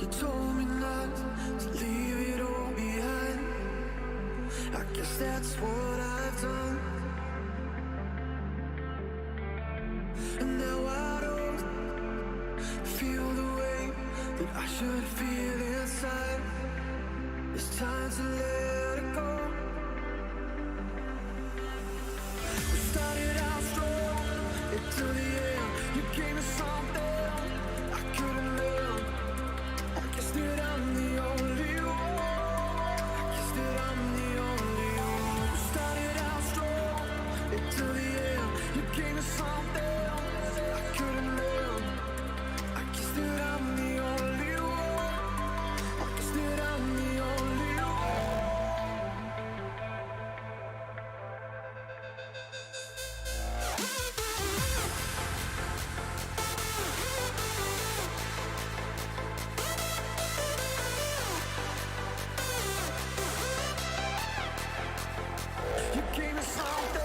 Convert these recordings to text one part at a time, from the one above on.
You told me not to leave it all behind. I guess that's what I've done. And now I don't feel the way that I should feel inside. It's time to let it go. We started out strong into the end. You gave me something I couldn't live. I guess that I'm the only one. I guess that I'm the only one. We started out strong into the end. You gave me something I couldn't live. I guess that I'm the only one. I guess that I'm the only one. You gave me something.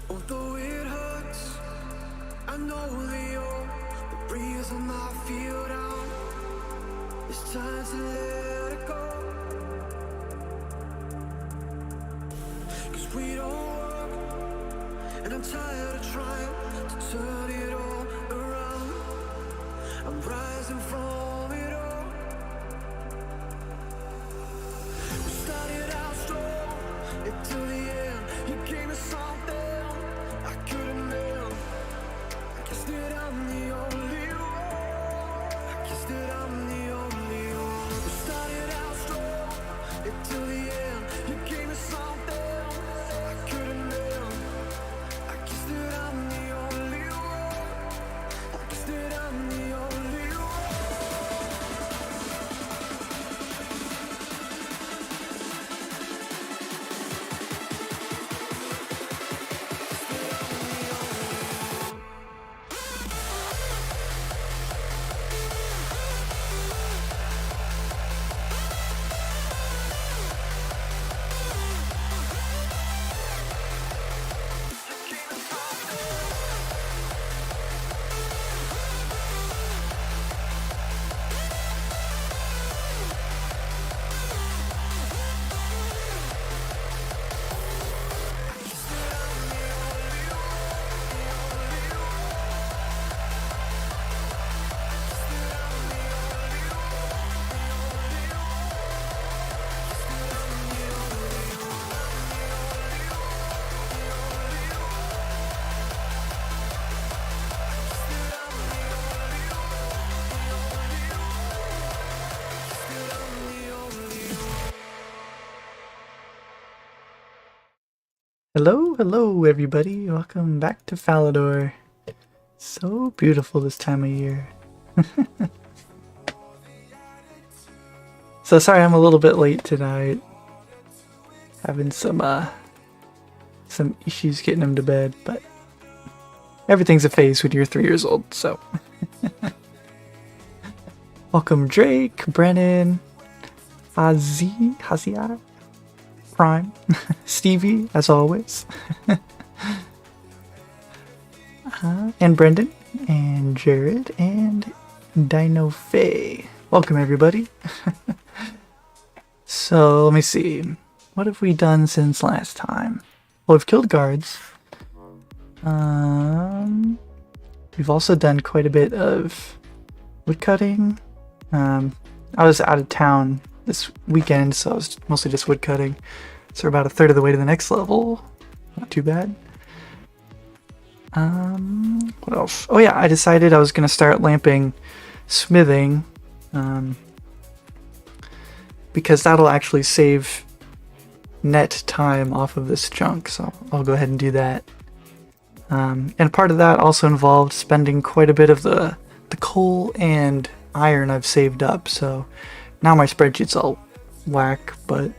Although it hurts, I know that you're the reason I feel down. It's time to let it go. 'Cause we don't work, and I'm tired of trying to turn it all around. I'm rising from it all. We started out strong until the end. You gave me something I couldn't live. I guess that I'm the only one. I guess that I'm the only one. We started out strong until the end. You gave me something I couldn't live. I guess that I'm the only one. I guess that I'm the only one. Hello everybody, welcome back to Falador. So beautiful this time of year. So sorry I'm a little bit late tonight. Having some issues getting him to bed, but everything's a phase when you're 3 years old, so. Welcome Drake, Brennan, Hazia, Prime, Stevie, as always, and Brendan, and Jared, and Dino Faye. Welcome everybody. So let me see. what have we done since last time? Well, we've killed guards. We've also done quite a bit of woodcutting. I was out of town this weekend, so I was mostly just woodcutting. So we're about a third of the way to the next level. Not too bad. What else? Oh yeah, I decided I was going to start lamping smithing. Because that'll actually save net time off of this chunk, so I'll go ahead and do that. And part of that also involved spending quite a bit of the coal and iron I've saved up, so now my spreadsheet's all whack, but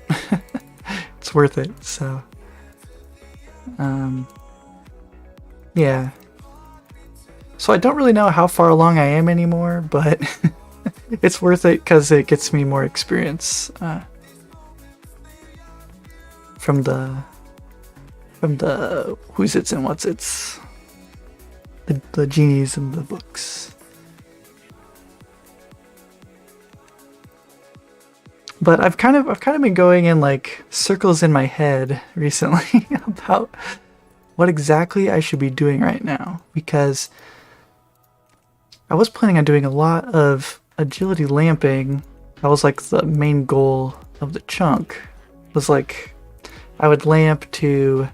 it's worth it, so yeah. So I don't really know how far along I am anymore, but it's worth it because it gets me more experience from the who's its and what's its, the genies in the books. But I've kind of been going in like circles in my head recently about what exactly I should be doing right now, because I was planning on doing a lot of agility lamping. That was like the main goal of the chunk. It was like I would lamp to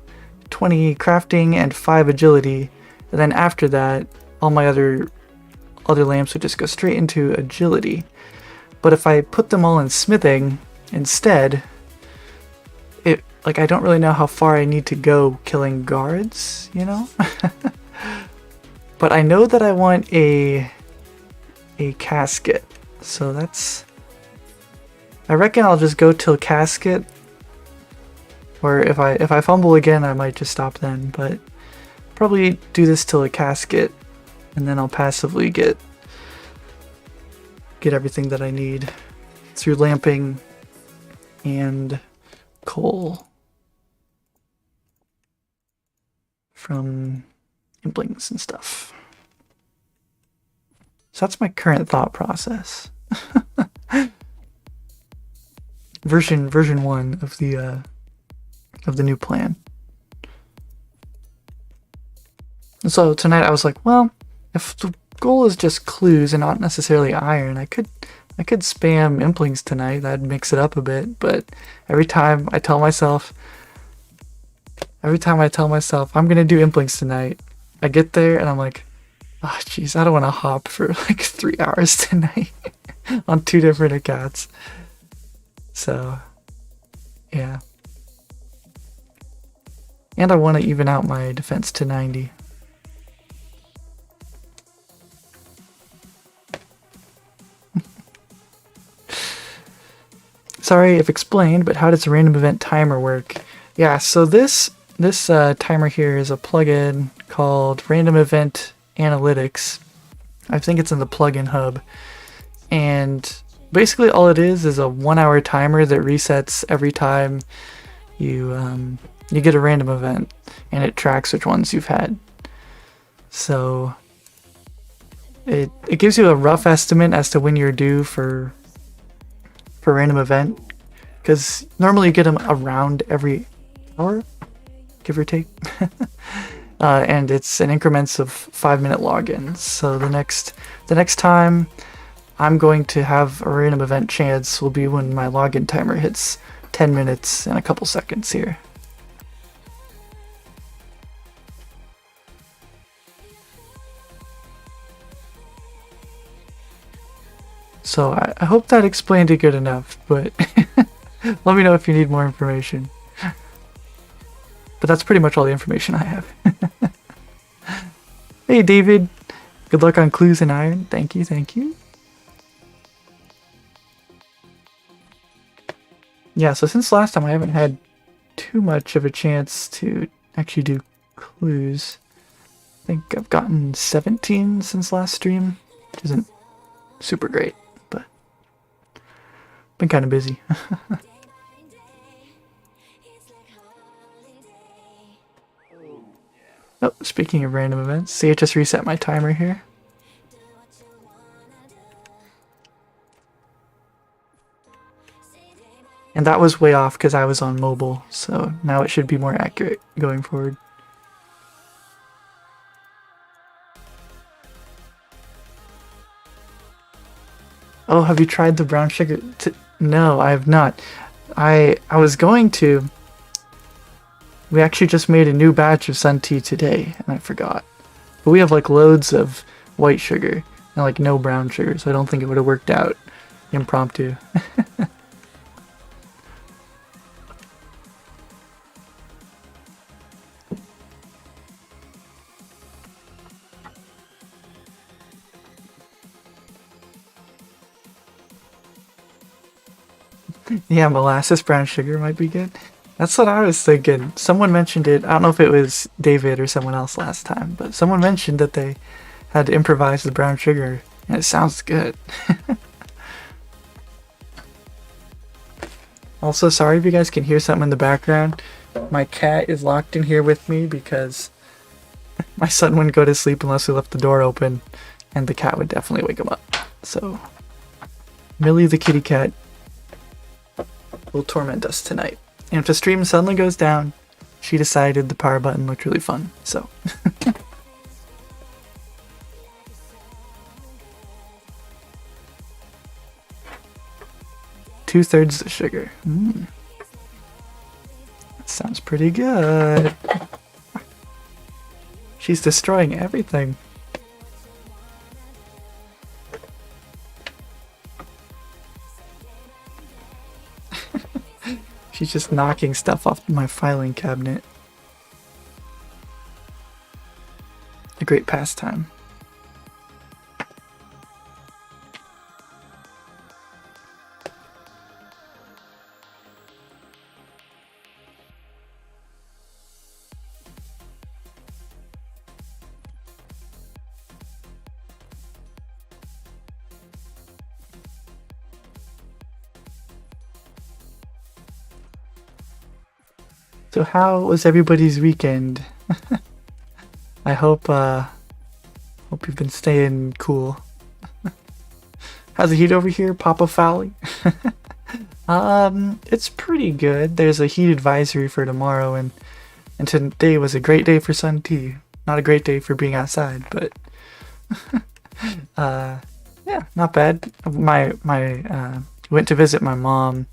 20 crafting and 5 agility, and then after that all my other lamps would just go straight into agility. But if I put them all in smithing instead, I don't really know how far I need to go killing guards, you know? But I know that I want a casket, so I reckon I'll just go till casket, or if I fumble again I might just stop then, but probably do this till a casket, and then I'll passively get everything that I need through lamping and coal from implings and stuff. So that's my current thought process. version 1 of the new plan. And so tonight I was like, well, if the goal is just clues and not necessarily iron, I could spam implings tonight. That'd mix it up a bit. But every time I tell myself I'm gonna do implings tonight, I get there and I'm like, oh jeez, I don't want to hop for like 3 hours tonight on 2 different accounts. So yeah, and I want to even out my defense to 90. Sorry if explained, but how does a random event timer work? Yeah, so this timer here is a plugin called Random Event Analytics. I think it's in the plugin hub. And basically all it is a 1-hour timer that resets every time you get a random event, and it tracks which ones you've had. So it gives you a rough estimate as to when you're due for random event, because normally you get them around every hour, give or take. And it's in increments of 5-minute logins. So the next time I'm going to have a random event chance will be when my login timer hits 10 minutes and a couple seconds here. So I hope that explained it good enough, but let me know if you need more information. But that's pretty much all the information I have. Hey David, good luck on clues and iron. Thank you, thank you. Yeah, so since last time I haven't had too much of a chance to actually do clues. I think I've gotten 17 since last stream, which isn't super great, but been kind of busy. Oh, speaking of random events, see, it just reset my timer here. And that was way off because I was on mobile, so now it should be more accurate going forward. Oh, have you tried the brown sugar? No, I have not. I was going to. We actually just made a new batch of Sun Tea today, and I forgot. But we have like loads of white sugar and like no brown sugar, so I don't think it would have worked out impromptu. Yeah, molasses brown sugar might be good. That's what I was thinking. Someone mentioned it. I don't know if it was David or someone else last time, but someone mentioned that they had to improvise the brown sugar, and it sounds good. Also, sorry if you guys can hear something in the background. My cat is locked in here with me because my son wouldn't go to sleep unless we left the door open, and the cat would definitely wake him up. So, Millie the kitty cat will torment us tonight. And if the stream suddenly goes down, she decided the power button looked really fun, so. 2/3 the sugar. That sounds pretty good. She's destroying everything. She's just knocking stuff off my filing cabinet. A great pastime. So how was everybody's weekend? I hope you've been staying cool. How's the heat over here, Papa Fowley? It's pretty good. There's a heat advisory for tomorrow, and today was a great day for Sun Tea. Not a great day for being outside, but yeah, not bad. Went to visit my mom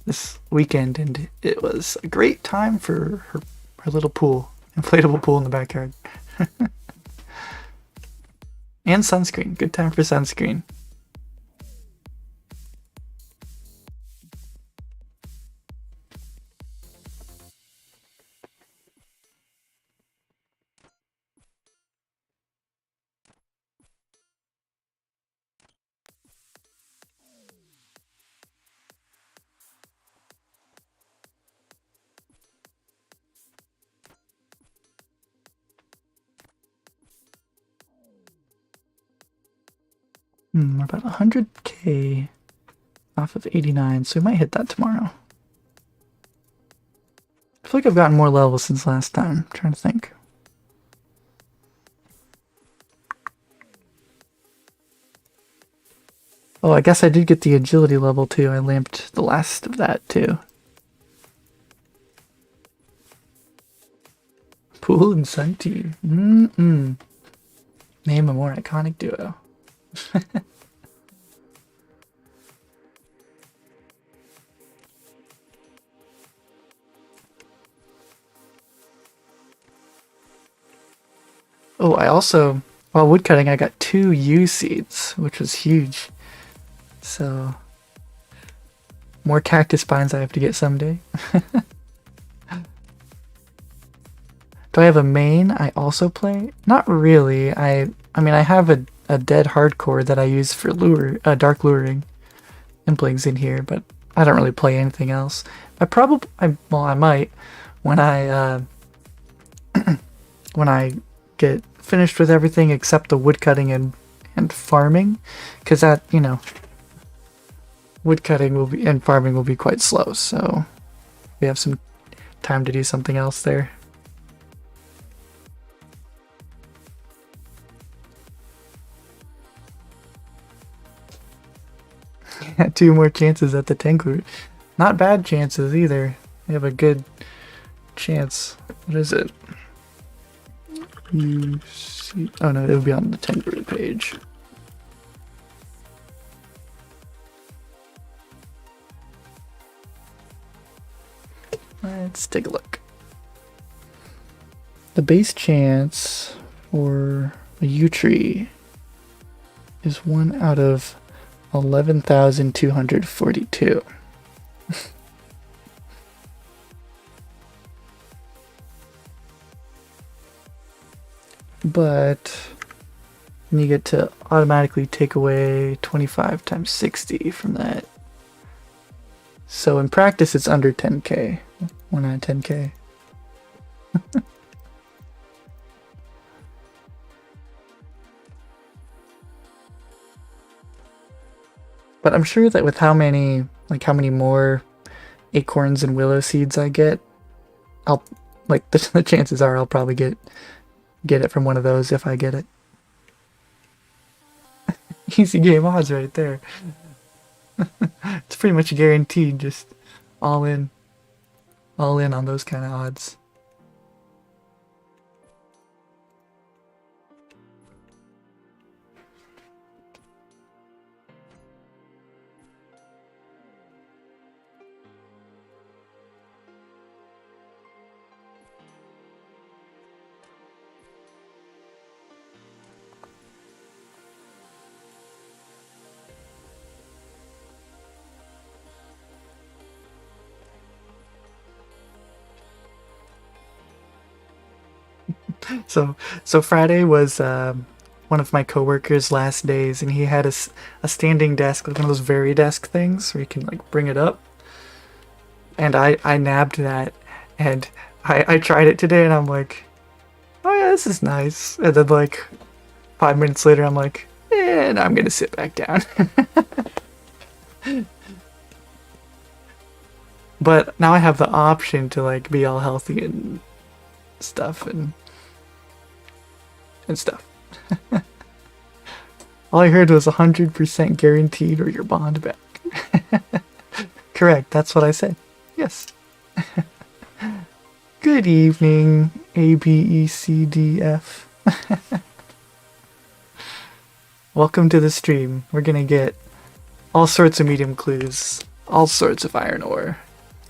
this weekend, and it was a great time for her little pool, inflatable pool in the backyard. And sunscreen. Good time for sunscreen. We're about 100k off of 89, so we might hit that tomorrow. I feel like I've gotten more levels since last time. I'm trying to think. Oh, I guess I did get the agility level too. I lamped the last of that too. Pool and Sun Tea. Name a more iconic duo. Oh, I also, while woodcutting, I got 2 U seeds, which was huge. So, more cactus spines I have to get someday. Do I have a main I also play? Not really. I mean, I have a dead hardcore that I use for dark luring. Implings in here, but I don't really play anything else. I might when I when I get finished with everything except the woodcutting and farming, because that, you know, woodcutting will be and farming will be quite slow, so we have some time to do something else there. 2 more chances at the tank root. Not bad chances either. You have a good chance. What is it? You see, oh no, it'll be on the Tengu page. Let's take a look. The base chance for a yew tree is 1 out of 11,242. But then you get to automatically take away 25 times 60 from that. So in practice, it's under 10k. 1 out of 10k. But I'm sure that with how many more acorns and willow seeds I get, I'll like the chances are I'll probably get it from one of those if I get it. Easy game odds right there. It's pretty much guaranteed, just all in on those kind of odds. So Friday was one of my coworkers' last days, and he had a standing desk, like one of those very desk things where you can like bring it up. And I nabbed that, and I tried it today, and I'm like, oh yeah, this is nice. And then like 5 minutes later, I'm like, and I'm gonna sit back down. But now I have the option to like be all healthy and stuff and stuff. All I heard was 100% guaranteed or your bond back. Correct, that's what I said. Yes. Good evening, ABECDF. Welcome to the stream. We're gonna get all sorts of medium clues, all sorts of iron ore.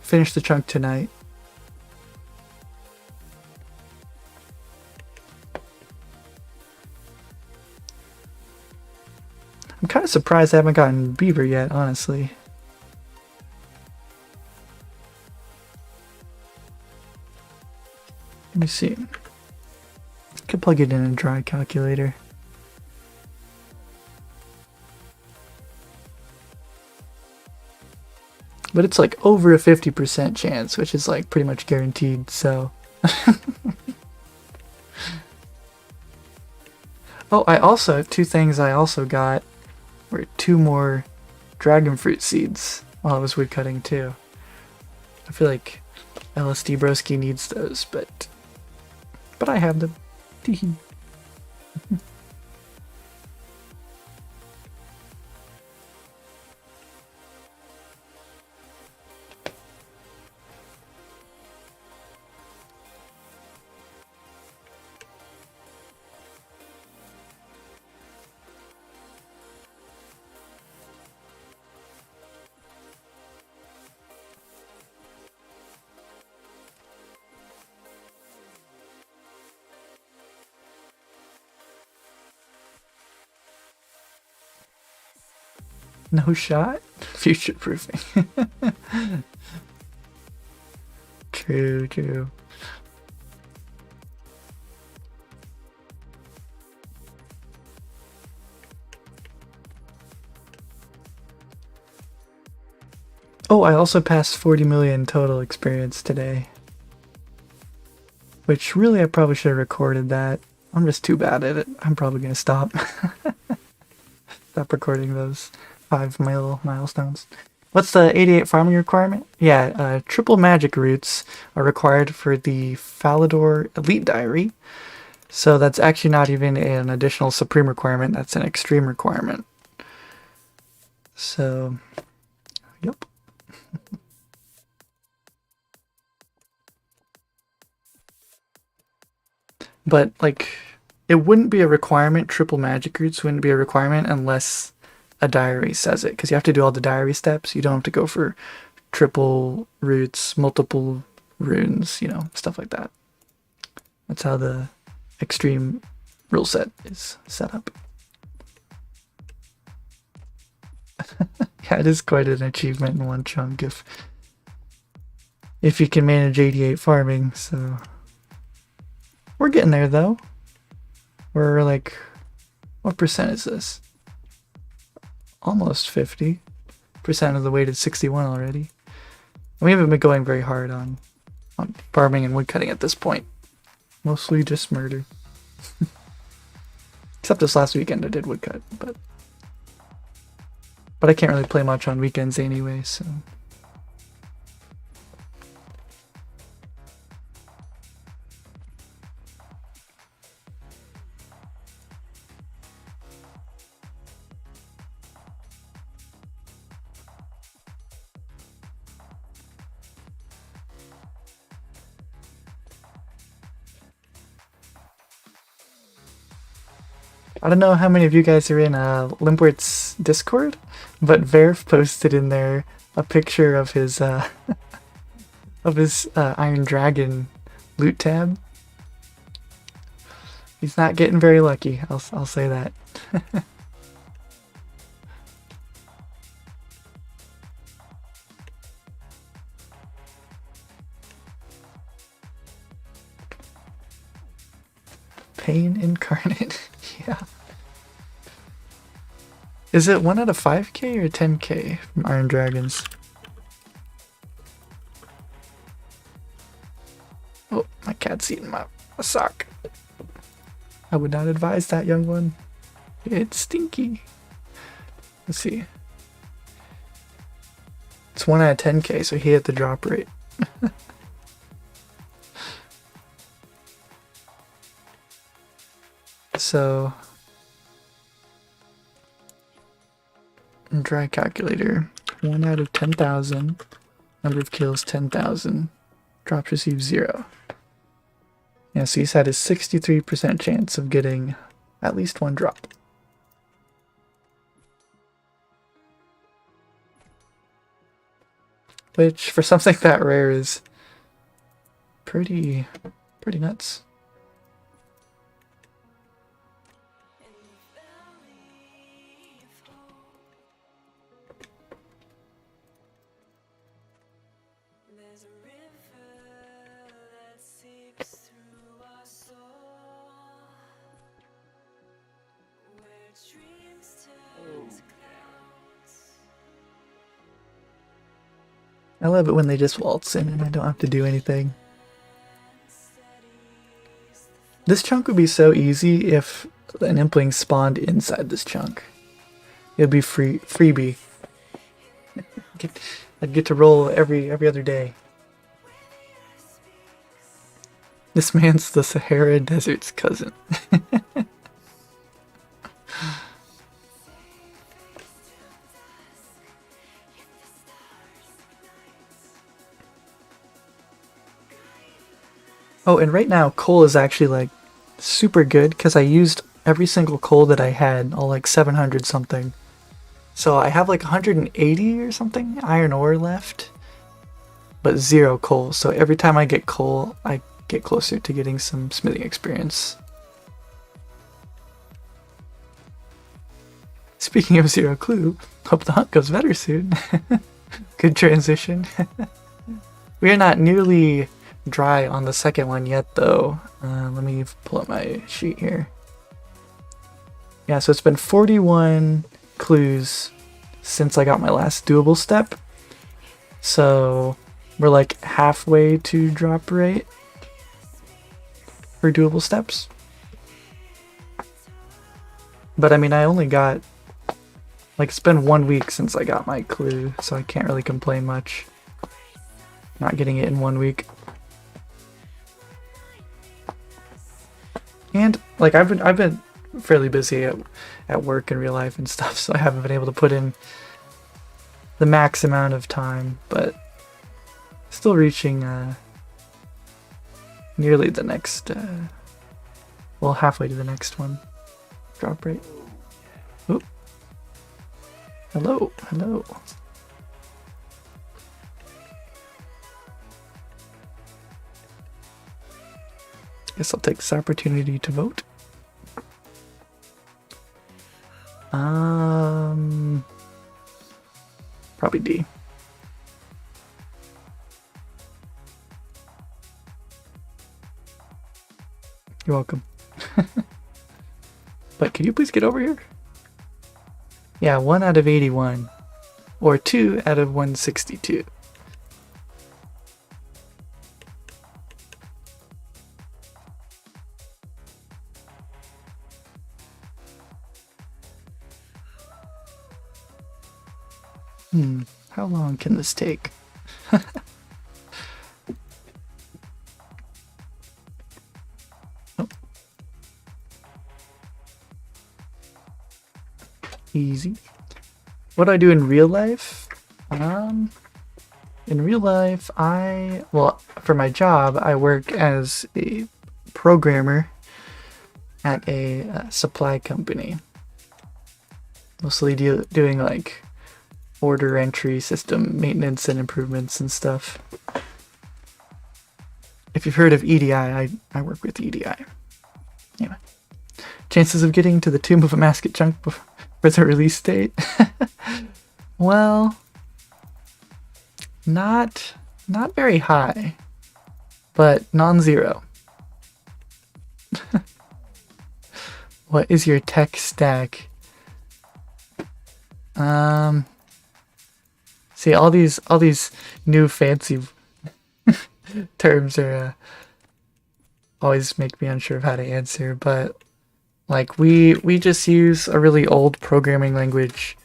Finish the chunk tonight. I'm kind of surprised I haven't gotten beaver yet, honestly. Let me see. I could plug it in a dry calculator. But it's like over a 50% chance, which is like pretty much guaranteed, so. Oh, I also, 2 things I also got were 2 more dragon fruit seeds while I was woodcutting too. I feel like LSD Broski needs those, but I have them. No shot? Future proofing. True, true. Oh, I also passed 40 million total experience today. Which really I probably should have recorded that. I'm just too bad at it. I'm probably gonna stop. Stop recording those 5 milestones. What's the 88 farming requirement? Yeah, triple magic roots are required for the Falador Elite Diary. So that's actually not even an additional supreme requirement, that's an extreme requirement. So, yep. But like, it wouldn't be a requirement. Triple magic roots wouldn't be a requirement unless a diary says it, because you have to do all the diary steps. You don't have to go for triple roots, multiple runes, you know, stuff like that. That's how the extreme rule set is set up. Yeah, it is quite an achievement in one chunk if you can manage 88 farming, so we're getting there though. We're like, what percent is this? Almost 50% of the way to 61 already. We haven't been going very hard on farming and woodcutting at this point. Mostly just murder. Except this last weekend I did woodcut, but I can't really play much on weekends anyway, so. I don't know how many of you guys are in Limbert's Discord, but Verf posted in there a picture of his Iron Dragon loot tab. He's not getting very lucky, I'll say that. Pain incarnate. Yeah. Is it 1 out of 5k or 10k from Iron Dragons? Oh, my cat's eating my sock. I would not advise that, young one. It's stinky. Let's see. It's 1 out of 10k, so he hit the drop rate. So, dry calculator, 1 out of 10,000, number of kills 10,000, drops received 0. Yeah, so he's had a 63% chance of getting at least 1 drop. Which, for something that rare, is pretty nuts. I love it when they just waltz in and I don't have to do anything. This chunk would be so easy if an Impling spawned inside this chunk. It would be freebie. I'd get to roll every other day. This man's the Sahara Desert's cousin. Oh, and right now coal is actually like super good because I used every single coal that I had, all like 700 something. So I have like 180 or something iron ore left, but 0 coal. So every time I get coal, I get closer to getting some smithing experience. Speaking of 0 clue, hope the hunt goes better soon. Good transition. We are not nearly dry on the second one yet though. Let me pull up my sheet here. Yeah, so it's been 41 clues since I got my last doable step. So we're like halfway to drop rate for doable steps. But I mean, I only got, like, it's been 1 week since I got my clue, so I can't really complain much. Not getting it in 1 week. And like I've been fairly busy at work and real life and stuff, so I haven't been able to put in the max amount of time, but still reaching nearly the next Well, halfway to the next one. Drop rate. Oop. Hello, hello. Guess I'll take this opportunity to vote. Probably D. You're welcome. But could you please get over here? Yeah, 1 out of 81. Or 2 out of 162. How long can this take? Oh. Easy. What do I do in real life? In real life, well, for my job, I work as a programmer at a supply company. Mostly doing like order entry, system maintenance and improvements and stuff. If you've heard of EDI, I work with EDI. Anyway, chances of getting to the Tomb of a Masket chunk for the release date? Well, not very high, but non-zero. What is your tech stack? See, all these new fancy terms are always make me unsure of how to answer, but like we just use a really old programming language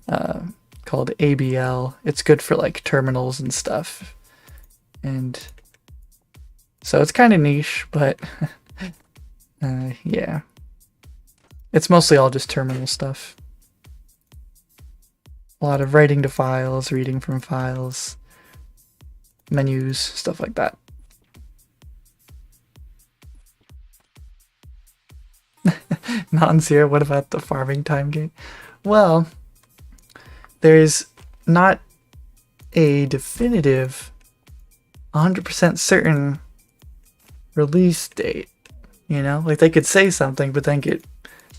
called ABL. It's good for like terminals and stuff, and so it's kind of niche, but yeah, it's mostly all just terminal stuff. A lot of writing to files, reading from files, menus, stuff like that. Non-zero, what about the farming time game? Well, there's not a definitive 100% certain release date, you know? Like they could say something, but then get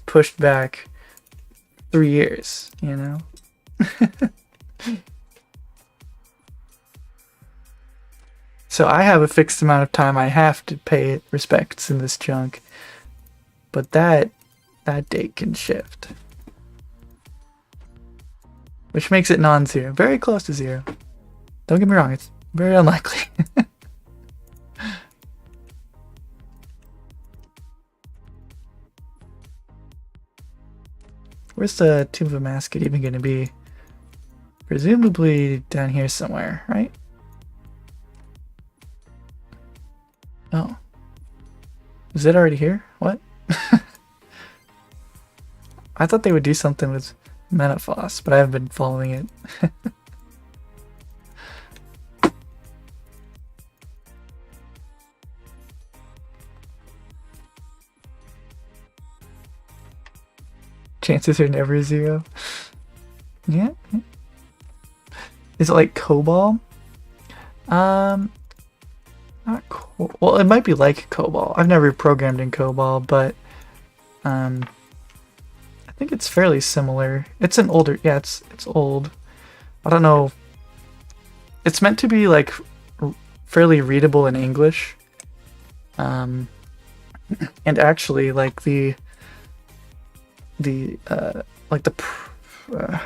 pushed back 3 years, you know? So I have a fixed amount of time I have to pay respects in this chunk, but that date can shift, which makes it non-zero, very close to zero. Don't get me wrong, it's very unlikely. Where's the Tomb of a Masket even going to be? Presumably down here somewhere, right? Oh. Is it already here? What? I thought they would do something with Metaphos, but I haven't been following it. Chances are never zero. Yeah. Is it like COBOL? Not well, it might be like COBOL. I've never programmed in COBOL, but I think it's fairly similar. It's an older, yeah, it's old. I don't know. It's meant to be like fairly readable in English. And actually, like how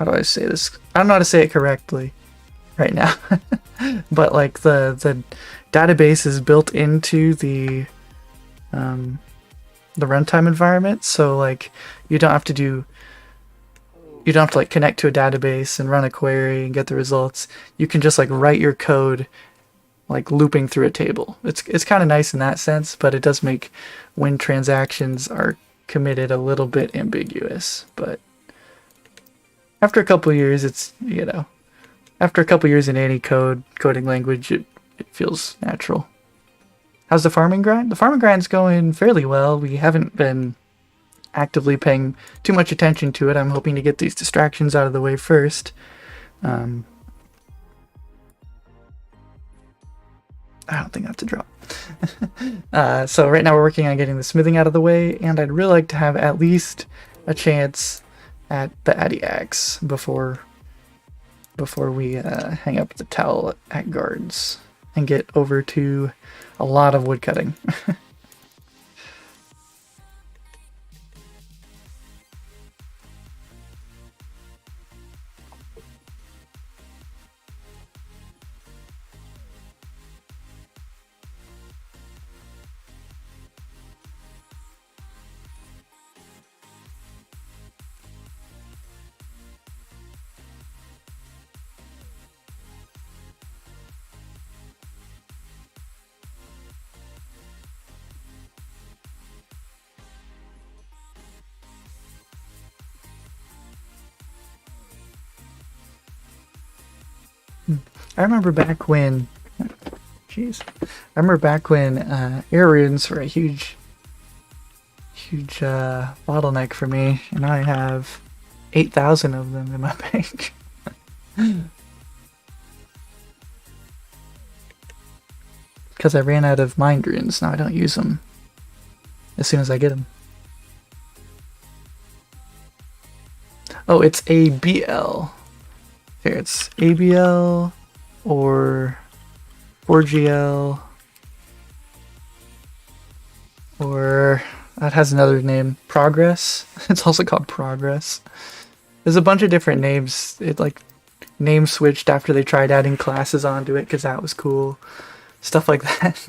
do I say this? I don't know how to say it correctly right now. But like the database is built into the runtime environment, so like you don't have to like connect to a database and run a query and get the results. You can just like write your code like looping through a table. It's kind of nice in that sense, but it does make when transactions are committed a little bit ambiguous. But after a couple of years, it's, you know, after a couple of years in any coding language, it feels natural. How's the farming grind? The farming grind's going fairly well. We haven't been actively paying too much attention to it. I'm hoping to get these distractions out of the way first. I don't think that's a drop. So right now we're working on getting the smithing out of the way, and I'd really like to have at least a chance at the Addy Axe before we hang up the towel at guards and get over to a lot of wood cutting. I remember back when, jeez, I remember back when air runes were a huge bottleneck for me, and I have 8,000 of them in my bank. Because I ran out of mind runes, now I don't use them as soon as I get them. Oh, it's ABL. Here, it's ABL or 4GL, or that has another name, Progress. It's also called Progress. There's a bunch of different names. It like name switched after they tried adding classes onto it because that was cool. Stuff like that.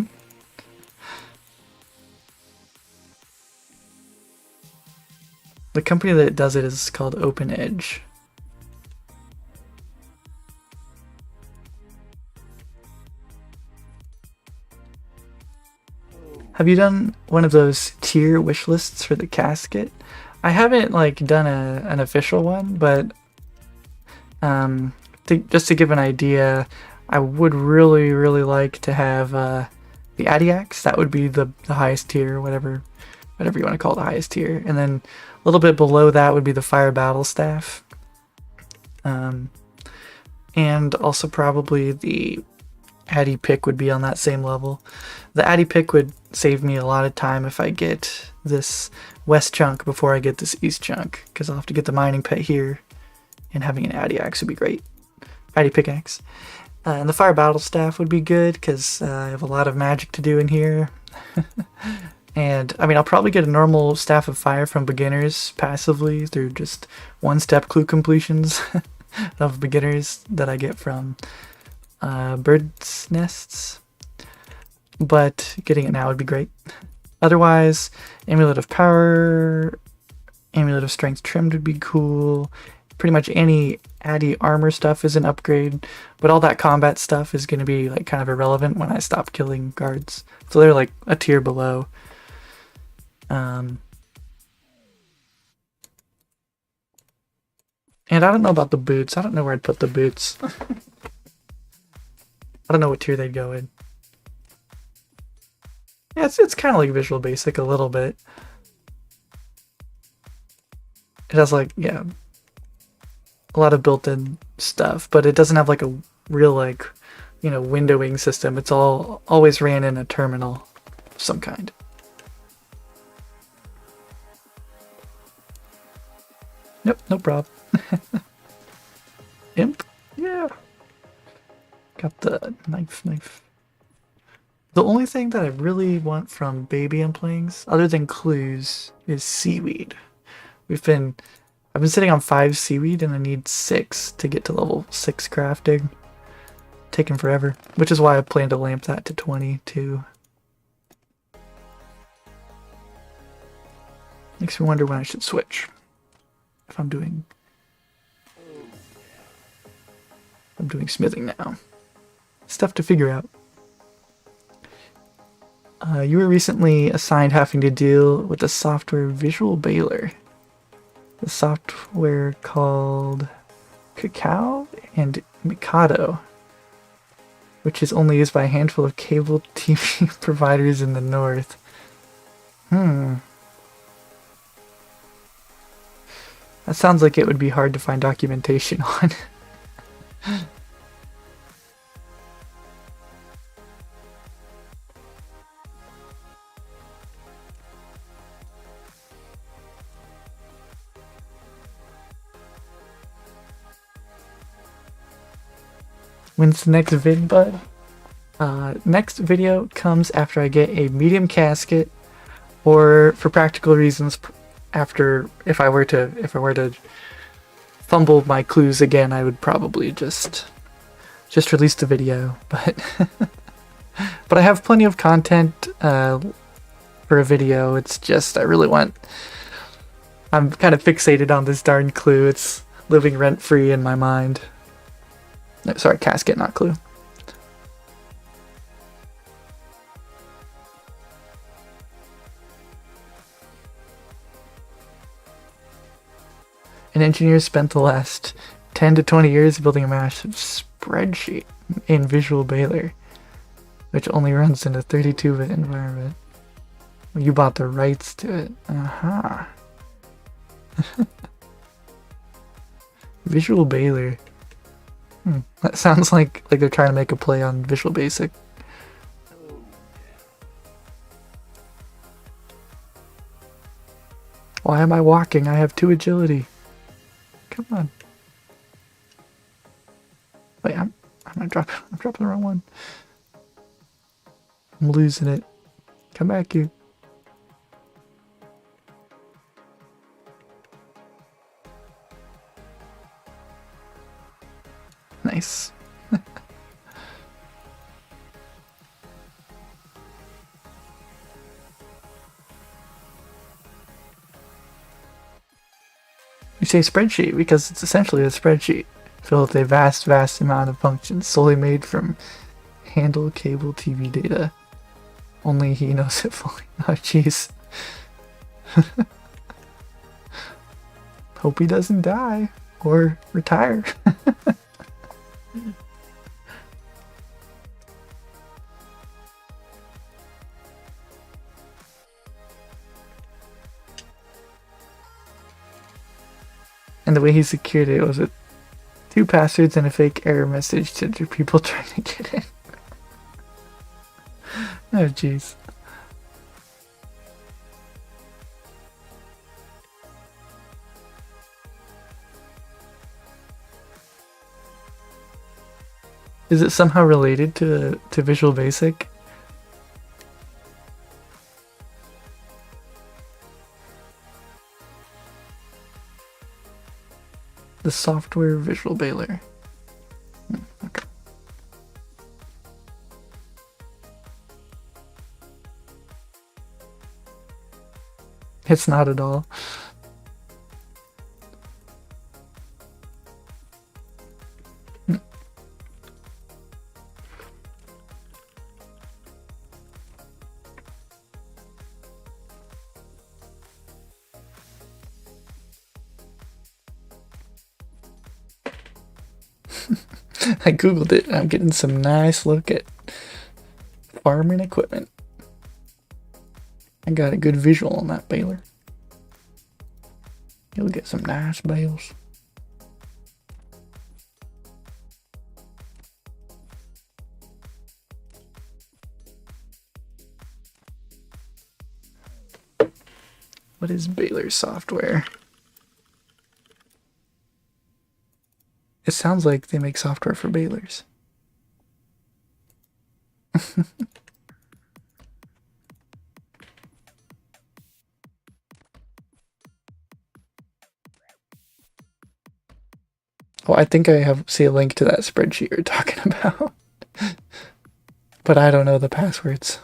The company that does it is called Open Edge. Have you done one of those tier wish lists for the casket? I haven't like done an official one, but just to give an idea, I would really like to have the Addy Axe. That would be the highest tier, whatever you want to call the highest tier, and then a little bit below that would be the Fire Battle Staff, and also probably the Addy Pick would be on that same level. The Addy Pick would save me a lot of time if I get this west chunk before I get this east chunk, because I'll have to get the mining pit here, and having an Addy Axe would be great. Addy Pickaxe. And the Fire Battle Staff would be good, because I have a lot of magic to do in here. And, I mean, I'll probably get a normal Staff of Fire from beginners passively through just one-step clue completions of beginners that I get from bird's nests. But getting it now would be great. Otherwise, Amulet of Power, Amulet of Strength Trimmed would be cool. Pretty much any Addy armor stuff is an upgrade, but all that combat stuff is going to be like kind of irrelevant when I stop killing guards. So they're like a tier below. And I don't know about the boots. I don't know where I'd put the boots. I don't know what tier they'd go in. Yeah, it's kind of like Visual Basic a little bit. It has like, yeah, a lot of built-in stuff, but it doesn't have like a real like, you know, windowing system. It's always ran in a terminal of some kind. Nope, no problem. Imp? Yeah. Got the knife. The only thing that I really want from baby implings, other than clues, is seaweed. I've been sitting on 5 seaweed and I need 6 to get to level 6 crafting. Taking forever, which is why I plan to lamp that to 20 too. Makes me wonder when I should switch. If I'm doing smithing now. Stuff to figure out. You were recently assigned having to deal with the software Visual Baler. The software called Cacao and Mikado. which is only used by a handful of cable TV providers in the north. That sounds like it would be hard to find documentation on. When's the next vid, bud? Next video comes after I get a medium casket, or for practical reasons, after if I were to fumble my clues again, I would probably just release the video. But but I have plenty of content for a video. It's just I'm kind of fixated on this darn clue. It's living rent free in my mind. No, sorry, casket, not clue. An engineer spent the last 10 to 20 years building a massive spreadsheet in Visual Baler, which only runs in a 32-bit environment. You bought the rights to it. Visual Baler. That sounds like they're trying to make a play on Visual Basic. Why am I walking? I have 2 agility. Come on. Wait, I'm dropping the wrong one. I'm losing it. Come back here. Nice. You say spreadsheet because it's essentially a spreadsheet filled with a vast amount of functions solely made from handle cable TV data. Only he knows it fully. Oh jeez. Hope he doesn't die or retire. And the way he secured it was with 2 passwords and a fake error message to people trying to get in. Oh jeez. Is it somehow related to Visual Basic? The software Visual Baler. Okay. It's not at all. I googled it and I'm getting some nice look at farming equipment. I got a good visual on that baler. You'll get some nice bales. What is baler software? It sounds like they make software for balers. Oh, I think I see a link to that spreadsheet you're talking about. But I don't know the passwords.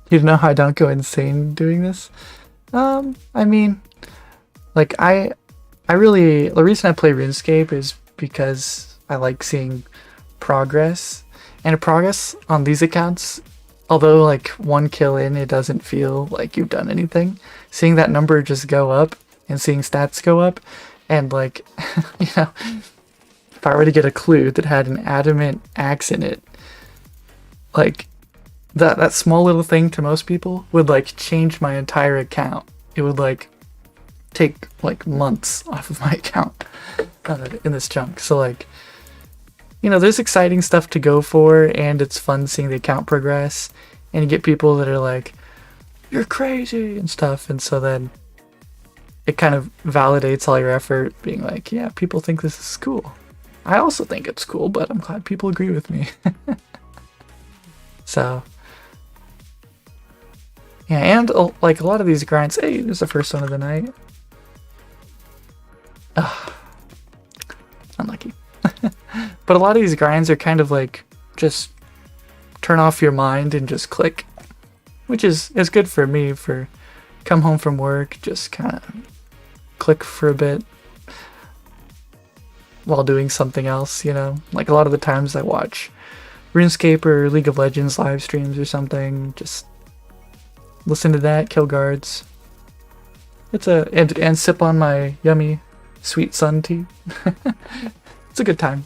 You know how I don't go insane doing this? I mean, like I the reason I play RuneScape is because I like seeing progress. And progress on these accounts, although like one kill in, it doesn't feel like you've done anything. Seeing that number just go up and seeing stats go up, and like, you know, if I were to get a clue that had an adamant axe in it, like that small little thing to most people would like change my entire account. It would like take like months off of my account in this chunk. So like, you know, there's exciting stuff to go for, and it's fun seeing the account progress, and you get people that are like, you're crazy and stuff, and so then it kind of validates all your effort, being like, yeah, people think this is cool. I also think it's cool, but I'm glad people agree with me. So yeah, and like a lot of these grinds, hey, there's the first one of the night. Ugh. Unlucky. But a lot of these grinds are kind of like just turn off your mind and just click, which is good for me. For come home from work, just kind of click for a bit while doing something else, you know. Like a lot of the times I watch RuneScape or League of Legends live streams or something, just listen to that, kill guards. It's and sip on my yummy sweet sun tea. It's a good time.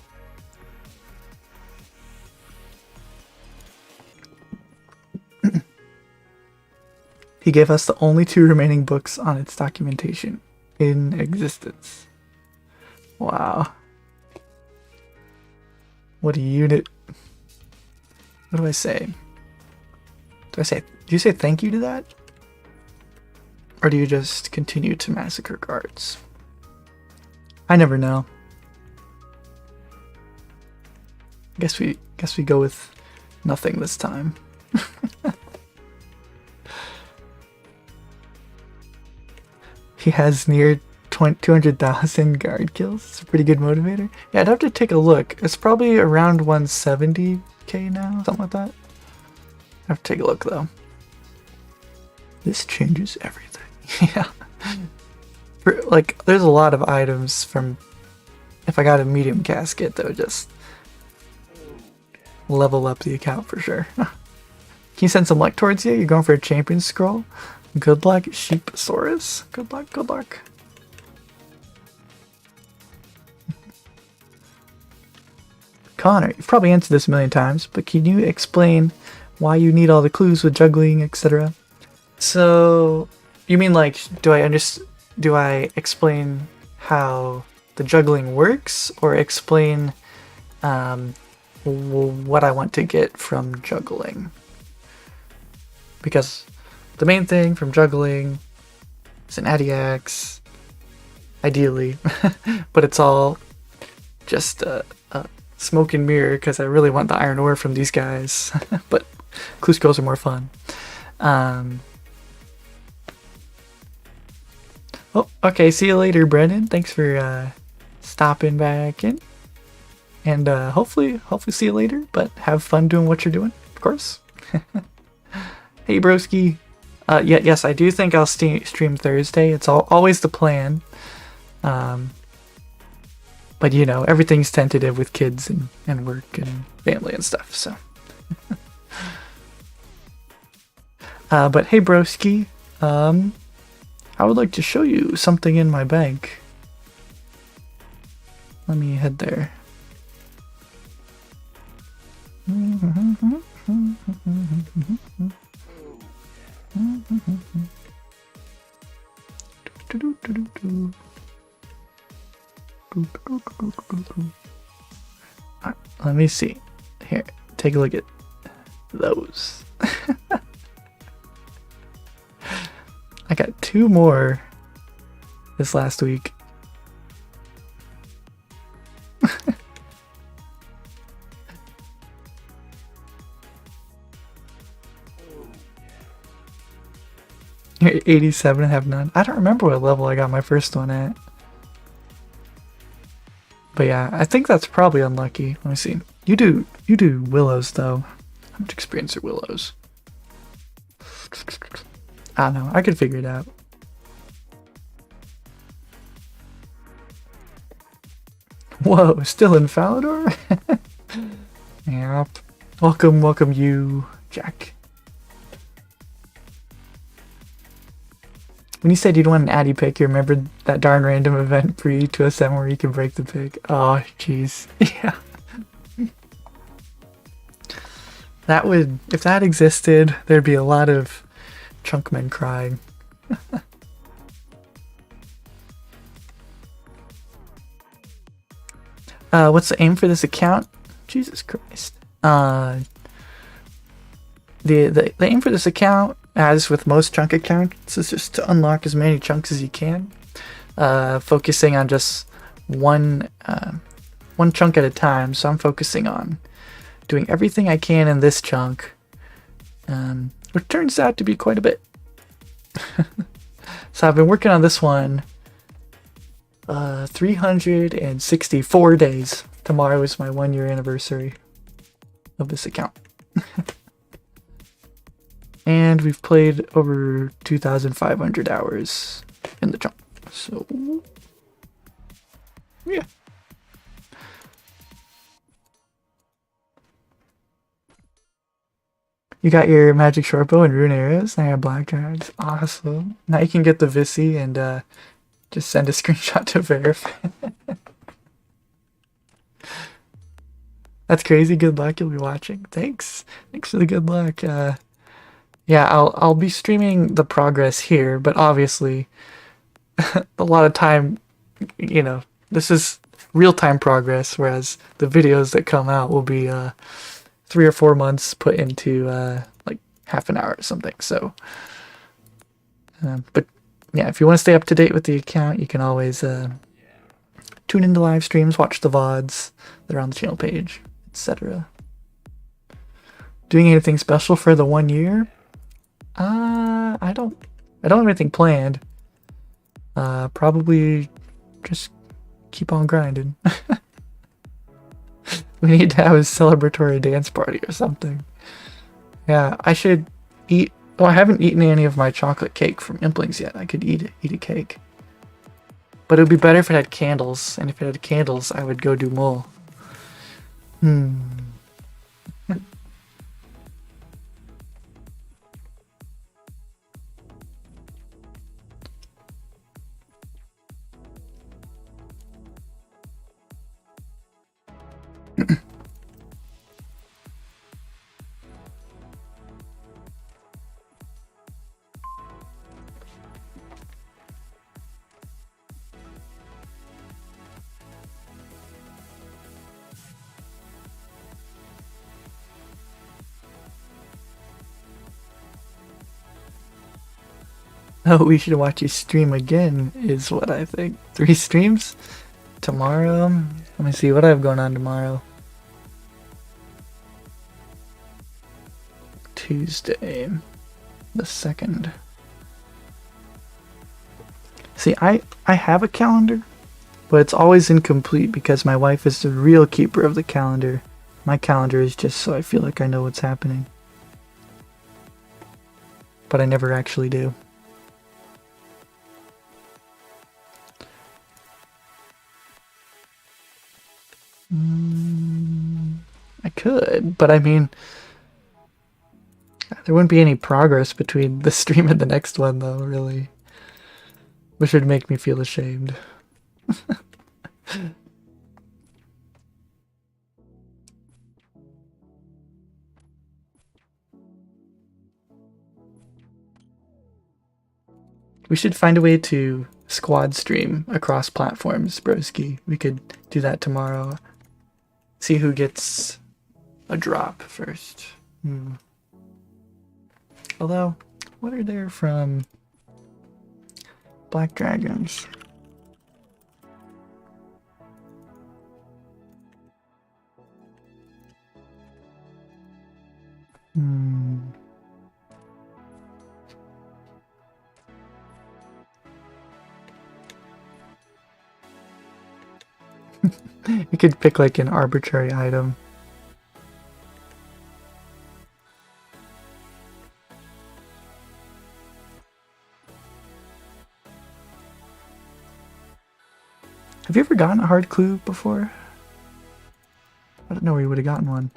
He gave us the only 2 remaining books on its documentation in existence. Wow. What a unit. What do I say? Do you say thank you to that? Or do you just continue to massacre guards? I never know. Guess we go with nothing this time. He has near 200,000 guard kills. It's a pretty good motivator. Yeah, I'd have to take a look. It's probably around 170k now, something like that. I have to take a look though. This changes everything. Yeah. Like, there's a lot of items from. If I got a medium casket, that would just level up the account for sure. Can you send some luck towards you? You're going for a champion scroll? Good luck, Sheepsaurus. Good luck, good luck. Connor, you've probably answered this a million times, but can you explain why you need all the clues with juggling, etc.? So, you mean like, do I explain how the juggling works, or explain what I want to get from juggling? Because the main thing from juggling is an Adiax, ideally, but it's all just a smoke and mirror because I really want the iron ore from these guys. But clue scrolls are more fun. Oh, okay. See you later, Brendan. Thanks for stopping back in, and hopefully see you later. But have fun doing what you're doing, of course. Hey, broski. Yes, I do think I'll stream Thursday. It's always the plan. But you know, everything's tentative with kids and work and family and stuff, so. But hey, broski, I would like to show you something in my bank. Let me head there. Let me see. Here, take a look at those. I got 2 more this last week. You're 87 and have none. I don't remember what level I got my first one at. But yeah, I think that's probably unlucky. Let me see. You do willows though. How much experience are willows? I don't know. I could figure it out. Whoa, still in Falador? Yep. Welcome, welcome you, Jack. When you said you'd want an Addy pick, you remembered that darn random event pre-207 where you can break the pick. Oh, jeez. Yeah. That would, if that existed, there'd be a lot of chunkmen crying. What's the aim for this account? Jesus Christ. The aim for this account, as with most chunk accounts, is just to unlock as many chunks as you can, focusing on just one chunk at a time. So I'm focusing on doing everything I can in this chunk, which turns out to be quite a bit. So I've been working on this one 364 days. Tomorrow is my 1 year anniversary of this account. And we've played over 2,500 hours in the chunk. So, yeah. You got your magic short bow and rune arrows. Now you have black drags. Awesome. Now you can get the Visi and just send a screenshot to verify. That's crazy. Good luck. You'll be watching. Thanks. Thanks for the good luck. Yeah, I'll be streaming the progress here, but obviously a lot of time, you know, this is real-time progress, whereas the videos that come out will be 3 or 4 months put into like half an hour or something. So, but yeah, if you want to stay up to date with the account, you can always tune into live streams, watch the VODs that are on the channel page, etc. Doing anything special for the 1 year? I don't have anything planned. Probably just keep on grinding. We need to have a celebratory dance party or something. Yeah, I should eat. Oh, I haven't eaten any of my chocolate cake from Implings yet. I could eat a cake. But it would be better if it had candles, and if it had candles, I would go do more. Oh, we should watch you stream again, is what I think. 3 streams? Tomorrow? Let me see what I have going on tomorrow. Tuesday, the 2nd. See, I have a calendar, but it's always incomplete because my wife is the real keeper of the calendar. My calendar is just so I feel like I know what's happening. But I never actually do. I could, but I mean, there wouldn't be any progress between the stream and the next one, though, really. Which would make me feel ashamed. We should find a way to squad stream across platforms, broski. We could do that tomorrow. See who gets a drop first. Although, what are there from Black Dragons? You could pick like an arbitrary item. Have you ever gotten a hard clue before? I don't know where you would have gotten one.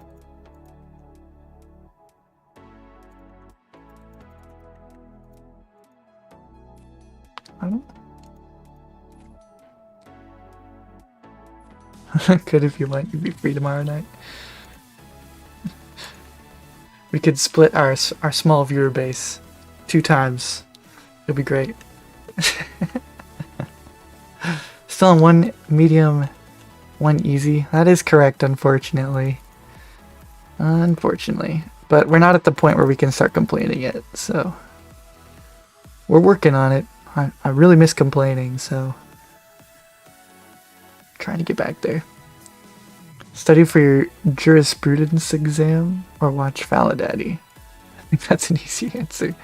I don't. Good if you want. You'd be free tomorrow night. We could split our small viewer base 2 times. It'd be great. Still on 1 medium, 1 easy. That is correct, unfortunately. Unfortunately. But we're not at the point where we can start complaining yet, so... We're working on it. I really miss complaining, so... Trying to get back there. Study for your jurisprudence exam or watch Faladaddy? I think that's an easy answer.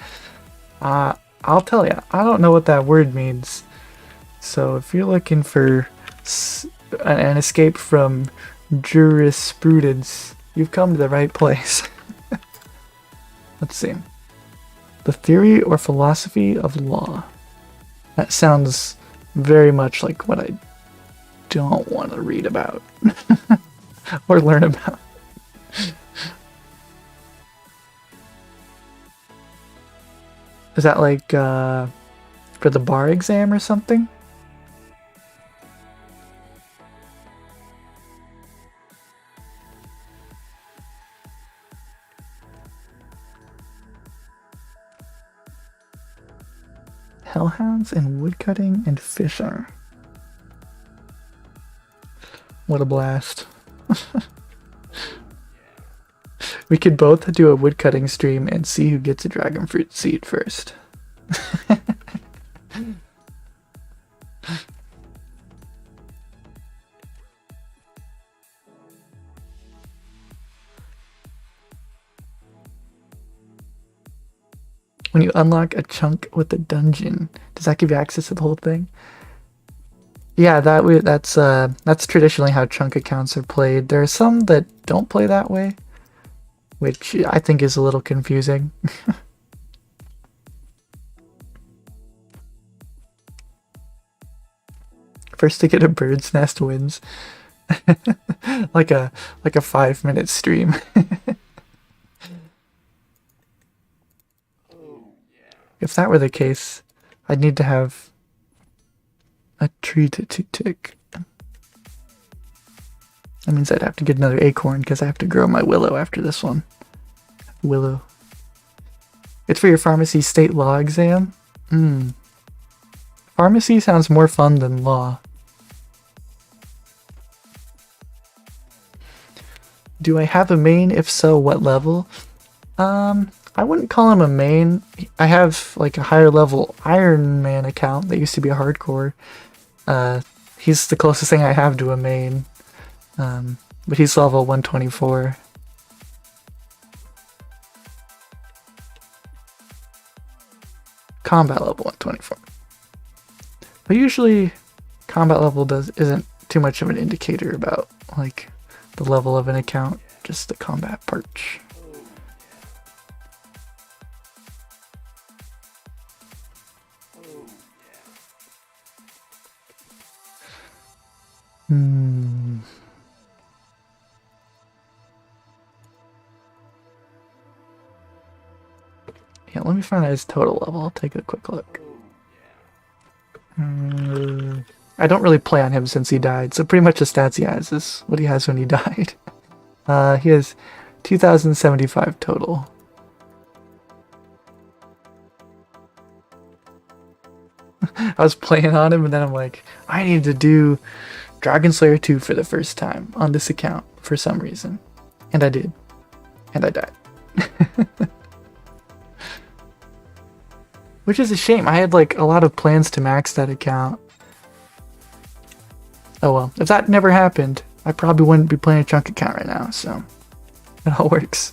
I'll tell you, I don't know what that word means. So if you're looking for an escape from jurisprudence, you've come to the right place. Let's see. The theory or philosophy of law. That sounds very much like what I don't want to read about or learn about. Is that like for the bar exam or something? Hellhounds and woodcutting and fishing. What a blast. We could both do a woodcutting stream and see who gets a dragon fruit seed first. When you unlock a chunk with a dungeon, does that give you access to the whole thing? Yeah, that's traditionally how chunk accounts are played. There are some that don't play that way, which I think is a little confusing. First to get a bird's nest wins. like a 5-minute stream. If that were the case, I'd need to have a tree to tick. That means I'd have to get another acorn because I have to grow my willow after this one. Willow. It's for your pharmacy state law exam? Pharmacy sounds more fun than law. Do I have a main? If so, what level? I wouldn't call him a main. I have like a higher level Ironman account that used to be a hardcore. He's the closest thing I have to a main. But he's level 124. Combat level 124. But usually combat level isn't too much of an indicator about like the level of an account, just the combat part. Yeah, let me find out his total level. I'll take a quick look. I don't really play on him since he died, so pretty much the stats he has is what he has when he died. He has 2,075 total. I was playing on him and then I'm like, I need to do Dragon Slayer 2 for the first time on this account for some reason. And I did. And I died. Which is a shame. I had like a lot of plans to max that account. Oh well, if that never happened, I probably wouldn't be playing a chunk account right now, so it all works.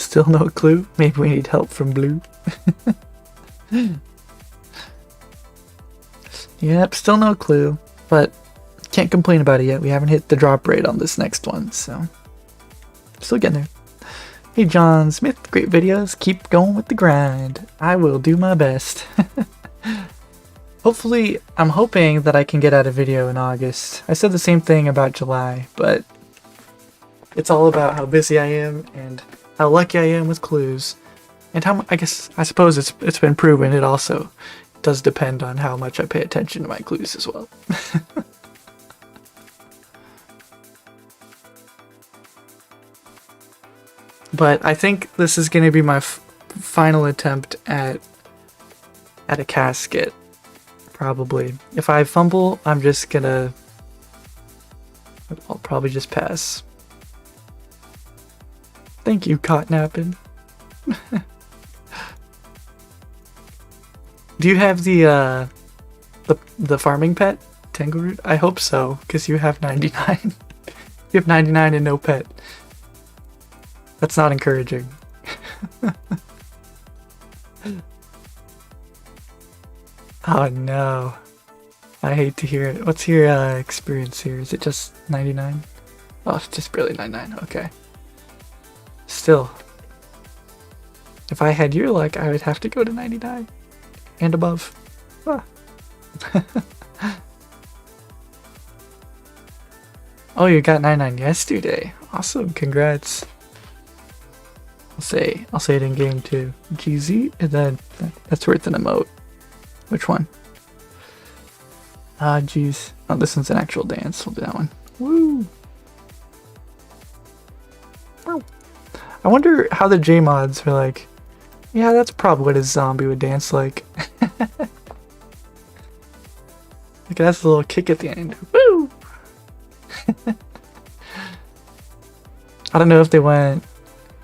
Still no clue. Maybe we need help from Blue. Yep, still no clue. But can't complain about it yet. We haven't hit the drop rate on this next one, so still getting there. Hey John Smith, great videos. Keep going with the grind. I will do my best. Hopefully, I'm hoping that I can get out a video in August. I said the same thing about July, but it's all about how busy I am and how lucky I am with clues. And how I suppose it's been proven it also does depend on how much I pay attention to my clues as well. But I think this is going to be my final attempt at a casket. Probably. If I fumble, I'm just gonna... I'll probably just pass. Thank you, Cotnappin. Do you have the farming pet, Tangleroot? I hope so, because you have 99. You have 99 and no pet. That's not encouraging. Oh no. I hate to hear it. What's your experience here? Is it just 99? Oh, it's just barely 99. Okay. Still. If I had your luck, I would have to go to 99. And above. Ah. Oh, you got 99 yesterday. Awesome. Congrats. I'll say it in game too. GZ, and then that's worth an emote. Which one? Ah, jeez. Oh, this one's an actual dance. We'll do that one. Woo! I wonder how the J-mods are like, yeah, that's probably what a zombie would dance like. Look, that's a little kick at the end. Woo! I don't know if they want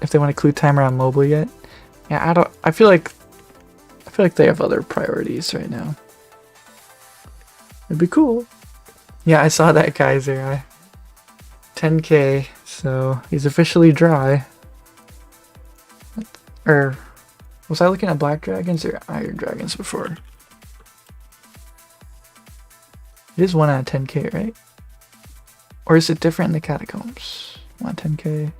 a clue timer on mobile yet. Yeah, I feel like they have other priorities right now. It'd be cool. Yeah, I saw that geyser. 10k, so he's officially dry. Or was I looking at black dragons or iron dragons before? It is 1 out of 10k, right? Or is it different in the catacombs? 1 out of 10k.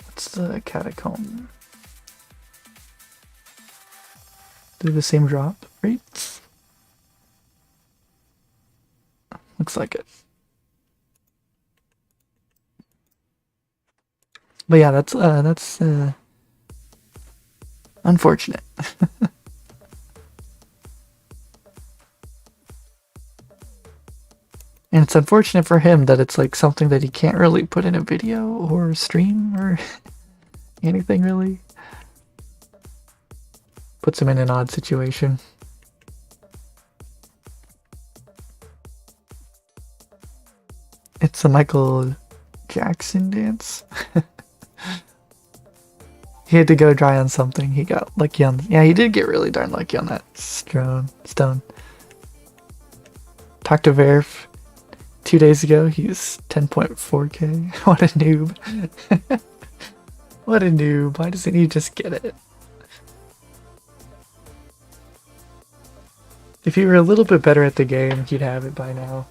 What's the catacomb? Do the same drop rates? Looks like it. But yeah, that's unfortunate. And it's unfortunate for him that it's like something that he can't really put in a video or stream or anything really. Puts him in an odd situation. It's a Michael Jackson dance. He had to go dry on something. He got lucky on... Yeah, he did get really darn lucky on that stone. Talked to Verf 2 days ago. He's 10.4k. What a noob. What a noob. Why doesn't he just get it? If he were a little bit better at the game, he'd have it by now.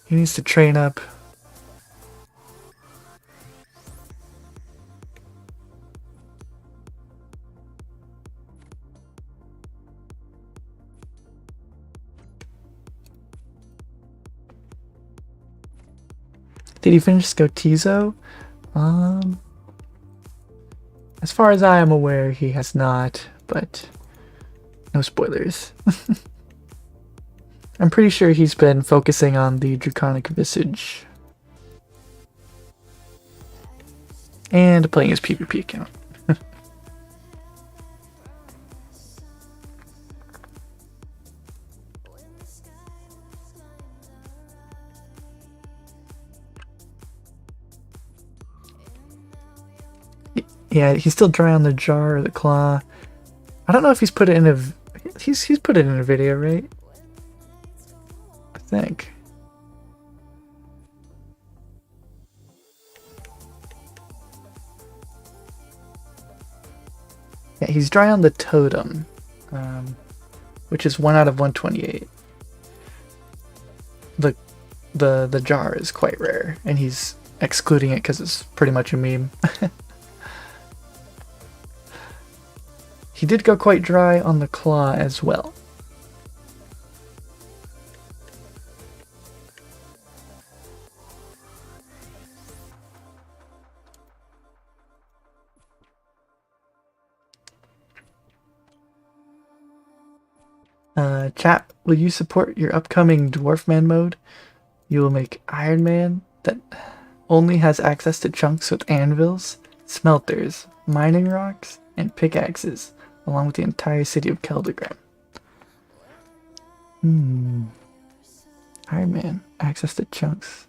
He needs to train up. Did he finish Scotizo? As far as I am aware, he has not, but no spoilers. I'm pretty sure he's been focusing on the Draconic Visage. And playing his PvP account. Yeah, he's still dry on the jar or the claw. I don't know if he's put it in a... He's put it in a video, right? I think. Yeah, he's dry on the totem, which is 1 out of 128. The jar is quite rare, and he's excluding it because it's pretty much a meme. He did go quite dry on the claw as well. Chat, will you support your upcoming Dwarfman mode? You will make Iron Man that only has access to chunks with anvils, smelters, mining rocks, and pickaxes, along with the entire city of Keldagram. Iron Man, access to chunks.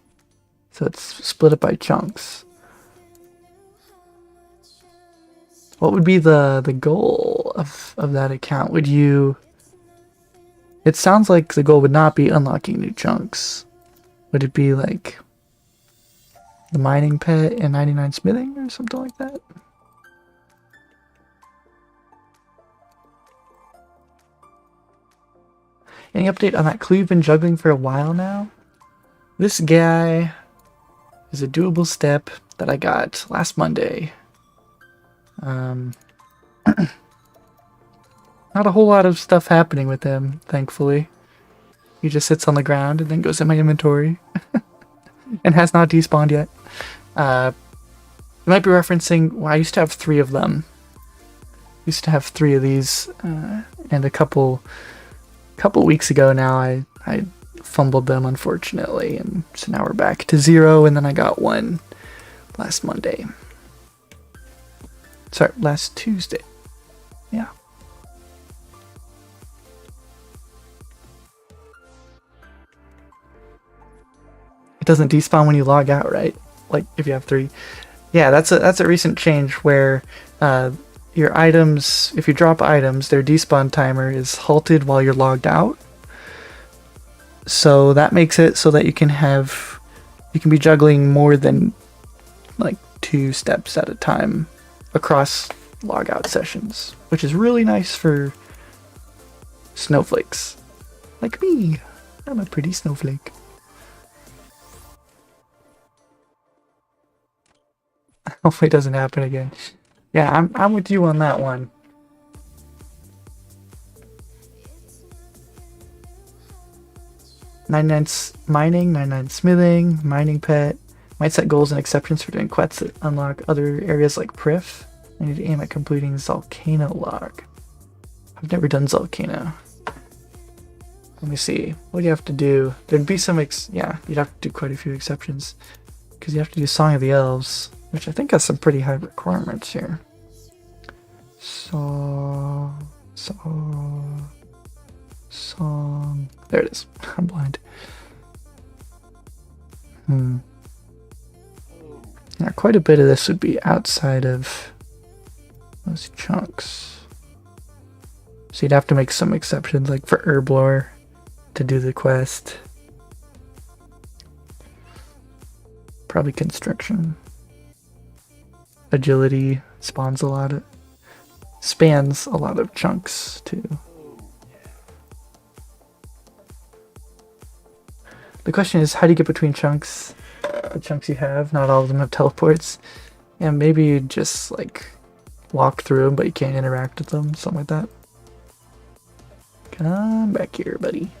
So it's split up by chunks. What would be the goal of that account? Would you... It sounds like the goal would not be unlocking new chunks. Would it be like the mining pet and 99 smithing or something like that? Any update on that clue you've been juggling for a while now? This guy is a doable step that I got last Monday. Not a whole lot of stuff happening with him, thankfully. He just sits on the ground and then goes in my inventory. And has not despawned yet. You might be referencing... Well, I used to have 3 of them. Used to have 3 of these. And a couple weeks ago now, I fumbled them, unfortunately. And so now we're back to 0, and then I got 1 last Monday. Sorry, last Tuesday. Yeah. It doesn't despawn when you log out, right? Like if you have 3. Yeah, that's a recent change where your items, if you drop items, their despawn timer is halted while you're logged out. So that makes it so that you can be juggling more than like 2 steps at a time across logout sessions, which is really nice for snowflakes like me. I'm a pretty snowflake. Hopefully it doesn't happen again. Yeah, I'm with you on that one. "99 mining, 99 smithing, mining pet. Might set goals and exceptions for doing quests that unlock other areas like Prif. I need to aim at completing Zalcano log. I've never done Zalcano. Let me see. What do you have to do? There'd be some yeah, you'd have to do quite a few exceptions. Because you have to do Song of the Elves, which I think has some pretty high requirements here. Song. There it is. I'm blind. Yeah, quite a bit of this would be outside of those chunks. So you'd have to make some exceptions, like for Herblore to do the quest. Probably construction. Agility spans a lot of chunks too. The question is, how do you get between chunks? The chunks you have, not all of them have teleports. And maybe you just like walk through them, but you can't interact with them, something like that. Come back here, buddy.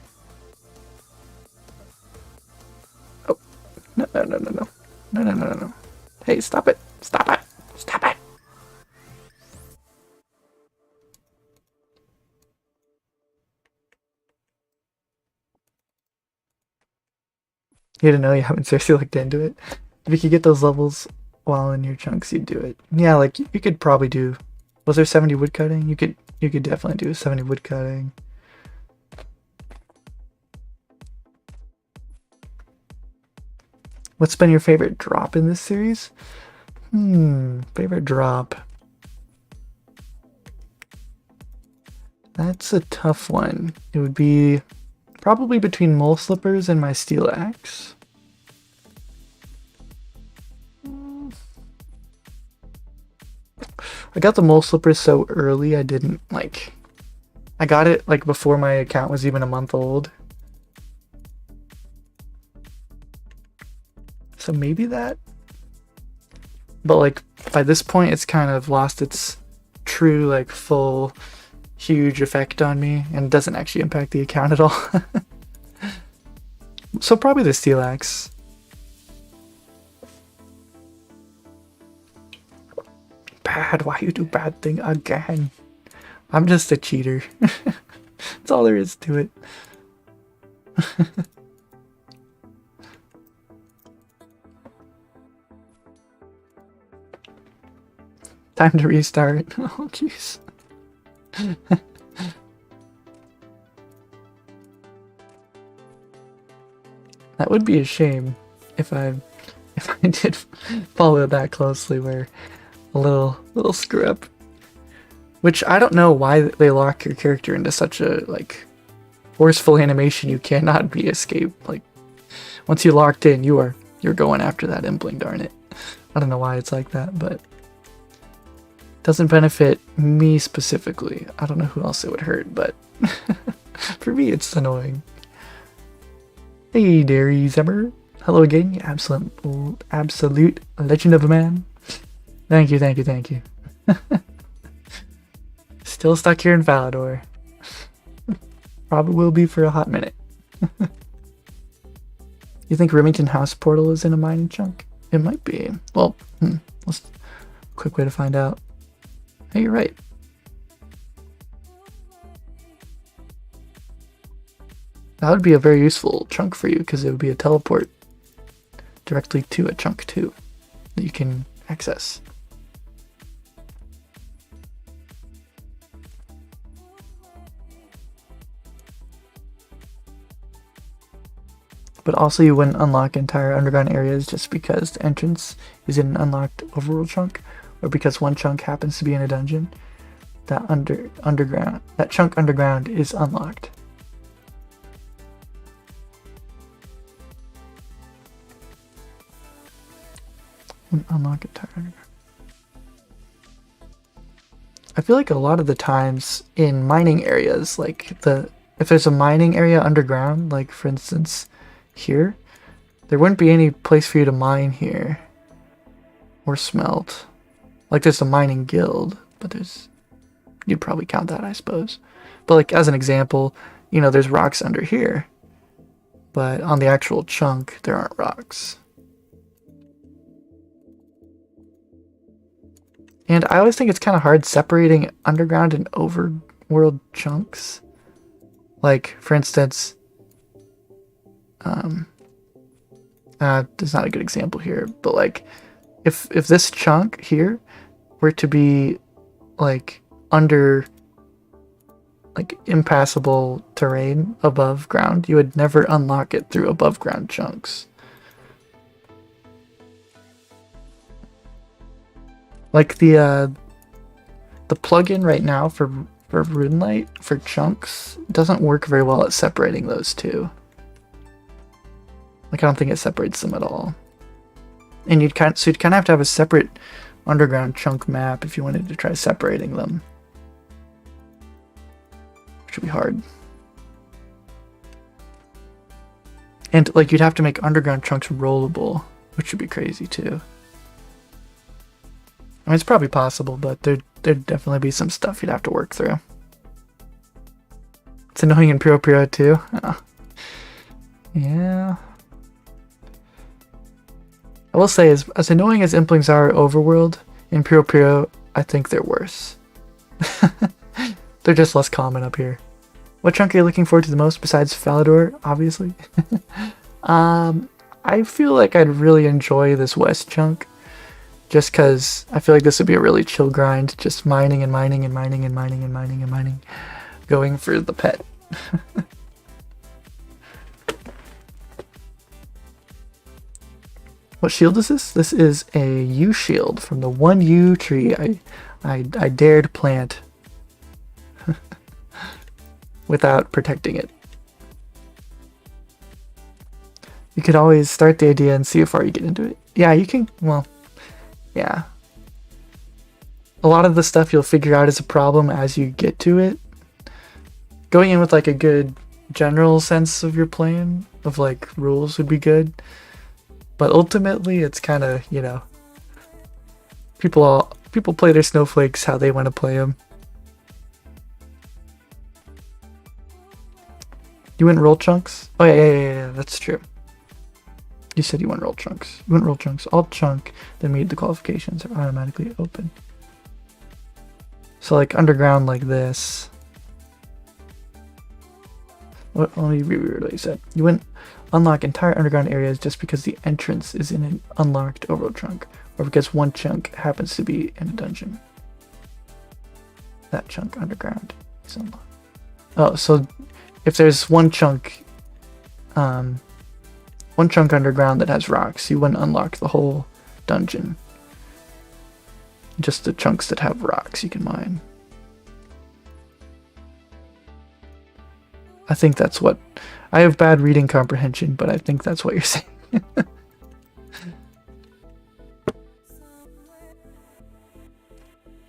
Oh, no. Hey, stop it. Stop it. Stop it. You didn't know you haven't seriously looked into it. If you could get those levels while in your chunks, you'd do it. Yeah, like you could probably do... Was there 70 woodcutting? You could definitely do 70 woodcutting. What's been your favorite drop in this series? Favorite drop. That's a tough one. It would be probably between Mole Slippers and my Steel Axe. I got the mole slipper so early I didn't like... I got it like before my account was even a month old. So maybe that? But like by this point it's kind of lost its true like full huge effect on me and doesn't actually impact the account at all. So probably the steel axe. Bad, why you do bad thing again? I'm just a cheater. That's all there is to it. Time to restart. Oh jeez. That would be a shame if I did follow that closely, where a little screw up. Which I don't know why they lock your character into such a like forceful animation. You cannot be escaped. Like once you're locked in, you're going after that impling, darn it. I don't know why it's like that, but it doesn't benefit me specifically. I don't know who else it would hurt, but for me it's annoying. Hey, Derry Zemmer. Hello again, you absolute legend of a man. Thank you, thank you, thank you. Still stuck here in Falador. Probably will be for a hot minute. You think Remington House Portal is in a mining chunk? It might be. Well, let's quick way to find out. Hey, you're right. That would be a very useful chunk for you because it would be a teleport directly to a chunk 2 that you can access. But also you wouldn't unlock entire underground areas just because the entrance is in an unlocked overworld chunk, or because one chunk happens to be in a dungeon. That chunk underground is unlocked. Unlock entire underground. I feel like a lot of the times in mining areas, like if there's a mining area underground, like for instance here, there wouldn't be any place for you to mine here or smelt. Like there's a mining guild, but you'd probably count that, I suppose. But like as an example, there's rocks under here, but on the actual chunk there aren't rocks. And I always think it's kind of hard separating underground and overworld chunks. Like, for instance, there's not a good example here, but like, if this chunk here were to be like under like impassable terrain above ground, you would never unlock it through above ground chunks. Like the plugin right now for RuneLite for chunks doesn't work very well at separating those two. Like I don't think it separates them at all. And you'd kind of have to have a separate underground chunk map if you wanted to try separating them, which would be hard. And like you'd have to make underground chunks rollable, which would be crazy too. I mean, it's probably possible, but there'd definitely be some stuff you'd have to work through. It's annoying in Puro Puro too. Oh. Yeah. I will say, as annoying as implings are overworld, in Puro Puro, I think they're worse. They're just less common up here. What chunk are you looking forward to the most besides Falador, obviously? I feel like I'd really enjoy this west chunk. Just because I feel like this would be a really chill grind, just mining and mining and mining and mining and mining and mining, going for the pet. What shield is this? This is a yew shield from the one yew tree I dared plant without protecting it. You could always start the idea and see how far you get into it. Yeah, you can, well, yeah. a lot of the stuff you'll figure out is a problem as you get to it. Going in with like a good general sense of your plan, of like rules, would be good. But ultimately, it's kind of, you know, people play their snowflakes how they want to play them. You went roll chunks? Oh yeah, that's true. You said you went roll chunks. You went roll chunks. All chunk that meet the qualifications are automatically open. So like underground like this. Let me reread what you said. You wouldn't unlock entire underground areas just because the entrance is in an unlocked overworld chunk, or because one chunk happens to be in a dungeon. That chunk underground is unlocked. Oh, so if there's one chunk underground that has rocks, you wouldn't unlock the whole dungeon. Just the chunks that have rocks you can mine. I think that's what... I have bad reading comprehension, but I think that's what you're saying.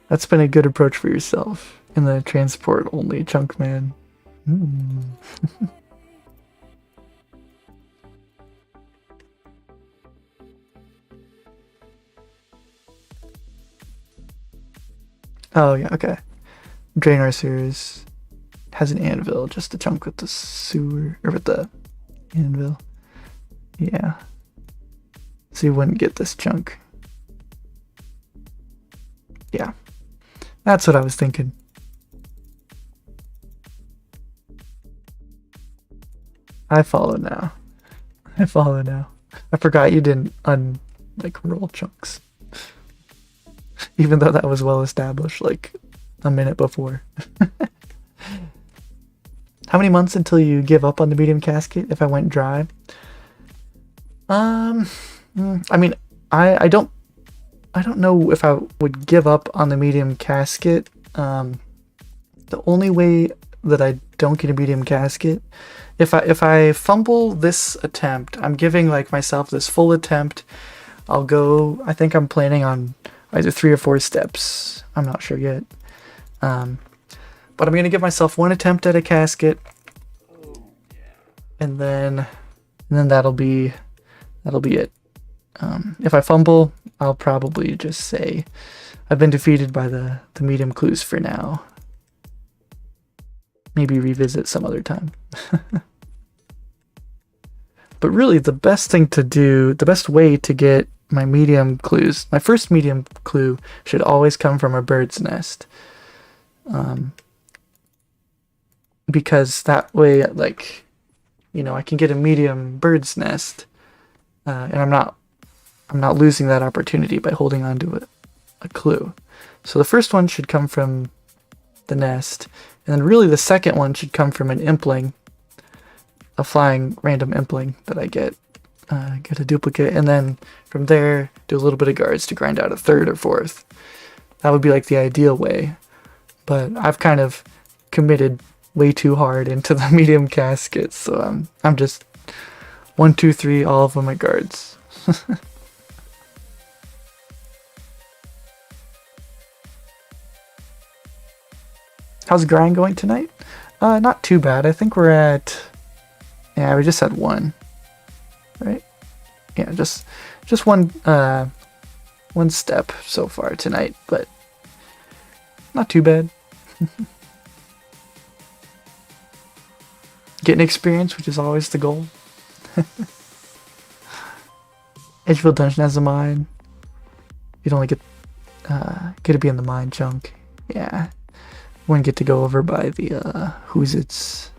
That's been a good approach for yourself in the transport only chunk man. Oh yeah, okay. Drain our sewers. Has an anvil, just a chunk with the sewer, or with the anvil. Yeah. So you wouldn't get this chunk. Yeah. That's what I was thinking. I follow now. I forgot you didn't roll chunks. Even though that was well established like a minute before. How many months until you give up on the medium casket if I went dry? I mean, I don't know if I would give up on the medium casket. The only way that I don't get a medium casket, if I fumble this attempt, I'm giving like myself this full attempt. I'll go, I think I'm planning on either 3 or 4 steps. I'm not sure yet. But I'm gonna give myself one attempt at a casket, and then that'll be it. If I fumble, I'll probably just say I've been defeated by the medium clues for now. Maybe revisit some other time. But really, the best thing to do, the best way to get my medium clues, my first medium clue should always come from a bird's nest. Because that way, like, you know, I can get a medium bird's nest, and I'm not losing that opportunity by holding on to a clue. So the first one should come from the nest, and then really the second one should come from an impling, a flying random impling that I get a duplicate, and then from there do a little bit of guards to grind out a third or fourth. That would be like the ideal way, but I've kind of committed way too hard into the medium casket, so I'm just 1, 2, 3, all of them at guards. How's grind going tonight? Not too bad. I think we're at, yeah, we just had 1, right? Yeah, just one step so far tonight, but not too bad. Getting experience, which is always the goal. Edgefield Dungeon has a mine. You'd only get to be in the mine chunk. Yeah. Wouldn't get to go over by the who's it's.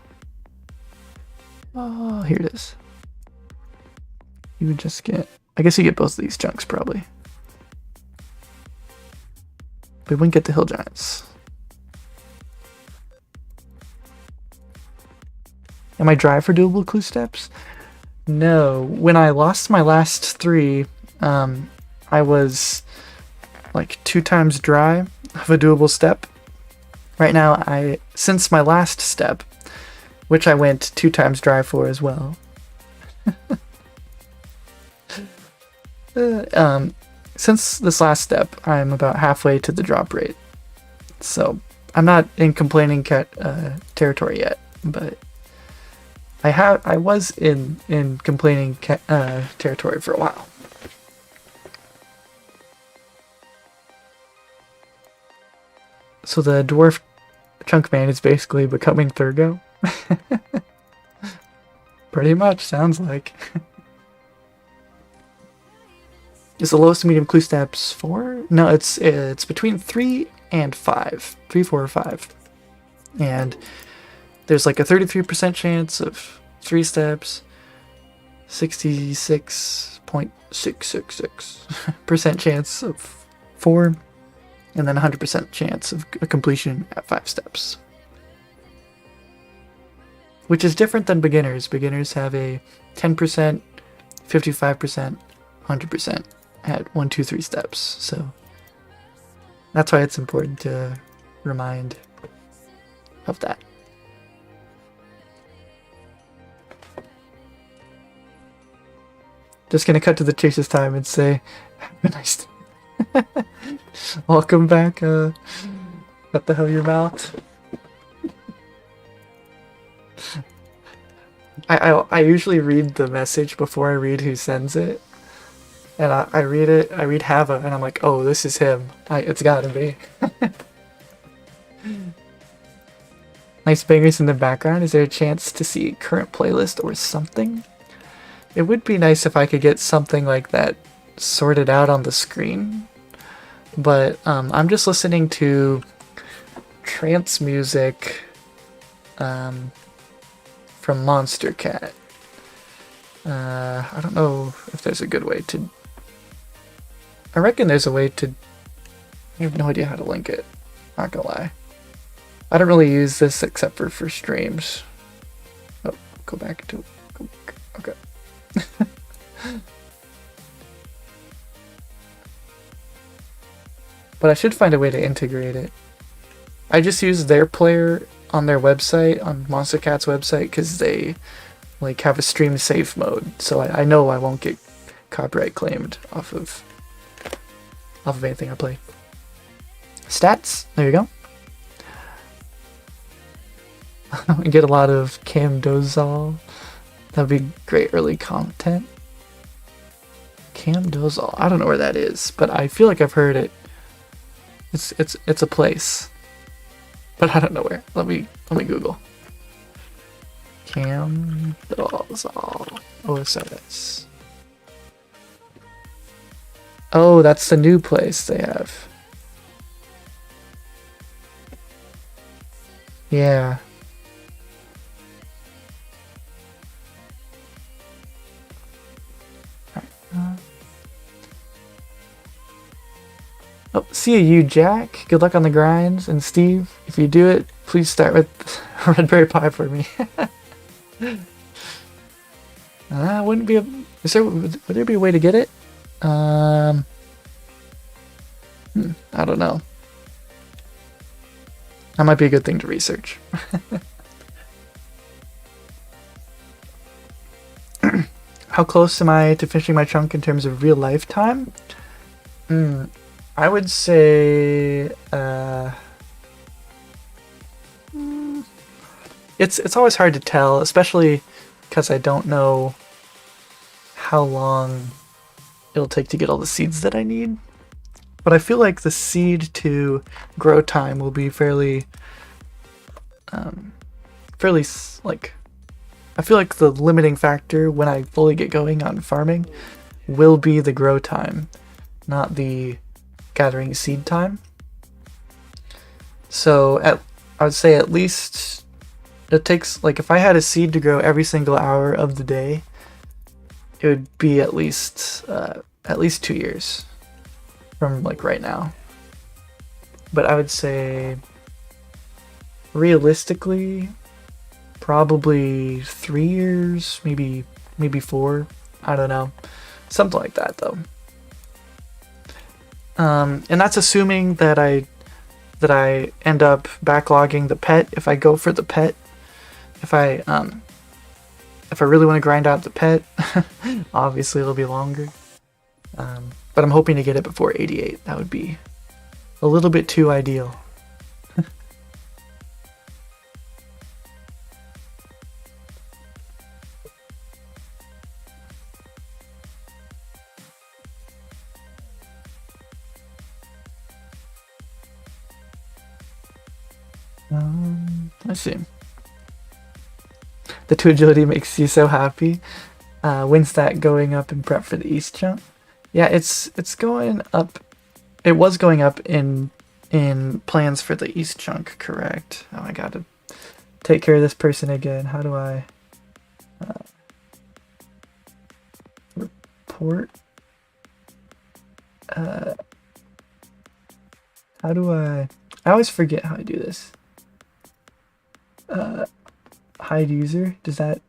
Oh, here it is. You would just get, I guess you get both of these chunks probably. But we wouldn't get the hill giants. Am I dry for doable clue steps? No. When I lost my last 3, I was like 2 times dry of a doable step. Right now, since my last step, which I went 2 times dry for as well. since this last step, I'm about halfway to the drop rate. So I'm not in complaining territory yet, but I was in complaining territory for a while. So the dwarf chunk man is basically becoming Thurgo. Pretty much, sounds like. Is the lowest to medium clue steps 4? No, it's between 3 and 5. 3, 4, or 5. And there's like a 33% chance of 3 steps, 66.666% chance of 4, and then 100% chance of completion at 5 steps. Which is different than beginners. Beginners have a 10%, 55%, 100% at 1, 2, 3 steps. So that's why it's important to remind of that. Just gonna cut to the chase this time and say, have a nice day. Welcome back, what the hell your mouth? I usually read the message before I read who sends it. And I read it, I read Hava, and I'm like, oh, this is him. It's gotta be. Nice bangers in the background. Is there a chance to see current playlist or something? It would be nice if I could get something like that sorted out on the screen. But I'm just listening to trance music from Monstercat. I don't know if there's a good way to... I reckon there's a way to... I have no idea how to link it. Not gonna lie. I don't really use this except for streams. Oh, go back to... Go back. Okay. But I should find a way to integrate it. I just use their player on their website, on Monstercat's website, because they like have a stream safe mode, so I know I won't get copyright claimed off of anything I play. Stats, there you go. I get a lot of Cam Dozal. That'd be great early content. Cam Dozal, I don't know where that is, but I feel like I've heard it. It's a place, but I don't know where. Let me Google. Cam Dozal OSS. Oh, that's the new place they have. Yeah. Oh, see you, Jack. Good luck on the grinds. And Steve, if you do it, please start with red berry pie for me. Wouldn't be a... would there be a way to get it? I don't know. That might be a good thing to research. How close am I to finishing my chunk in terms of real life time? I would say it's always hard to tell, especially because I don't know how long it'll take to get all the seeds that I need. But I feel like the seed to grow time will be fairly like, I feel like the limiting factor when I fully get going on farming will be the grow time, not the gathering seed time. So I would say at least it takes, like, if I had a seed to grow every single hour of the day, it would be at least 2 years from like right now. But I would say realistically probably 3 years, maybe 4. I don't know, something like that though. And that's assuming that I end up backlogging the pet. If I go for the pet, if I really want to grind out the pet, obviously it'll be longer. But I'm hoping to get it before 88. That would be a little bit too ideal. Let's see. The 2 agility makes you so happy. Win stat going up in prep for the East chunk. Yeah, it's going up. It was going up in plans for the East chunk, correct? Oh, I gotta take care of this person again. How do I report? How do I always forget how I do this. Hide user, does that...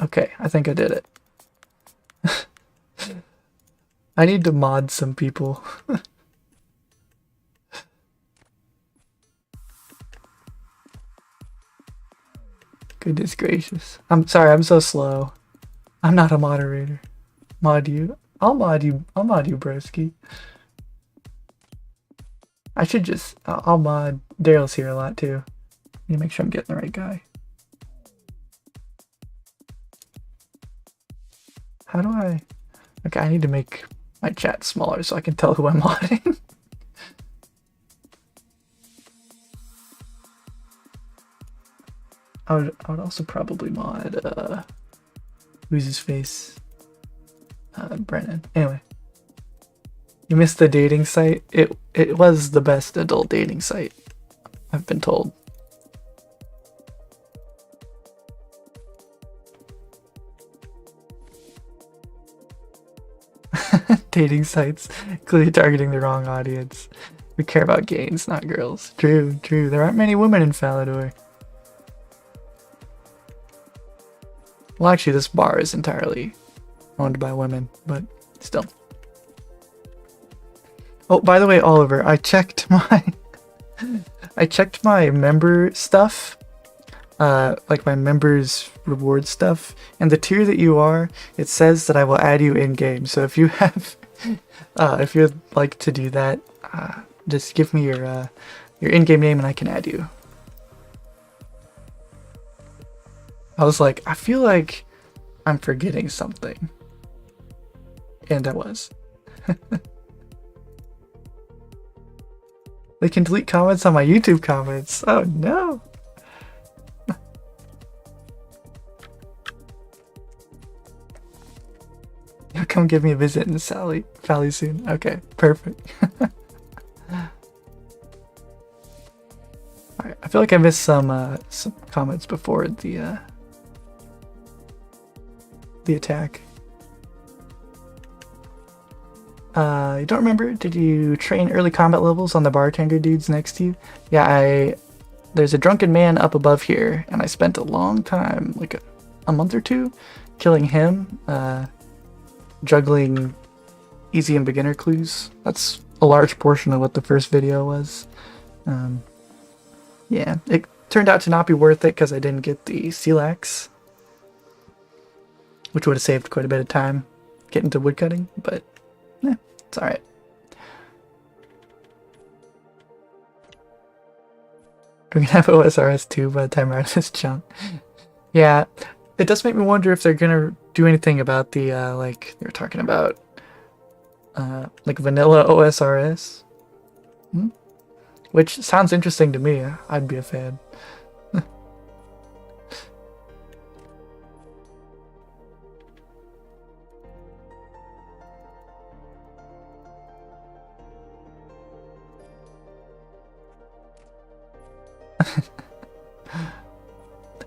Okay, I think I did it. I need to mod some people. Goodness gracious. I'm sorry, I'm so slow. I'm not a moderator. Mod you. I'll mod you, broski. I should just... I'll mod... Daryl's here a lot too. Need to make sure I'm getting the right guy. How do I... Okay, I need to make my chat smaller so I can tell who I'm modding. I would also probably mod who's his face? Brennan. Anyway. You missed the dating site? It was the best adult dating site, I've been told. Dating sites clearly targeting the wrong audience. We care about gains, not girls. True, true. There aren't many women in Falador. Well, actually, this bar is entirely owned by women, but still. Oh, by the way, Oliver, I checked my member stuff, like my members reward stuff, and the tier that you are, it says that I will add you in game. So if you have, if you'd like to do that, just give me your in-game name and I can add you. I was like, I feel like I'm forgetting something, and I was. They can delete comments on my YouTube comments. Oh no. You'll come give me a visit in Valley soon. Okay, perfect. Alright, I feel like I missed some comments before the attack. You don't remember? Did you train early combat levels on the bartender dudes next to you? Yeah, there's a drunken man up above here, and I spent a long time, like a month or two, killing him, juggling easy and beginner clues. That's a large portion of what the first video was. Yeah, it turned out to not be worth it because I didn't get the Silax, which would have saved quite a bit of time getting to woodcutting, but yeah, it's alright. We're gonna have OSRS 2 by the time we're out of this chunk. Yeah, it does make me wonder if they're gonna do anything about the, like, they were talking about, like, vanilla OSRS. Which sounds interesting to me. I'd be a fan.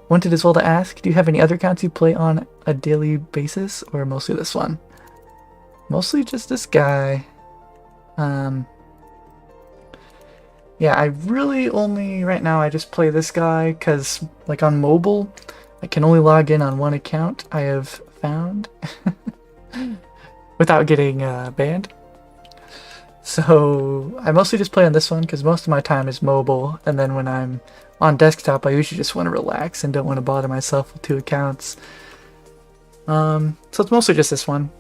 Wanted as well to ask, do you have any other accounts you play on a daily basis, or mostly this one? Mostly just this guy. Yeah, I really only, right now, I just play this guy because, like, on mobile, I can only log in on one account I have found without getting banned. So I mostly just play on this one because most of my time is mobile, and then when I'm on desktop, I usually just want to relax and don't want to bother myself with 2 accounts. So it's mostly just this one.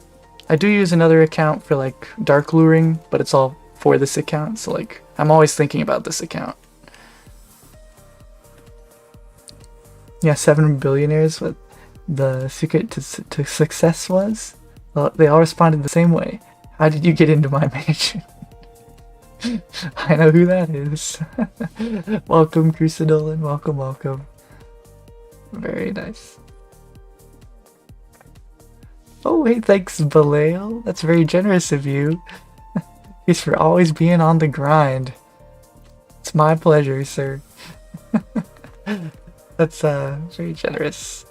I do use another account for like dark luring, but it's all for this account, so like I'm always thinking about this account. Yeah, 7 billionaires, what the secret to success was? Well, they all responded the same way. How did you get into my mansion? I know who that is. Welcome, Crucidolan. Welcome, welcome. Very nice. Oh, hey, thanks, Balail. That's very generous of you. Thanks for always being on the grind. It's my pleasure, sir. That's very generous.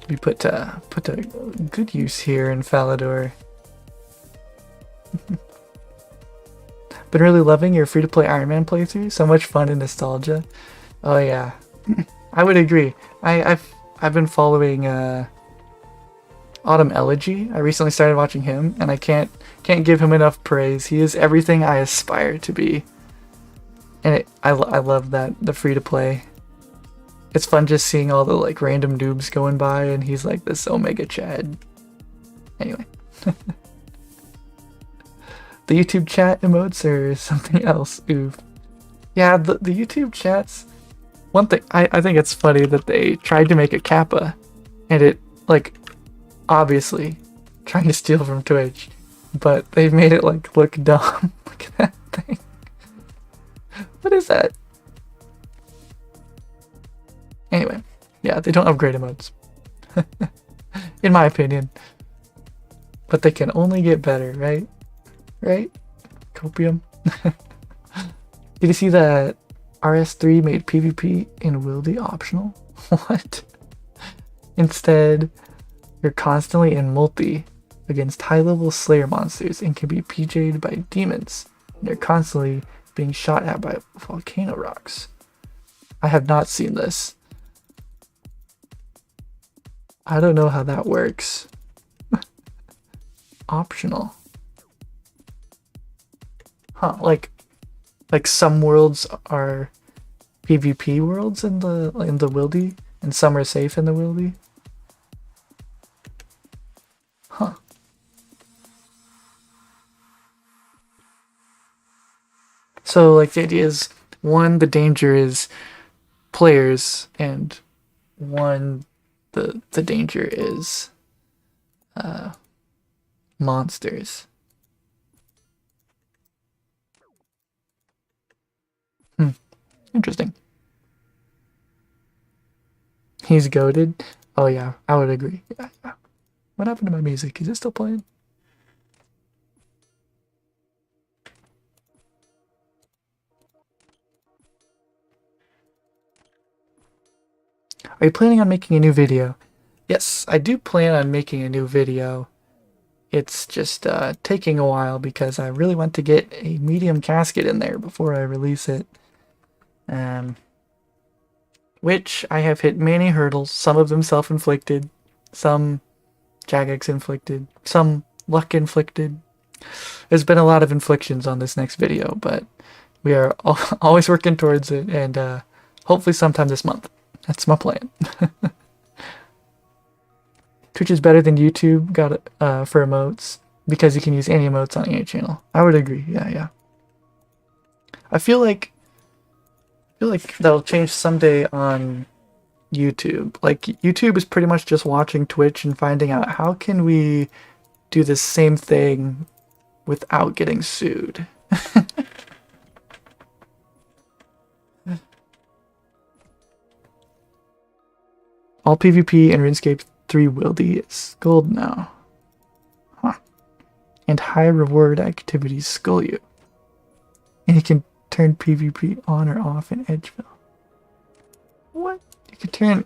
We put a good use here in Falador. Been really loving your free-to-play Ironman playthrough. So much fun and nostalgia. Oh yeah, I would agree. I've been following Autumn Elegy. I recently started watching him, and I can't give him enough praise. He is everything I aspire to be, and I love that, the free-to-play. It's fun just seeing all the like random noobs going by, and he's like this Omega Chad. Anyway. The YouTube chat emotes or something else. Oof. Yeah, the YouTube chats. One thing, I think it's funny that they tried to make a kappa, and it, like, obviously trying to steal from Twitch, but they've made it like look dumb. Look at that thing. What is that? Anyway, yeah, they don't upgrade emotes. In my opinion. But they can only get better, right? Right? Copium. Did you see that RS3 made PvP in Wildy optional? What? Instead, you're constantly in multi against high-level Slayer monsters and can be PJ'd by demons. And you're constantly being shot at by volcano rocks. I have not seen this. I don't know how that works. Optional. Huh, like some worlds are PvP worlds in the Wildy, and some are safe in the Wildy. Huh. So like the idea is, one, the danger is players, and one, the danger is monsters. Interesting. He's goated. Oh yeah, I would agree. Yeah. What happened to my music? Is it still playing? Are you planning on making a new video? Yes, I do plan on making a new video. It's just taking a while because I really want to get a medium casket in there before I release it. Which I have hit many hurdles, some of them self-inflicted, some Jagex inflicted, some luck inflicted. There's been a lot of inflictions on this next video, but we are always working towards it, and hopefully sometime this month. That's my plan. Twitch is better than YouTube for emotes, because you can use any emotes on any channel. I would agree, yeah. I feel like that'll change someday on YouTube. Like, YouTube is pretty much just watching Twitch and finding out how can we do the same thing without getting sued. All PvP in RuneScape 3 Wildy is gold now. Huh. And high reward activities skull you. And you can turn PvP on or off in Edgeville. What? You can turn...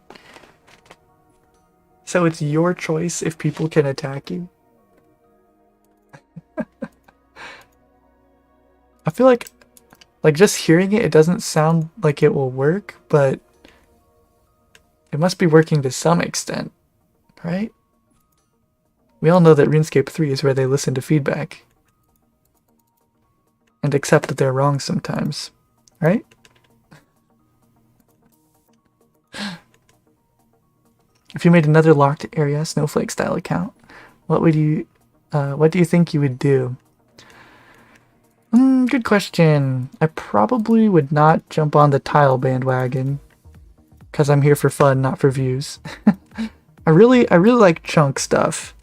So it's your choice if people can attack you? I feel like just hearing it, it doesn't sound like it will work, but it must be working to some extent, right? We all know that RuneScape 3 is where they listen to feedback and accept that they're wrong sometimes, right? If you made another locked area snowflake style account, what do you think you would do? Good question. I probably would not jump on the tile bandwagon because I'm here for fun, not for views. I really like chunk stuff.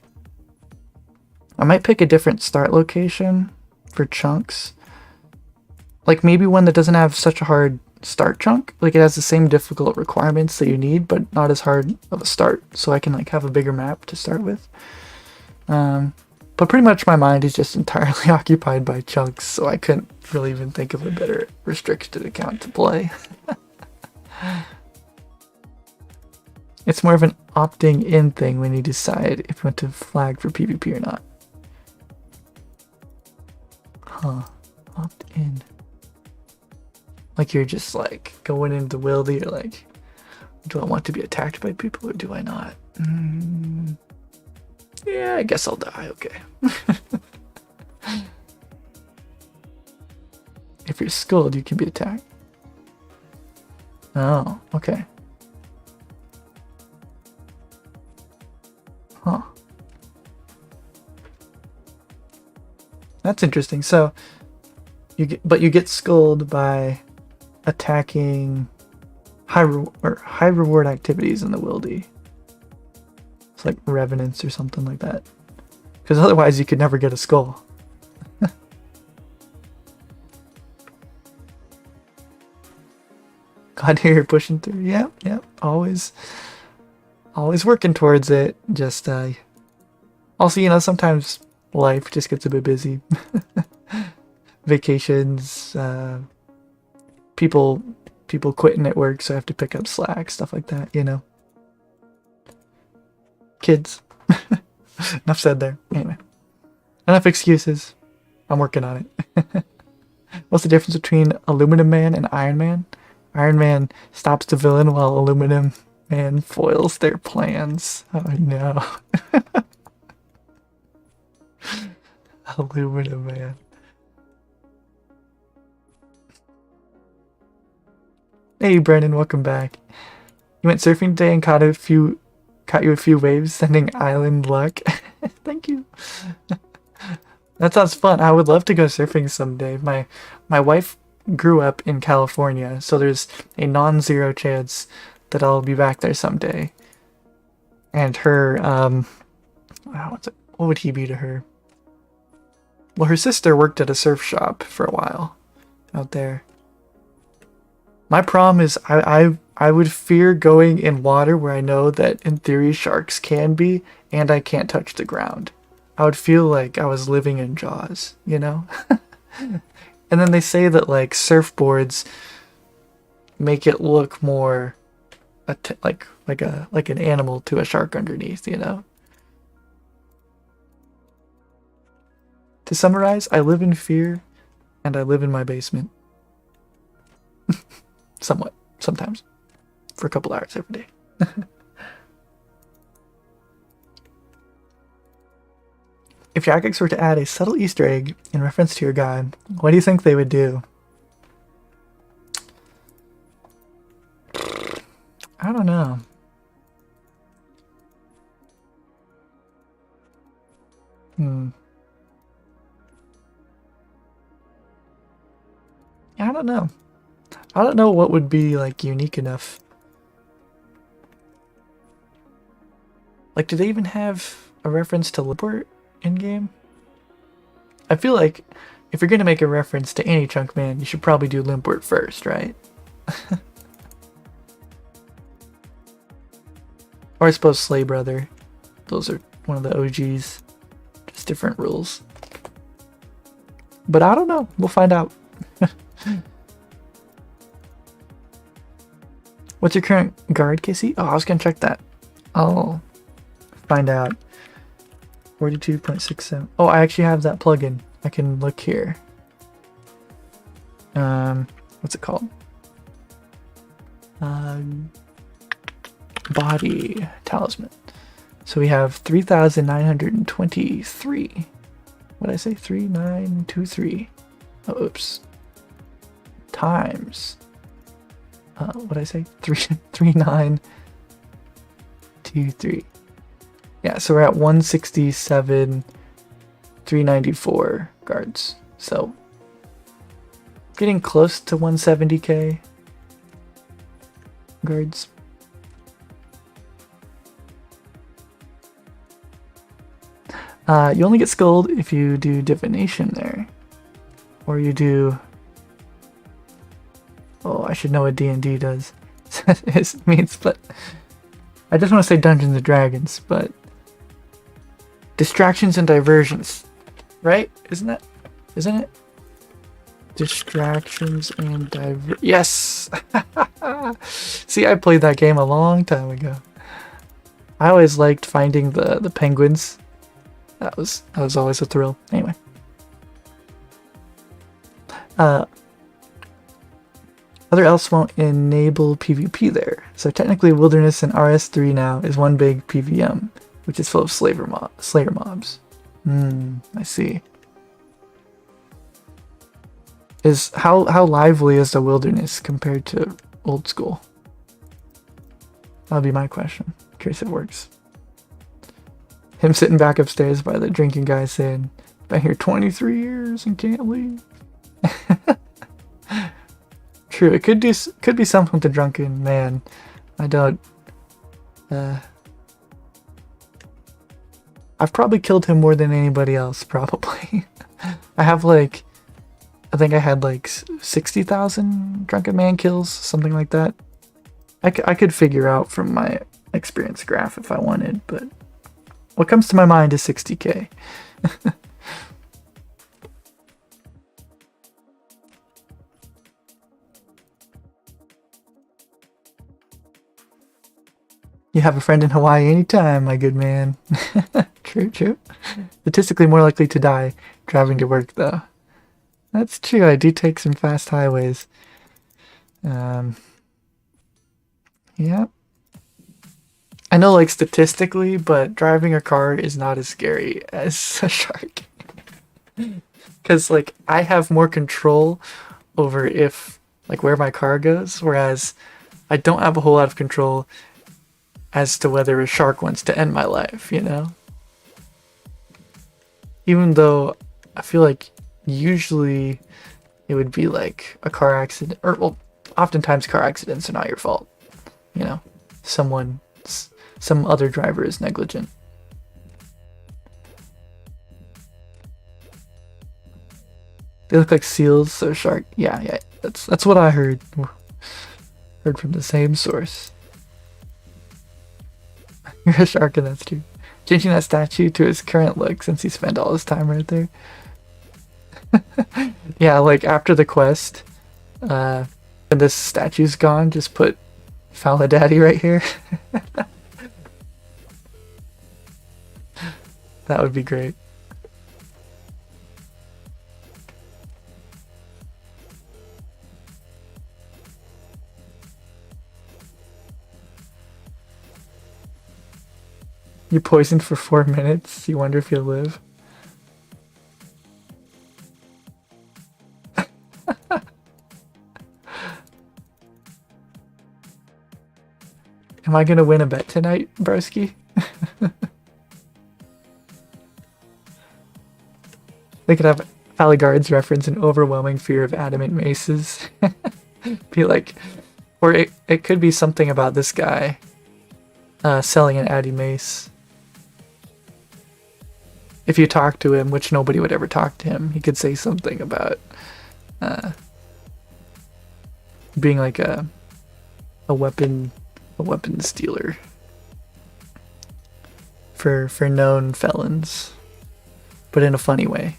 I might pick a different start location for chunks. Like maybe one that doesn't have such a hard start chunk. Like it has the same difficult requirements that you need, but not as hard of a start. So I can like have a bigger map to start with. But pretty much my mind is just entirely occupied by chunks, so I couldn't really even think of a better restricted account to play. It's more of an opting in thing when you decide if you want to flag for PvP or not. Huh. Opt in. Like you're just like going into the wildy, you're like, do I want to be attacked by people or do I not? Yeah, I guess I'll die, okay. If you're skilled, you can be attacked. Oh, okay. Huh. That's interesting. So, you get skulled by attacking high reward activities in the wildy. It's like revenants or something like that. Because otherwise you could never get a skull. God, here you're pushing through. Yep. Always working towards it. Just also, you know, sometimes life just gets a bit busy. Vacations, people quitting at work, so I have to pick up slack, stuff like that, you know. Kids. Enough said there. Anyway. Enough excuses. I'm working on it. What's the difference between Aluminum Man and Iron Man? Iron Man stops the villain while Aluminum Man foils their plans. Oh no. Aluminum Man. Hey Brennan, welcome back. You went surfing today and caught you a few waves, sending island luck. Thank you. That sounds fun. I would love to go surfing someday. My wife grew up in California, so there's a non-zero chance that I'll be back there someday. And her, what would he be to her? Well, her sister worked at a surf shop for a while out there. My problem is I would fear going in water where I know that in theory sharks can be and I can't touch the ground. I would feel like I was living in Jaws, you know? And then they say that like surfboards make it look more like an animal to a shark underneath, you know? To summarize, I live in fear and I live in my basement. Somewhat, sometimes. For a couple hours every day. If Jagex were to add a subtle Easter egg in reference to your god, what do you think they would do? I don't know. I don't know. I don't know what would be like unique enough. Like, do they even have a reference to Limport in game? I feel like if you're gonna make a reference to any chunk man, you should probably do Limport first, right? Or I suppose Slay Brother. Those are one of the OGs. Just different rules. But I don't know. We'll find out. What's your current guard, Casey? Oh, I was gonna check that. I'll find out. 42.67. Oh, I actually have that plugin. I can look here. What's it called? Body Talisman. So we have 3,923. What did I say? 3923. Oh, oops. Times what did I say? 3923. Yeah, so we're at 167, 394 guards. So getting close to 170k guards. You only get skulled if you do divination there, or you do. Oh, I should know what D&D does. It means, but I just want to say Dungeons and Dragons, but distractions and diversions, right? Isn't it? Distractions and yes. See, I played that game a long time ago. I always liked finding the penguins. That was always a thrill. Anyway. Other elves won't enable PvP there, so technically Wilderness and RS3 now is one big PVM, which is full of Slayer mobs. I see. How lively is the Wilderness compared to old school? That'll be my question. Curious if it works. Him sitting back upstairs by the drinking guy saying, "Been here 23 years and can't leave." True, it could be something with the drunken man. I don't. I've probably killed him more than anybody else. Probably. I think I had like 60,000 drunken man kills, something like that. I could figure out from my experience graph if I wanted, but what comes to my mind is 60k. You have a friend in Hawaii anytime, my good man. True. Statistically more likely to die driving to work, though. That's true, I do take some fast highways. Yeah. I know, like, statistically, but driving a car is not as scary as a shark. Because, like, I have more control over where my car goes, whereas I don't have a whole lot of control as to whether a shark wants to end my life, you know? Even though I feel like usually it would be like a car accident, or well, oftentimes car accidents are not your fault, you know? Some other driver is negligent. They look like seals, so shark. Yeah, that's what I heard. Heard from the same source. You're a shark, and that's true. Changing that statue to his current look since he spent all his time right there. Yeah, like after the quest, when this statue's gone, just put Faladaddy right here. That would be great. You poisoned for 4 minutes. You wonder if you'll live. Am I gonna win a bet tonight, broski? They could have Faladard's reference an overwhelming fear of adamant maces. Be like, or it could be something about this guy selling an addy mace. If you talk to him, which nobody would ever talk to him, he could say something about being like a weapon stealer for known felons, but in a funny way.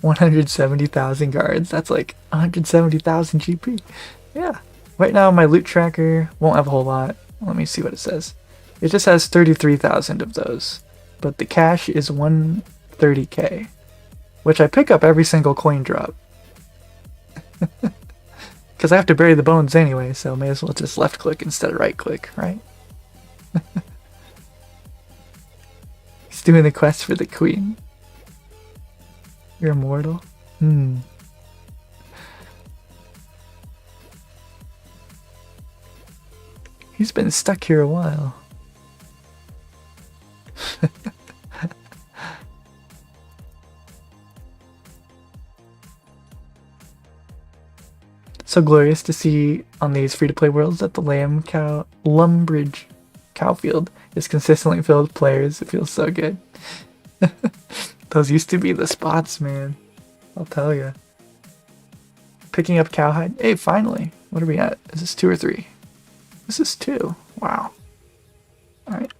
170,000 guards. That's like 170,000 GP. Yeah. Right now my loot tracker won't have a whole lot. Let me see what it says. It just has 33,000 of those, but the cash is 130k, which I pick up every single coin drop. Because I have to bury the bones anyway, so may as well just left click instead of right click, right? He's doing the quest for the queen. You're immortal? He's been stuck here a while. So glorious to see on these free-to-play worlds that the Lumbridge cow field is consistently filled with players. It feels so good. Those used to be the spots, man. I'll tell you. Picking up cowhide. Hey, finally. What are we at? Is this 2 or 3? This is 2. Wow. Alright.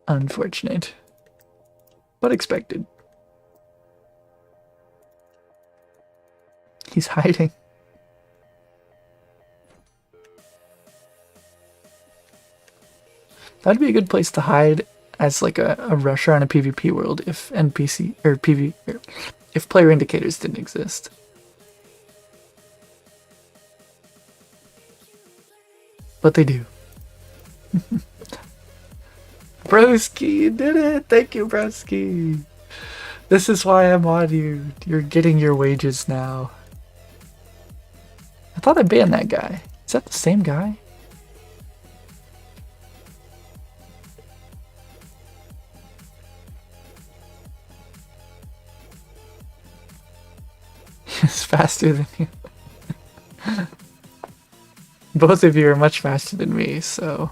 Unfortunate. But expected. He's hiding. That'd be a good place to hide as like a rusher on a PvP world if NPC or if player indicators didn't exist. But they do. Broski, you did it! Thank you, Broski! This is why I'm on you. You're getting your wages now. I thought I banned that guy. Is that the same guy? He's faster than you. Both of you are much faster than me, so...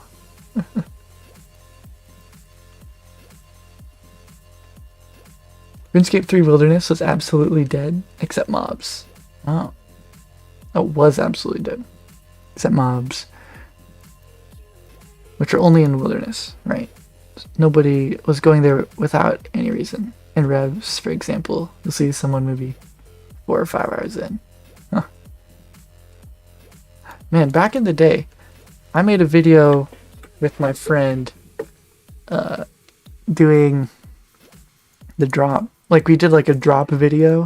RuneScape 3 Wilderness was absolutely dead, except mobs. Oh. It was absolutely dead. Except mobs. Which are only in Wilderness, right? Nobody was going there without any reason. In Revs, for example, you'll see someone maybe 4 or 5 hours in. Huh. Man, back in the day, I made a video with my friend doing the drop. Like, we did like a drop video.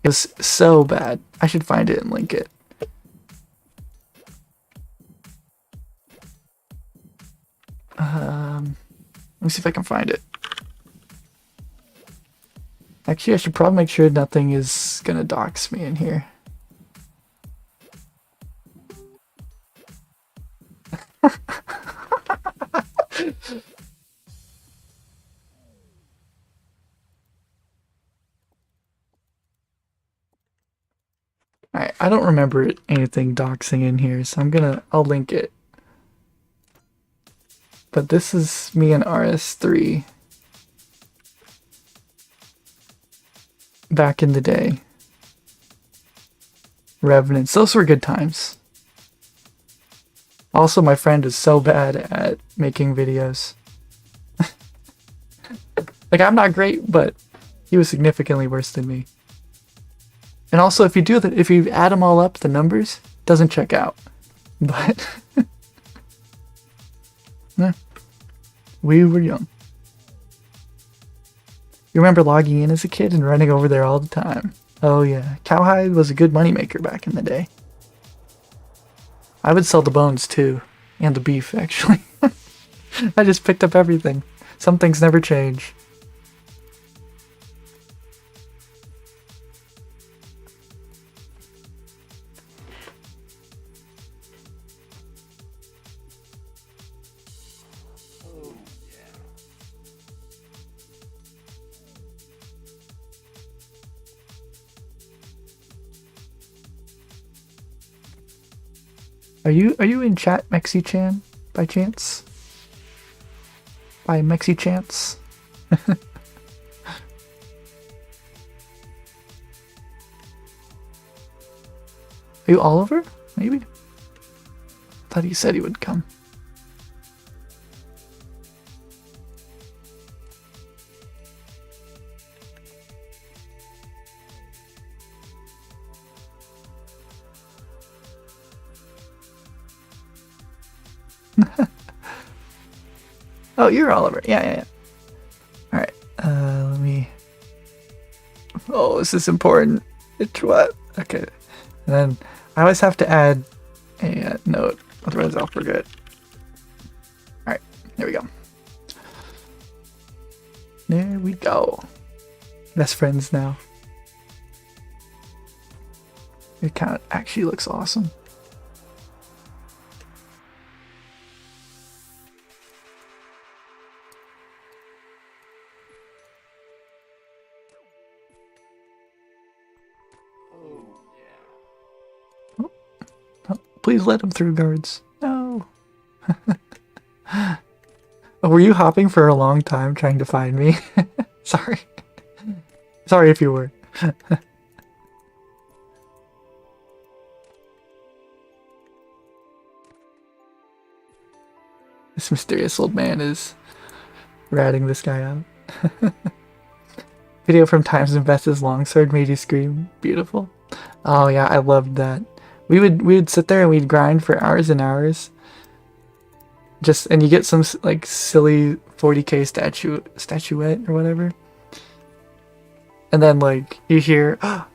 It was so bad. I should find it and link it. Let me see if I can find it. Actually, I should probably make sure nothing is gonna dox me in here. Alright, I don't remember anything doxing in here, so I'll link it. But this is me and RS3 back in the day. Revenants, those were good times. Also, my friend is so bad at making videos. Like, I'm not great, but he was significantly worse than me. And also, if you add them all up, the numbers, it doesn't check out. But yeah, we were young. You remember logging in as a kid and running over there all the time? Oh yeah, cowhide was a good moneymaker back in the day. I would sell the bones too, and the beef actually. I just picked up everything. Some things never change. Are you in chat, Mexi-chan, by chance? By Mexi-chance? Are you Oliver? Maybe? Thought he said he would come. Oh, you're Oliver. Yeah. Alright, let me... Oh, this is important. It's what? Okay. And then I always have to add a note, otherwise I'll forget. Alright, There we go. There we go. Best friends now. Your account actually looks awesome. Please let him through, guards. No. Oh, were you hopping for a long time trying to find me? Sorry. Sorry if you were. This mysterious old man is ratting this guy out. Video from Times and Best's longsword made you scream. Beautiful. Oh yeah, I loved that. We would sit there and we'd grind for hours and hours. And you get some like silly 40k statuette or whatever. And then like you hear, oh,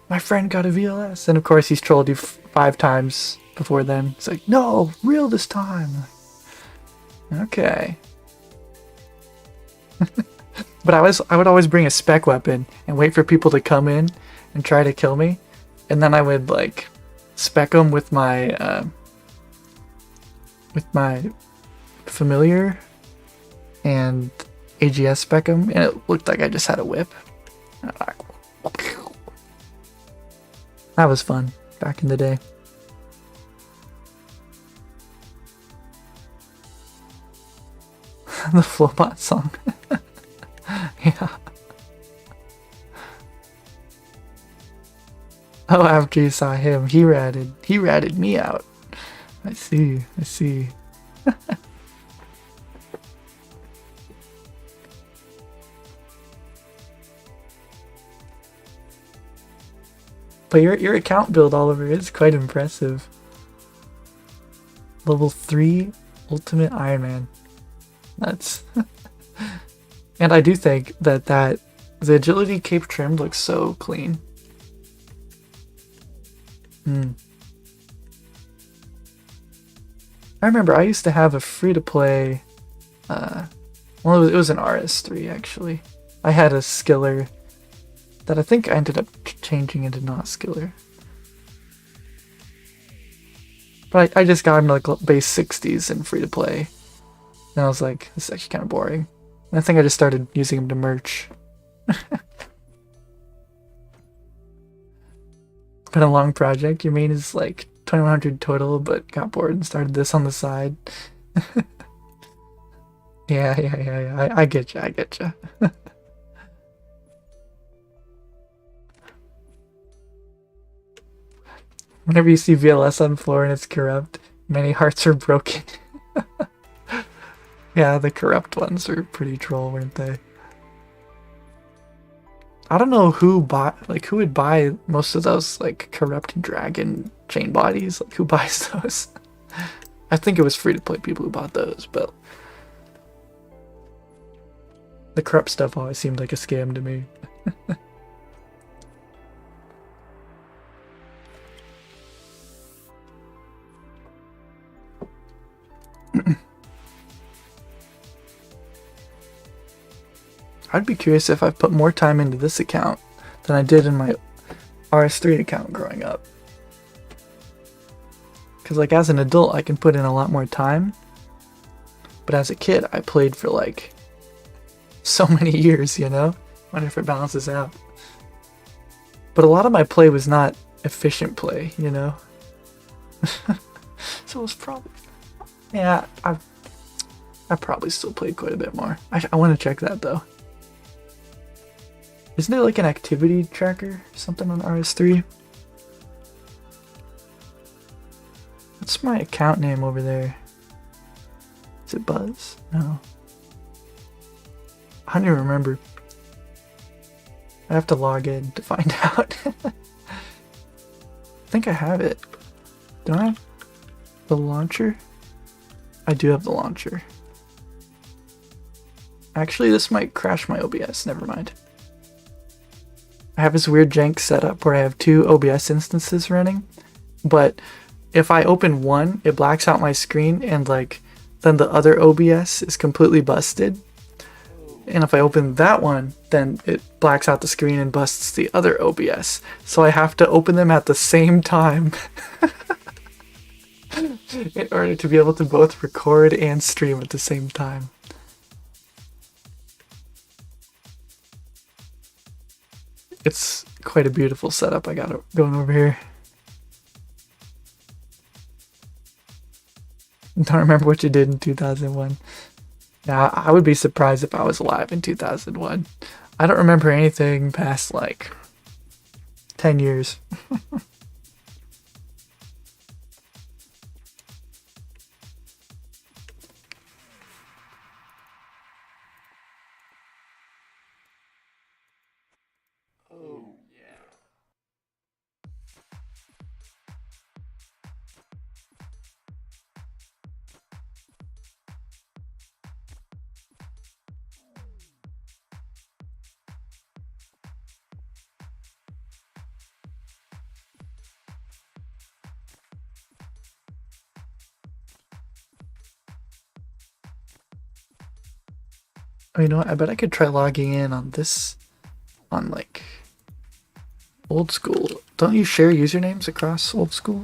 my friend got a VLS, and of course he's trolled you 5 times before then. It's like, no, real this time. Okay. But I would always bring a spec weapon and wait for people to come in and try to kill me, and then I would like spec them with my familiar and AGS spec them, and it looked like I just had a whip. That was fun back in the day. The Flowbot song. Yeah. Oh, after you saw him, he ratted me out. I see. But your account build, Oliver, is quite impressive. Level 3 Ultimate Ironman. That's and I do think that the agility cape trim looks so clean. I remember I used to have a free-to-play, well, it was an RS3 actually. I had a skiller that I think I ended up changing into not skiller. But I just got him like base 60s in free-to-play. And I was like, this is actually kind of boring. And I think I just started using him to merch. Been a long project. Your main is like 2100 total, but got bored and started this on the side. Yeah. I get you. Whenever you see VLS on floor and it's corrupt, many hearts are broken. Yeah, the corrupt ones were pretty troll, weren't they? I don't know who would buy most of those like corrupt dragon chain bodies. Like, who buys those? I think it was free to play people who bought those, but the corrupt stuff always seemed like a scam to me. I'd be curious if I put more time into this account than I did in my RS3 account growing up. Because like as an adult I can put in a lot more time, but as a kid I played for like so many years, you know? Wonder if it balances out. But a lot of my play was not efficient play, you know? So it was probably... Yeah, I probably still played quite a bit more. I want to check that though. Isn't there like an activity tracker or something on RS3? What's my account name over there? Is it Buzz? No. I don't even remember. I have to log in to find out. I think I have it. Don't I? The launcher? I do have the launcher. Actually, this might crash my OBS. Never mind. I have this weird jank setup where I have 2 OBS instances running, but if I open one, it blacks out my screen and like then the other OBS is completely busted. And if I open that one, then it blacks out the screen and busts the other OBS. So I have to open them at the same time in order to be able to both record and stream at the same time. It's quite a beautiful setup I got going over here. Don't remember what you did in 2001. Now, I would be surprised if I was alive in 2001. I don't remember anything past like 10 years. Oh, you know what? I bet I could try logging in on this, on like old school. Don't you share usernames across old school?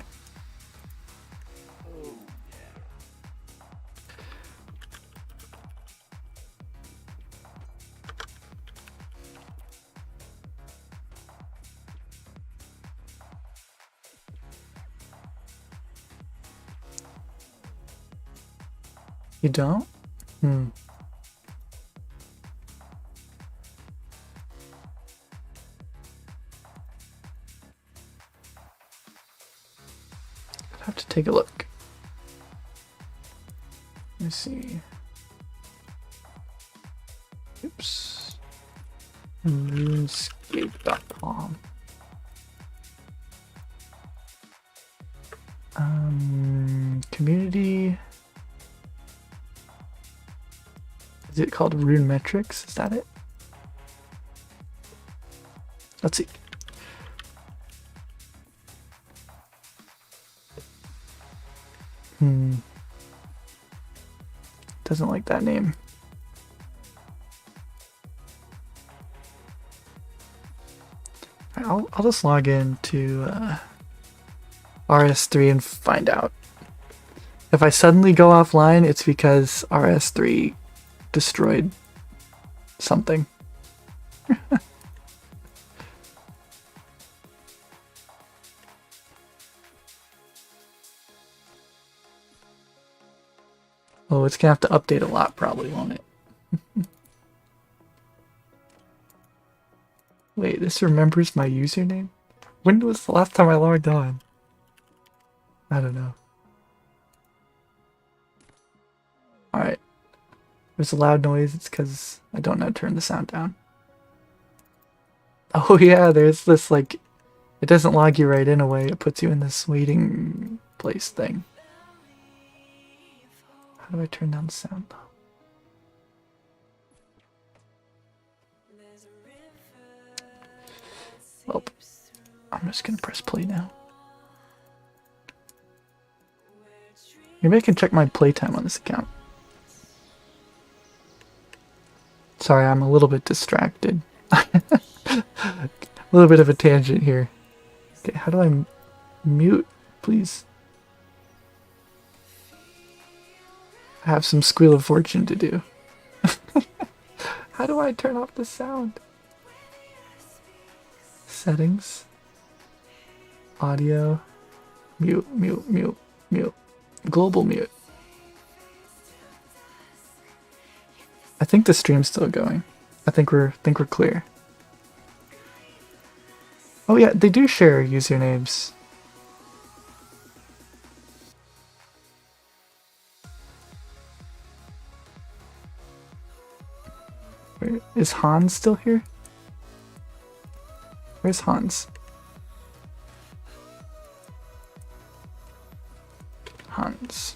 You don't? Hmm. I'd have to take a look. Let me see. Oops. RuneScape.com. Community. Is it called Rune Metrics? Is that it? Let's see. Doesn't like that name. I'll just log in to RS3 and find out. If I suddenly go offline, it's because RS3 destroyed something. Oh, it's gonna have to update a lot probably, won't it? Wait, this remembers my username? When was the last time I logged on? I don't know. Alright. There's a loud noise, it's because I don't know how to turn the sound down. Oh yeah, there's this like, it doesn't log you right in a way, it puts you in this waiting place thing. How do I turn down the sound though? Well, I'm just gonna press play now. Maybe I can check my playtime on this account. Sorry, I'm a little bit distracted. A little bit of a tangent here. Okay, how do I mute, please? I have some Squeal of Fortune to do. How do I turn off the sound? Settings. Audio. Mute, mute, mute, mute. Global mute. I think the stream's still going. I think we're clear. Oh yeah, they do share usernames. Where, is Hans still here? Where's Hans? Hans.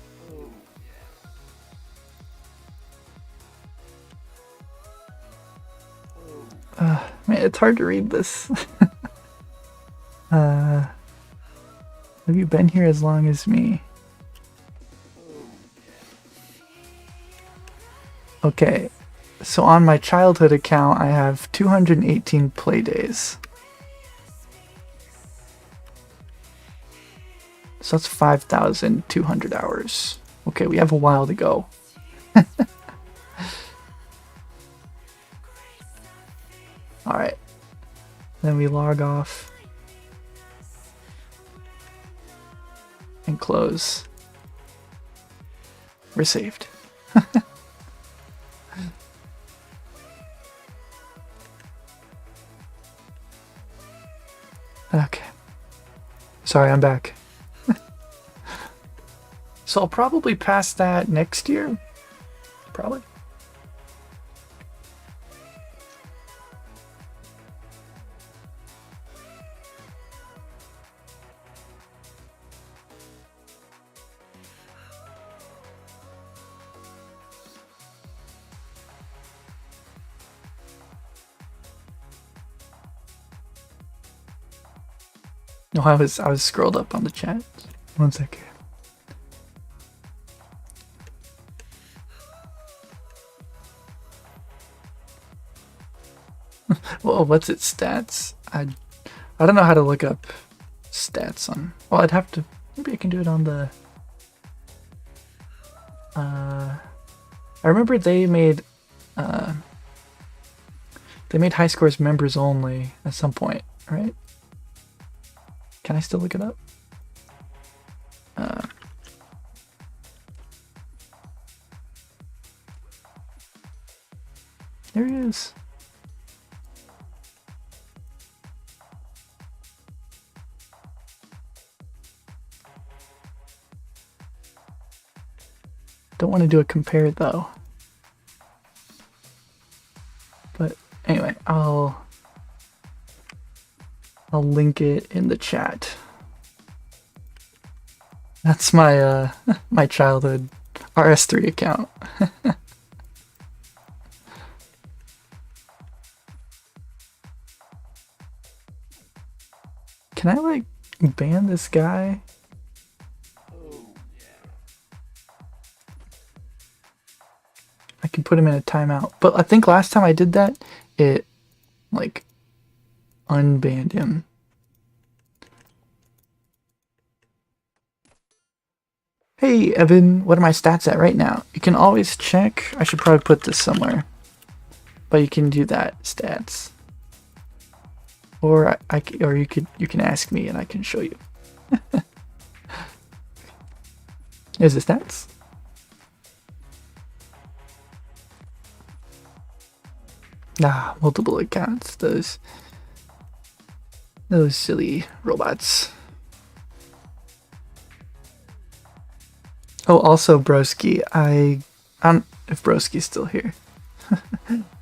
Man, it's hard to read this. Have you been here as long as me? Okay, so on my childhood account, I have 218 play days. So that's 5,200 hours. Okay, we have a while to go. Alright. Then we log off. And close. We're saved. Okay. Sorry, I'm back. So I'll probably pass that next year. Probably. No, I was scrolled up on the chat. One second. Well, what's its stats? I don't know how to look up stats on. Well, I'd have to. Maybe I can do it on the. I remember they made high scores members only at some point, right? Can I still look it up? There he is. Don't want to do a compare though. But anyway, I'll link it in the chat. That's my my childhood RS3 account. Can I like ban this guy? I can put him in a timeout. But I think last time I did that, it like unbanned him. Hey Evan, what are my stats at right now? You can always check. I should probably put this somewhere. But you can do that, stats. Or you can ask me and I can show you. Is the stats? Nah, multiple accounts. Those silly robots. Oh, also Broski. I don't know if Broski's still here.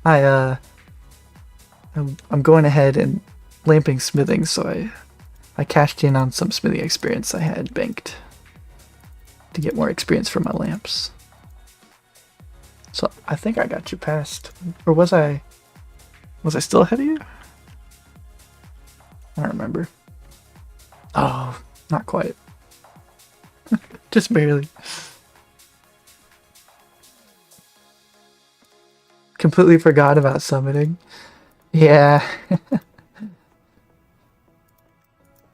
I'm going ahead and lamping smithing, so I cashed in on some smithing experience I had banked to get more experience for my lamps. So I think I got you past, or was I still ahead of you? I don't remember. Oh, not quite. Just barely. Completely forgot about summoning. Yeah.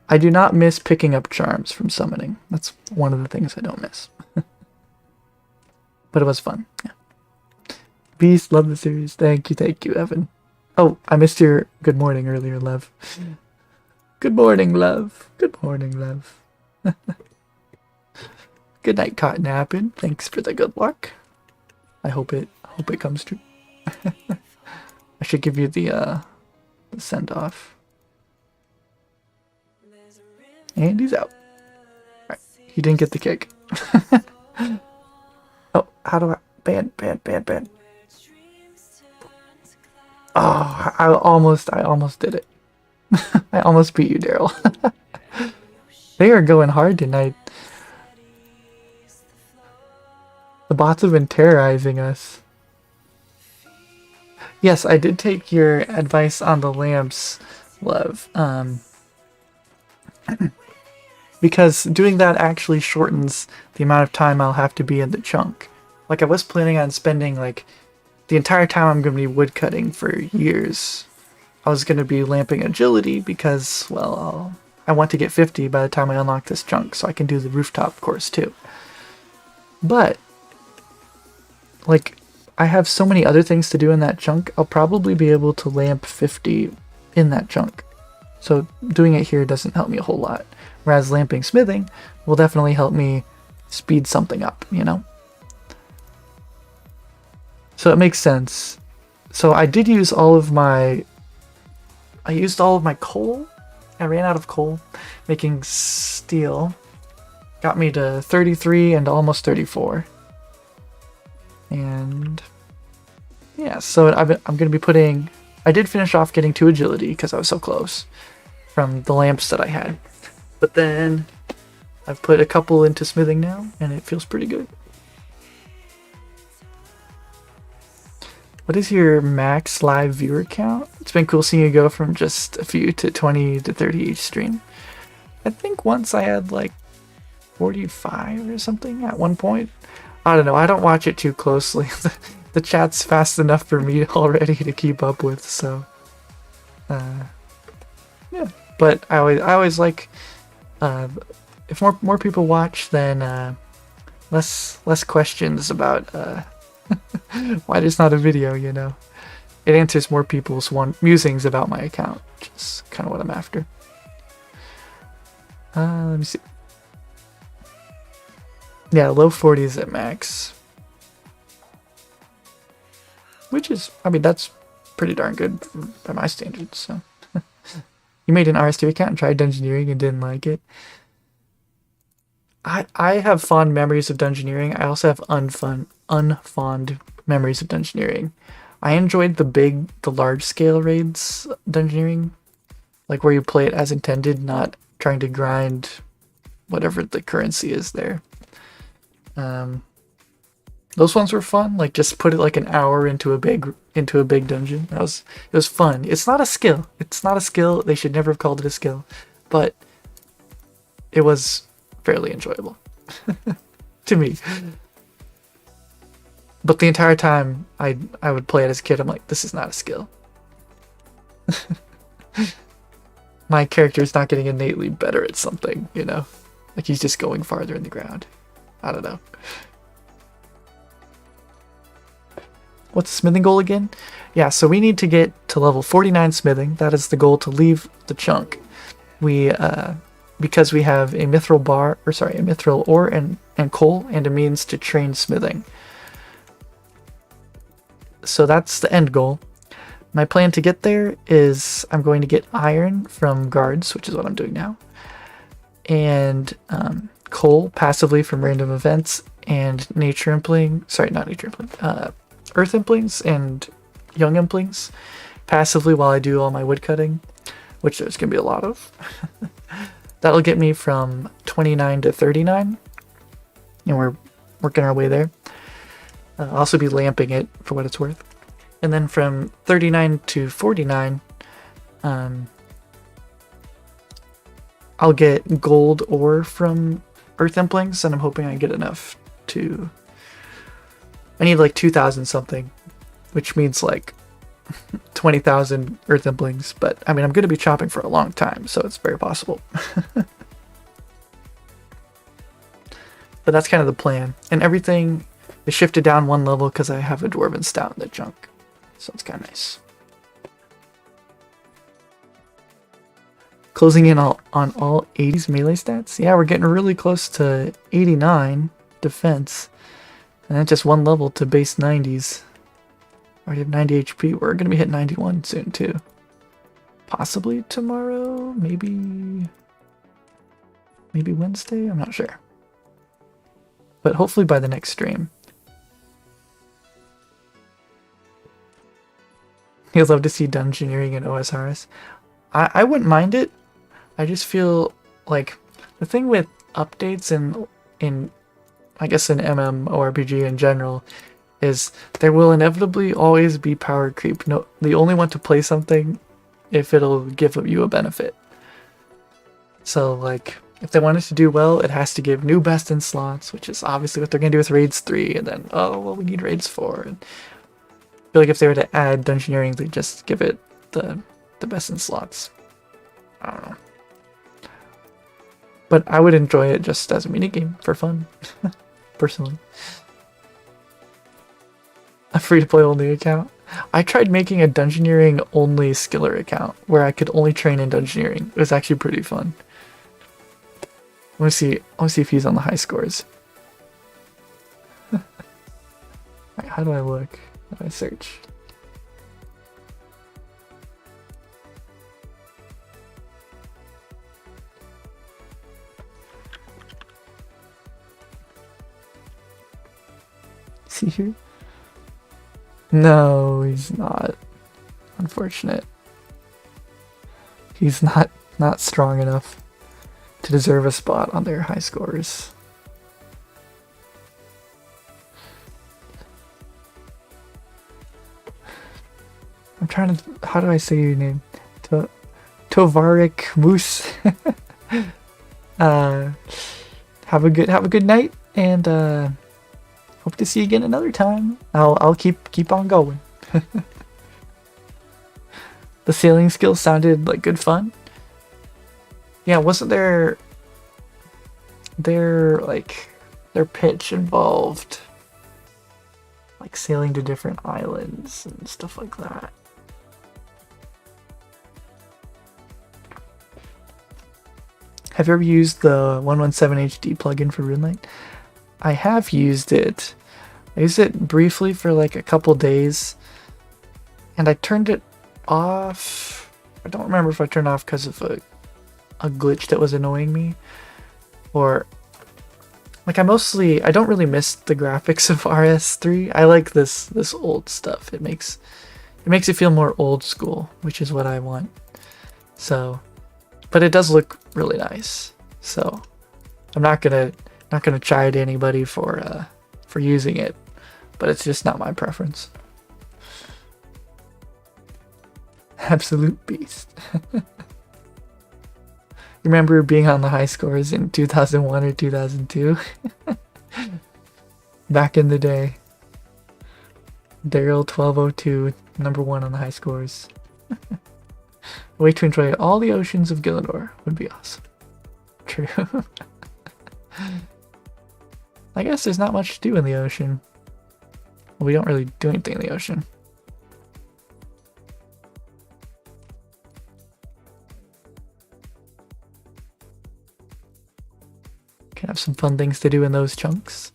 I do not miss picking up charms from summoning. That's one of the things I don't miss. But it was fun. Yeah. Beast, love the series. Thank you, Evan. Oh, I missed your good morning earlier, love. Good morning, love. Good morning, love. Good night, Cotton Appin. Thanks for the good luck. I hope it comes true. I should give you the send off. And he's out. Alright, he didn't get the kick. Oh, how do I ban. Oh, I almost did it. I almost beat you, Daryl. They are going hard tonight. The bots have been terrorizing us. Yes, I did take your advice on the lamps, love. Because doing that actually shortens the amount of time I'll have to be in the chunk. Like, I was planning on spending like the entire time I'm going to be woodcutting for years, I was going to be lamping agility because, well, I want to get 50 by the time I unlock this chunk so I can do the rooftop course too. But, like, I have so many other things to do in that chunk, I'll probably be able to lamp 50 in that chunk. So doing it here doesn't help me a whole lot. Whereas lamping smithing will definitely help me speed something up, you know? So it makes sense. So I did use all of my... I used all of my coal. I ran out of coal. Making steel got me to 33 and almost 34. And yeah, so I'm going to be putting... I did finish off getting 2 agility because I was so close from the lamps that I had. But then I've put a couple into smithing now, and it feels pretty good. What is your max live viewer count? It's been cool seeing you go from just a few to 20 to 30 each stream. I think once I had like 45 or something at one point. I don't know, I don't watch it too closely. The chat's fast enough for me already to keep up with, so yeah. But I always like if more people watch, then less questions about why there's not a video, you know. It answers more people's musings about my account, which is kind of what I'm after. Let me see. Yeah, low 40s at max. Which is, I mean, that's pretty darn good by my standards, so. You made an RS2 account and tried Dungeoneering and didn't like it. I have fond memories of Dungeoneering. I also have unfond memories of Dungeoneering. I enjoyed the large scale raids Dungeoneering. Like where you play it as intended, not trying to grind whatever the currency is there. Those ones were fun. Like just put it like an hour into a big dungeon. It was fun. It's not a skill. It's not a skill. They should never have called it a skill, but it was fairly enjoyable to me. But the entire time I would play it as a kid, I'm like, this is not a skill. My character is not getting innately better at something, you know? Like he's just going farther in the ground. I don't know. What's the smithing goal again? Yeah, so we need to get to level 49 smithing. That is the goal to leave the chunk. We, because we have a mithril ore and coal and a means to train smithing. So that's the end goal. My plan to get there is I'm going to get iron from guards, which is what I'm doing now, and coal passively from random events, and earth implings and young implings passively while I do all my wood cutting, which there's going to be a lot of. That'll get me from 29 to 39, and we're working our way there. I'll also be lamping it for what it's worth. And then from 39 to 49, I'll get gold ore from earth implings, and I'm hoping I get enough to... I need like 2,000 something, which means like 20,000 earth implings. But I mean, I'm going to be chopping for a long time, so it's very possible. But that's kind of the plan. And everything is shifted down one level because I have a dwarven stout in the junk. So it's kind of nice. Closing in on all 80s melee stats. Yeah, we're getting really close to 89 defense. And then just one level to base 90s. Already have 90 HP. We're going to be hitting 91 soon too. Possibly tomorrow, maybe Wednesday, I'm not sure. But hopefully by the next stream. You'd love to see Dungeoneering and OSRS. I wouldn't mind it. I just feel like the thing with updates in I guess in MMORPG in general is there will inevitably always be power creep. No, they only want to play something if it'll give you a benefit. So like if they want it to do well, it has to give new best in slots, which is obviously what they're going to do with Raids 3, and then, oh, well, we need Raids 4. And feel like if they were to add Dungeoneering, they'd just give it the best in slots. I don't know. But I would enjoy it just as a minigame for fun, personally. A free-to-play only account. I tried making a Dungeoneering only skiller account where I could only train in Dungeoneering. It was actually pretty fun. I want to see if he's on the high scores. Right, how do I look? How do I search? Is he here? No, he's not. Unfortunate. He's not strong enough to deserve a spot on their high scores. I'm trying to. How do I say your name? Tovarik Moose. Have a good night, and hope to see you again another time. I'll keep on going. The sailing skills sounded like good fun. Yeah, wasn't their pitch involved like sailing to different islands and stuff like that? Have you ever used the 117 HD plugin for RuneLite? I have used it. I used it briefly for like a couple days, and I turned it off. I don't remember if I turned it off because of a glitch that was annoying me, or like I don't really miss the graphics of RS3. I like this old stuff. It makes it feel more old school, which is what I want. So, but it does look really nice. So, I'm not gonna chide anybody for using it, but it's just not my preference. Absolute beast. Remember being on the high scores in 2001 or 2002? Back in the day. Daryl 1202, #1 on the high scores. A way to enjoy all the oceans of Gillador would be awesome. True. I guess there's not much to do in the ocean. Well, we don't really do anything in the ocean. Can have some fun things to do in those chunks.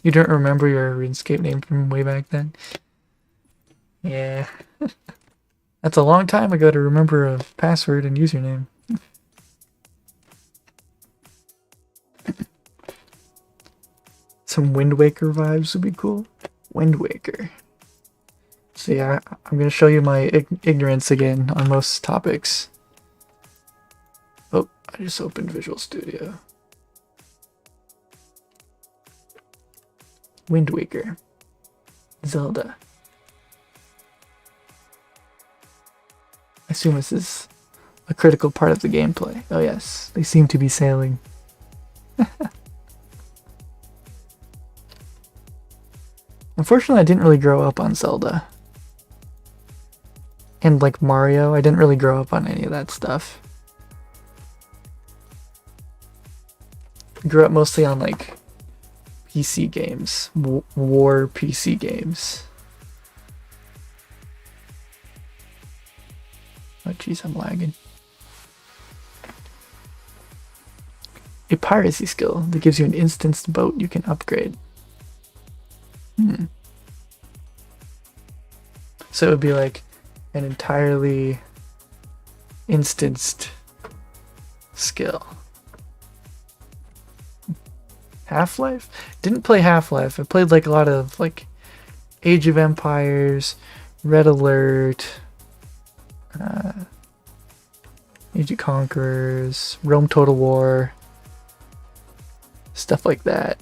You don't remember your RuneScape name from way back then? Yeah. That's a long time ago to remember a password and username. Some Wind Waker vibes would be cool. Wind Waker. So yeah, I'm going to show you my ignorance again on most topics. Oh, I just opened Visual Studio. Wind Waker. Zelda. I assume this is a critical part of the gameplay. Oh yes, they seem to be sailing. Unfortunately, I didn't really grow up on Zelda. And like Mario, I didn't really grow up on any of that stuff. I grew up mostly on like PC games, war PC games. Oh jeez, I'm lagging. A piracy skill that gives you an instanced boat you can upgrade. So it would be like an entirely instanced skill. Half-Life? Didn't play Half-Life. I played like a lot of like Age of Empires, Red Alert, Age of Conquerors, Rome Total War, stuff like that.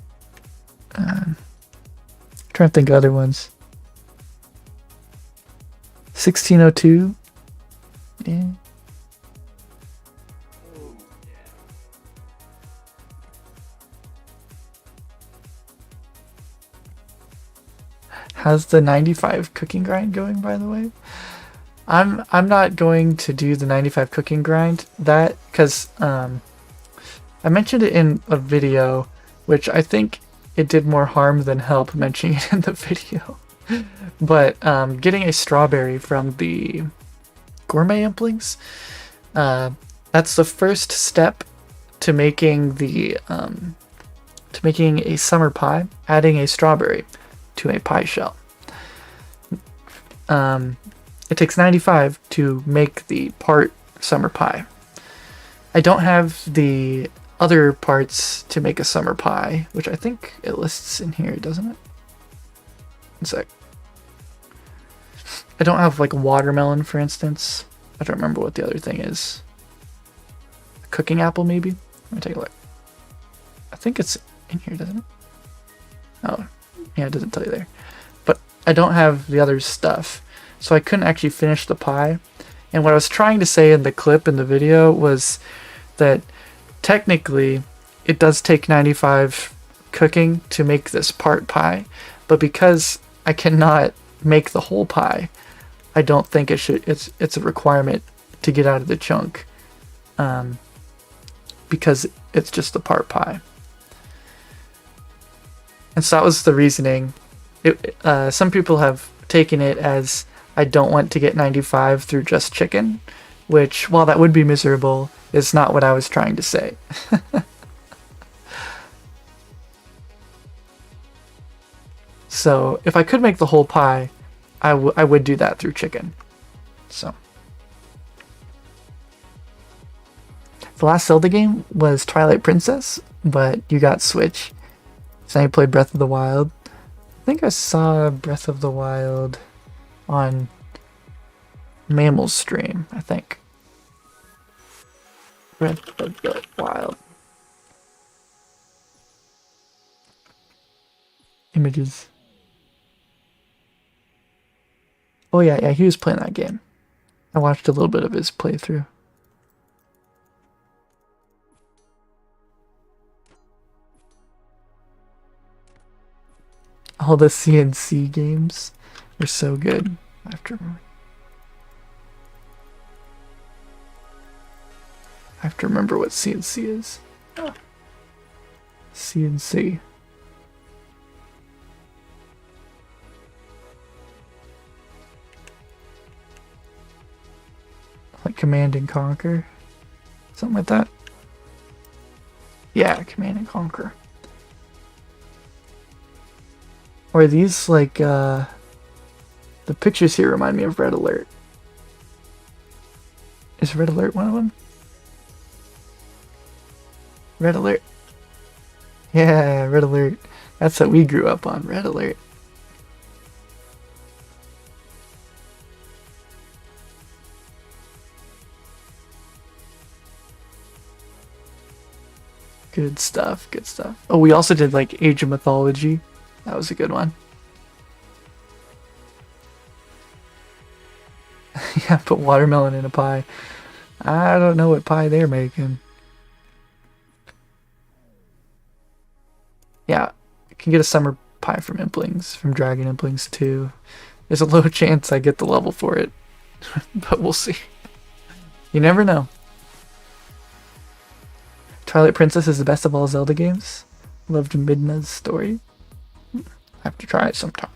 Trying to think of other ones. 1602. Yeah. How's the 95 cooking grind going, by the way? I'm not going to do the 95 cooking grind, that because I mentioned it in a video, which I think it did more harm than help mentioning it in the video. But getting a strawberry from the gourmet implings, that's the first step to making the to making a summer pie, adding a strawberry to a pie shell. It takes 95 to make the part summer pie. I don't have the other parts to make a summer pie, which I think it lists in here, doesn't it? One sec. I don't have like watermelon, for instance. I don't remember what the other thing is. A cooking apple, maybe? Let me take a look. I think it's in here, doesn't it? Oh, yeah, it doesn't tell you there. But I don't have the other stuff, so I couldn't actually finish the pie. And what I was trying to say in the clip in the video was that technically it does take 95 cooking to make this part pie, but because I cannot make the whole pie, I don't think it should. It's a requirement to get out of the chunk, because it's just the part pie. And so that was the reasoning. Some people have taken it as I don't want to get 95 through just chicken, which, while that would be miserable, is not what I was trying to say. So if I could make the whole pie, I would do that through chicken. So the last Zelda game was Twilight Princess, but you got Switch, so now you played Breath of the Wild. I think I saw Breath of the Wild on Mammal's stream, I think. Breath of the Wild. Images. Oh yeah, he was playing that game. I watched a little bit of his playthrough. All the CNC games are so good. I have to remember what CNC is. CNC. Like Command and Conquer? Something like that? Yeah, Command and Conquer. Or these, like, the pictures here remind me of Red Alert. Is Red Alert one of them? Red Alert. Yeah, Red Alert. That's what we grew up on, Red Alert. Good stuff, good stuff. Oh, we also did like Age of Mythology. That was a good one. Yeah, put watermelon in a pie. I don't know what pie they're making. Yeah, you can get a summer pie from Implings, from Dragon Implings too. There's a low chance I get the level for it, but we'll see. You never know. Twilight Princess is the best of all Zelda games. Loved Midna's story. I have to try it sometime.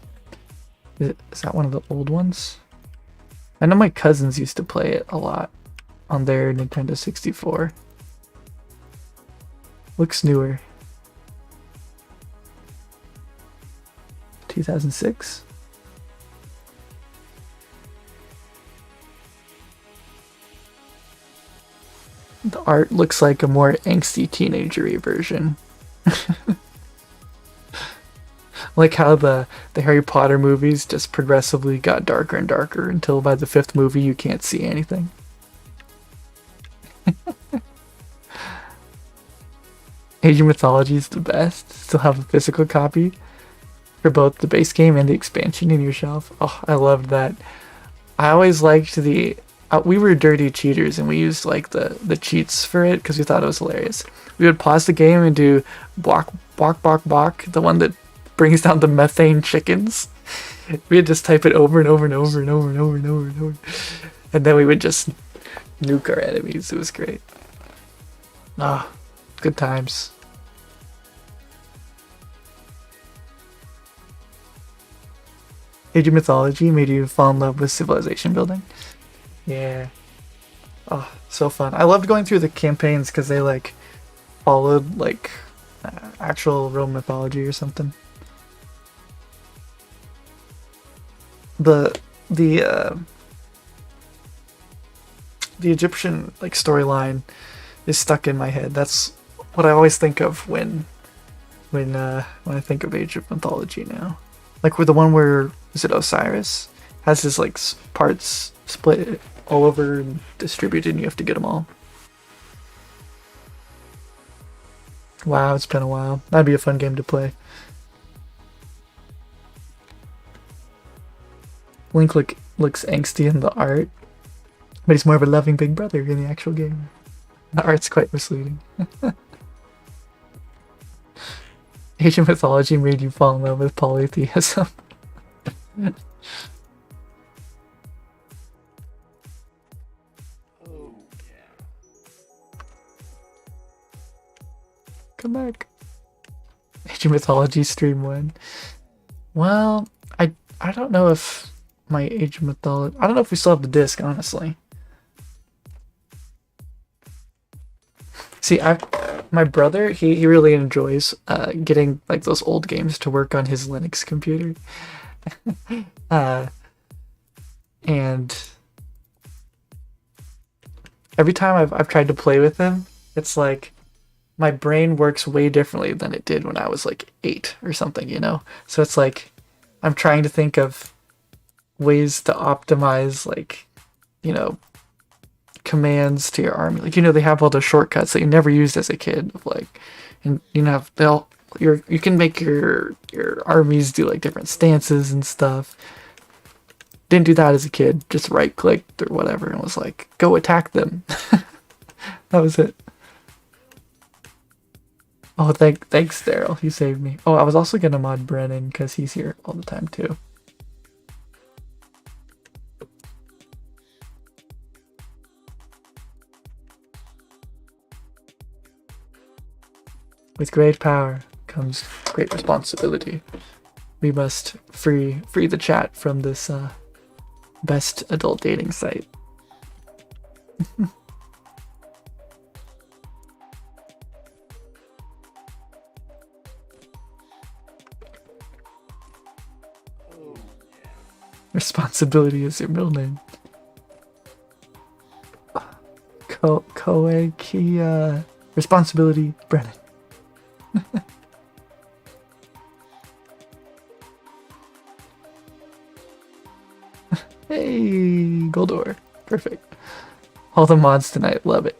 Is that one of the old ones? I know my cousins used to play it a lot on their Nintendo 64. Looks newer. 2006? The art looks like a more angsty teenager-y version. Like how the Harry Potter movies just progressively got darker and darker until by the 5th movie you can't see anything. Age of Mythology is the best. Still have a physical copy for both the base game and the expansion in your shelf. Oh, I loved that. I always liked the... we were dirty cheaters and we used like the cheats for it because we thought it was hilarious. We would pause the game and do bok bok bok bok, the one that brings down the methane chickens. We would just type it over and over and over and over and over and over and over. And then we would just nuke our enemies. It was great. Ah, good times. Age of Mythology made you fall in love with civilization building? Yeah. Oh, so fun. I loved going through the campaigns because they like followed like actual Roman mythology or something. The Egyptian like storyline is stuck in my head. That's what I always think of when I think of Age of Mythology now. Like with the one where is it Osiris has his like parts split all over and distributed, and you have to get them all. Wow, it's been a while. That'd be a fun game to play. Link looks angsty in the art, but he's more of a loving big brother in the actual game. The art's quite misleading. Age of Mythology made you fall in love with polytheism. Come back. Age of Mythology stream 1. Well, I don't know if my Age of Mythology... I don't know if we still have the disc, honestly. See, my brother, he really enjoys getting like those old games to work on his Linux computer. And every time I've tried to play with him, it's like my brain works way differently than it did when I was like 8 or something, you know? So it's like I'm trying to think of ways to optimize, like, you know, commands to your army. Like, you know, they have all those shortcuts that you never used as a kid, of like, and you know, you can make your armies do like different stances and stuff. Didn't do that as a kid, just right clicked or whatever and was like, go attack them. That was it. Oh, thanks Daryl, you saved me. Oh, I was also gonna mod Brennan because he's here all the time too. With great power comes great responsibility. We must free the chat from this best adult dating site. Responsibility is your middle name. Koeki, responsibility, Brennan. Hey, Goldor. Perfect. All the mods tonight, love it.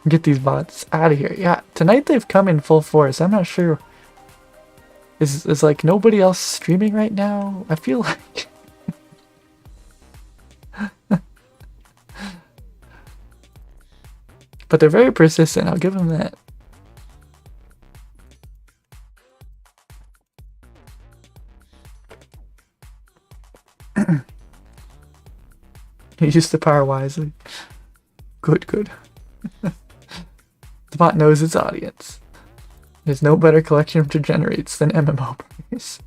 Get these bots out of here. Yeah, tonight they've come in full force. I'm not sure. Is like nobody else streaming right now? I feel like... But they're very persistent, I'll give them that. You use the power wisely. Good, good. The bot knows its audience. There's no better collection of degenerates than MMO players.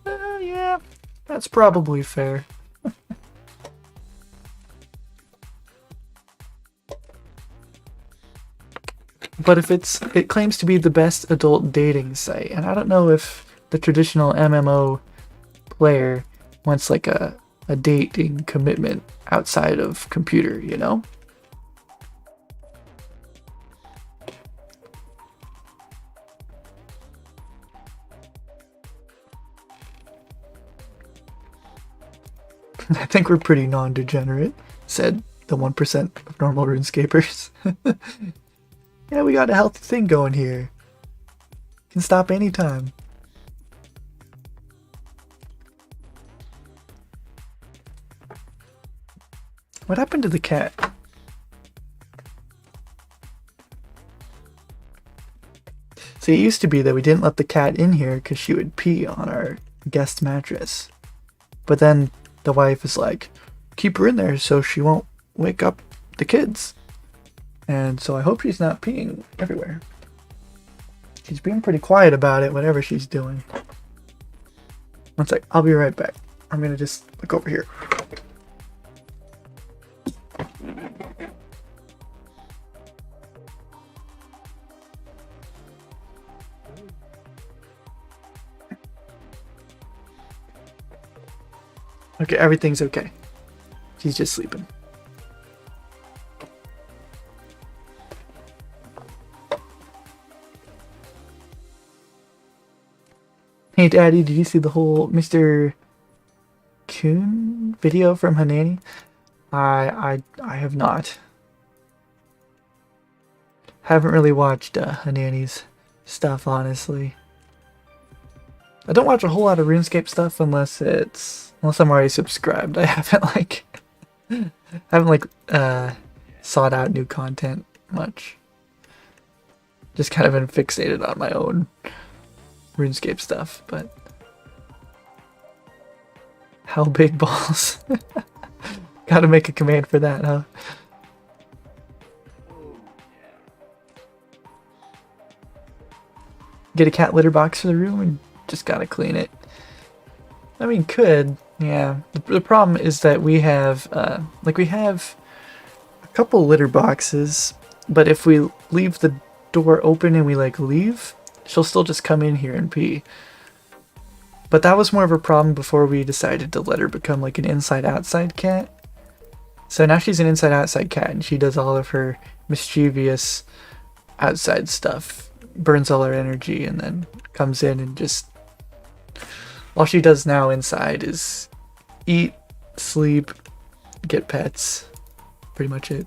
Yeah, that's probably fair. But if it claims to be the best adult dating site, and I don't know if the traditional MMO player wants like a dating commitment outside of computer, you know? I think we're pretty non-degenerate, said the 1% of normal RuneScapers. Yeah, we got a healthy thing going here. Can stop anytime. What happened to the cat? See, it used to be that we didn't let the cat in here because she would pee on our guest mattress. But then the wife is like, keep her in there so she won't wake up the kids. And so I hope she's not peeing everywhere. She's being pretty quiet about it, whatever she's doing. One sec, I'll be right back. I'm gonna just look over here. Okay, everything's okay. She's just sleeping. Hey Daddy, did you see the whole Mr. Coon video from Hanani? I have not. Haven't really watched Hanani's stuff, honestly. I don't watch a whole lot of RuneScape stuff unless I'm already subscribed. I haven't sought out new content much. Just kind of been fixated on my own RuneScape stuff, but how big balls? Gotta make a command for that, huh? Get a cat litter box for the room and just gotta clean it. I mean, could, yeah. The problem is that we have a couple litter boxes, but if we leave the door open and we leave, she'll still just come in here and pee. But that was more of a problem before we decided to let her become an inside-outside cat. So now she's an inside-outside cat and she does all of her mischievous outside stuff, burns all her energy, and then comes in and just... all she does now inside is eat, sleep, get pets. Pretty much it.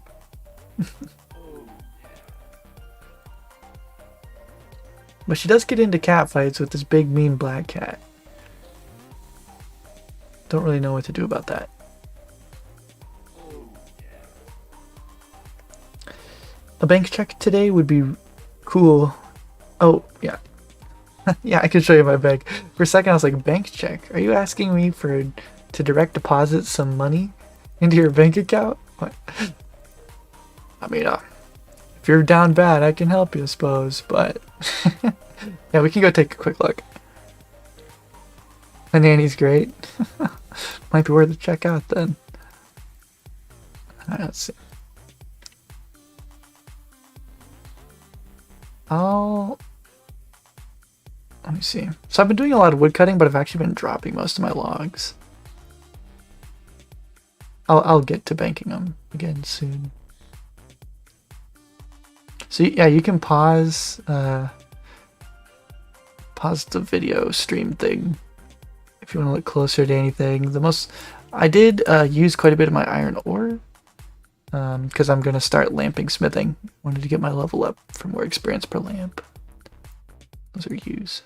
But she does get into cat fights with this big mean black cat. Don't really know what to do about that. A bank check today would be cool. Oh, yeah. Yeah, I can show you my bank. For a second I was like, bank check? Are you asking me to direct deposit some money into your bank account? What? I mean, if you're down bad, I can help you, I suppose, but... yeah, we can go take a quick look. The nanny's great. Might be worth a check out then. Let's see. Let me see. So I've been doing a lot of wood cutting, but I've actually been dropping most of my logs. I'll get to banking them again soon. So yeah, you can pause the video stream thing if you want to look closer to anything. I did use quite a bit of my iron ore because I'm gonna start lamping smithing. Wanted to get my level up for more experience per lamp. Those are use.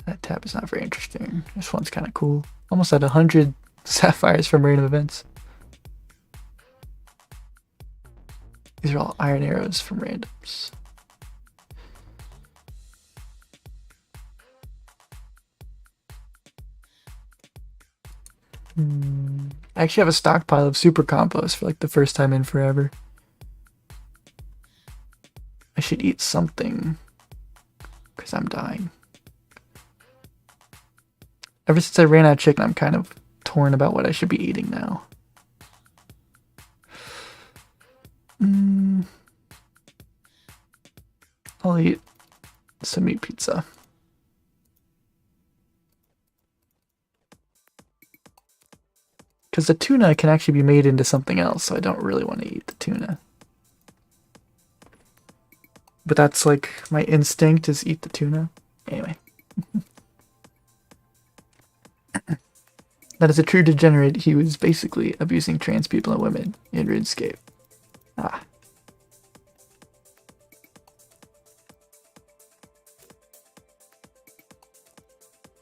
That tab is not very interesting. This one's kind of cool. Almost at 100 sapphires from random events. These are all iron arrows from randoms. I actually have a stockpile of super compost for the first time in forever. I should eat something because I'm dying. Ever since I ran out of chicken, I'm kind of torn about what I should be eating now. I'll eat some meat pizza. Because the tuna can actually be made into something else, so I don't really want to eat the tuna. But that's my instinct is eat the tuna. Anyway. That is a true degenerate. He was basically abusing trans people and women in RuneScape. Ah.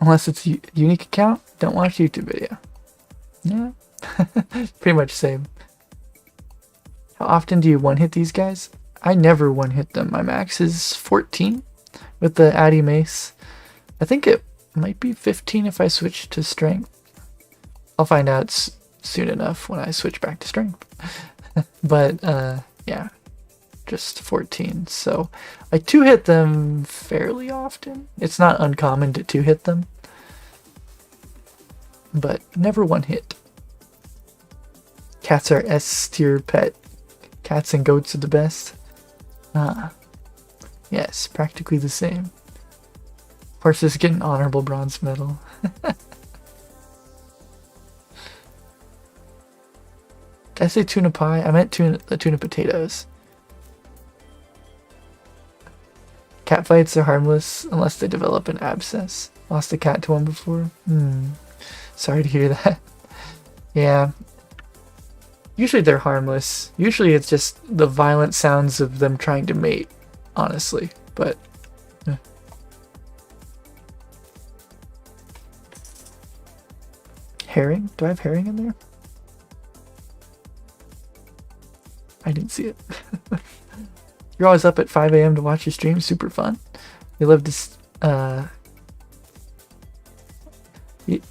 Unless it's a unique account, don't watch YouTube video. Yeah. Pretty much same. How often do you one-hit these guys? I never one-hit them. My max is 14 with the Addy Mace. I think it might be 15 if I switch to strength. I'll find out soon enough when I switch back to strength. But yeah, just 14. So I two-hit them fairly often. It's not uncommon to two-hit them, but never one-hit. Cats are S tier pet. Cats and goats are the best. Yes, practically the same. Horses get an honorable bronze medal. Did I say tuna pie? I meant tuna potatoes. Cat fights are harmless unless they develop an abscess. Lost a cat to one before. Sorry to hear that. Yeah. Usually they're harmless. Usually it's just the violent sounds of them trying to mate, honestly. But herring? Do I have herring in there? I didn't see it. You're always up at 5 a.m. to watch your stream. Super fun. You love to you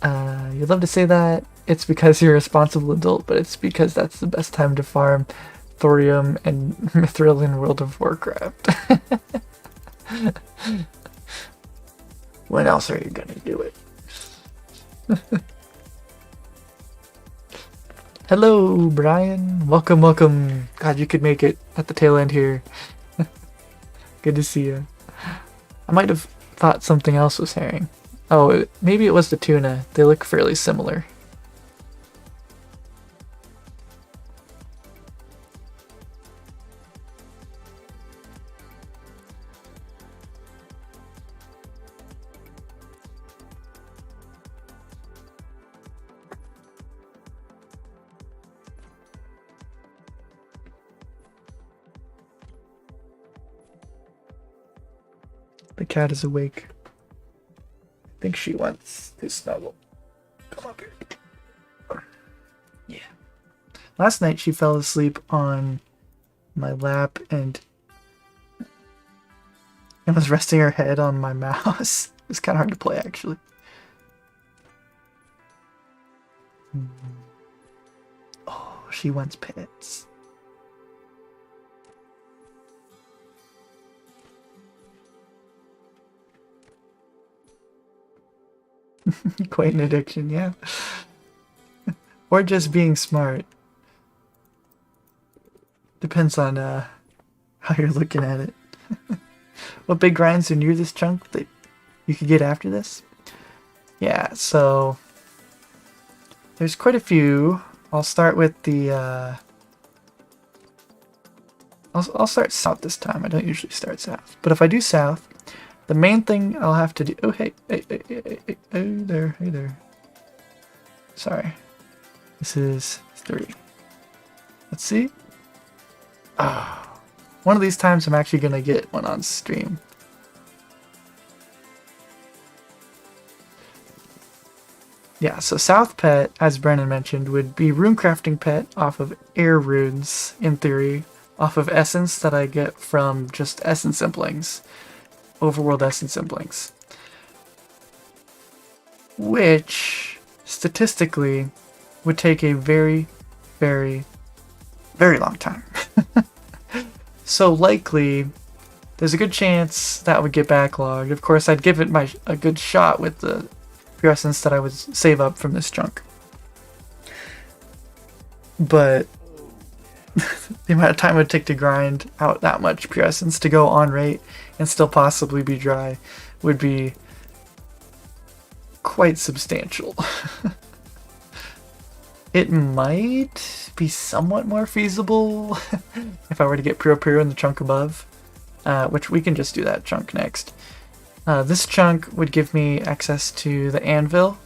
love to say that it's because you're a responsible adult, but it's because that's the best time to farm thorium and mithril in World of Warcraft. When else are you gonna do it? Hello, Brian. Welcome, welcome. Glad you could make it at the tail end here. Good to see you. I might have thought something else was herring. Oh, maybe it was the tuna. They look fairly similar. The cat is awake. I think she wants to snuggle. Come up here. Yeah. Last night she fell asleep on my lap and was resting her head on my mouse. It was kind of hard to play, actually. Oh, she wants pets. Quite an addiction, yeah. Or just being smart. Depends on how you're looking at it. What big grinds are near this chunk that you could get after this? Yeah, so there's quite a few. I'll start with the I'll start south this time. I don't usually start south, but if I do south, the main thing I'll have to do... Oh, hey there. Sorry. This is 3. Let's see. Ah, one of these times I'm actually going to get one on stream. Yeah, so South Pet, as Brennan mentioned, would be runecrafting pet off of air runes, in theory, off of essence that I get from just essence simplings. Overworld essence simplings, which statistically would take a very, very, very long time. So likely there's a good chance that would get backlogged. Of course, I'd give it a good shot with the pure essence that I would save up from this chunk, but the amount of time it would take to grind out that much pure essence to go on rate and still possibly be dry would be quite substantial. It might be somewhat more feasible if I were to get pure in the chunk above, which we can just do that chunk next. This chunk would give me access to the anvil.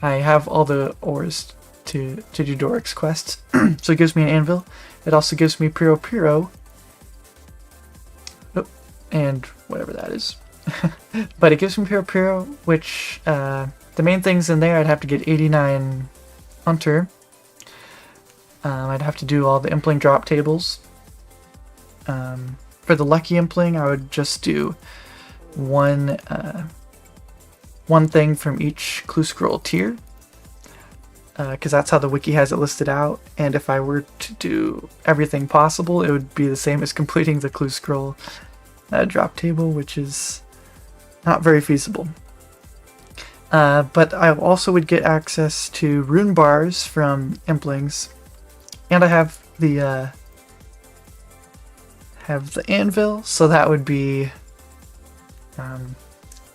I have all the ores to do Doric's quest, so it gives me an anvil. It also gives me Puro, and whatever that is. But it gives me Puro, which the main things in there I'd have to get 89 Hunter, I'd have to do all the impling drop tables. For the lucky impling, I would just do one thing from each clue scroll tier, because that's how the wiki has it listed out. And if I were to do everything possible, it would be the same as completing the clue scroll drop table, which is not very feasible. But I also would get access to rune bars from implings, and I have the anvil, so that would be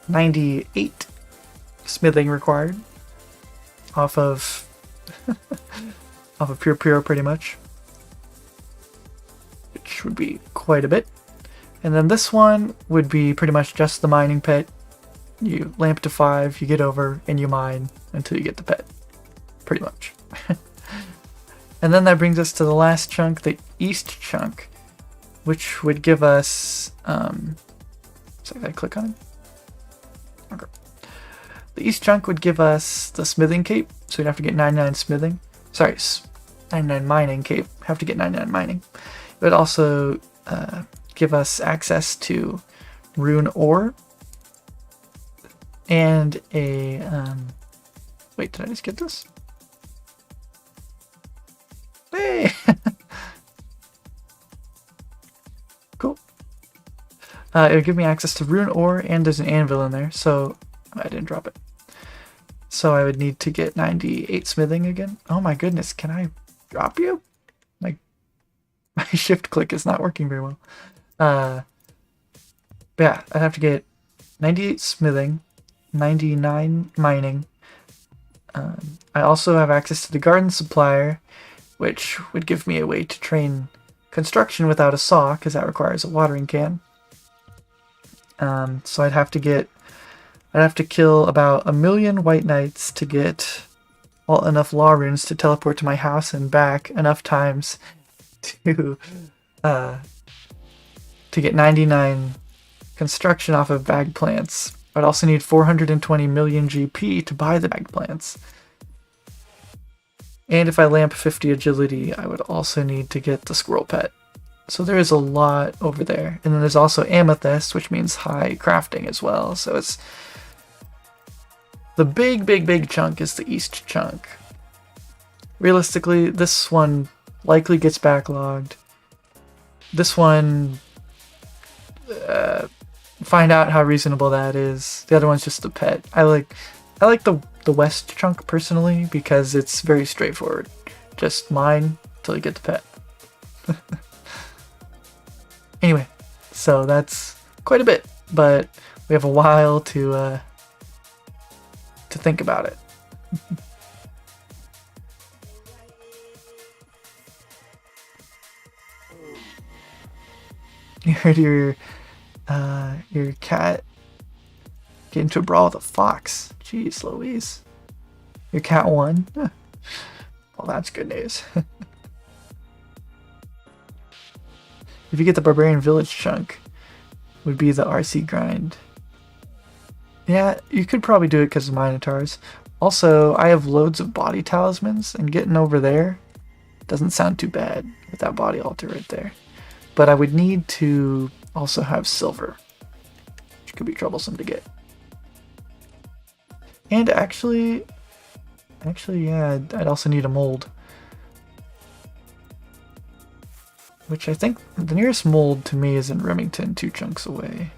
98 smithing required off of pure pretty much, which would be quite a bit. And then this one would be pretty much just the mining pit. You lamp to 5, you get over, and you mine until you get the pet, pretty much. And then that brings us to the last chunk, the east chunk, which would give us, so if I click on it, okay. The east chunk would give us the smithing cape, so we'd have to get 99 smithing. Sorry, 99 mining cape, have to get 99 mining. It would also give us access to rune ore, and a, wait, did I just get this? Hey! Cool. It would give me access to rune ore, and there's an anvil in there, so I didn't drop it. So I would need to get 98 smithing again. Oh my goodness, can I drop you? My shift click is not working very well. Yeah, I'd have to get 98 smithing, 99 mining. I also have access to the garden supplier, which would give me a way to train construction without a saw, because that requires a watering can. So I'd have to kill about 1,000,000 white knights to get enough law runes to teleport to my house and back enough times to get 99 construction off of bag plants. I'd also need 420 million GP to buy the bag plants. And if I lamp 50 agility, I would also need to get the squirrel pet. So there is a lot over there. And then there's also amethyst, which means high crafting as well. So it's the big chunk is the east chunk. Realistically, this one likely gets backlogged. This one, find out how reasonable that is. The other one's just the pet. I like the west chunk personally because it's very straightforward. Just mine till you get the pet. Anyway, so that's quite a bit, but we have a while to think about it. You heard your cat get into a brawl with a fox. Jeez Louise. Your cat won? Huh. Well, that's good news. If you get the Barbarian Village chunk, would be the RC grind. Yeah, you could probably do it because of Minotaurs. Also, I have loads of body talismans, and getting over there doesn't sound too bad with that body altar right there. But I would need to also have silver, which could be troublesome to get. And actually, yeah, I'd also need a mold. Which I think the nearest mold to me is in Remington, 2 chunks away.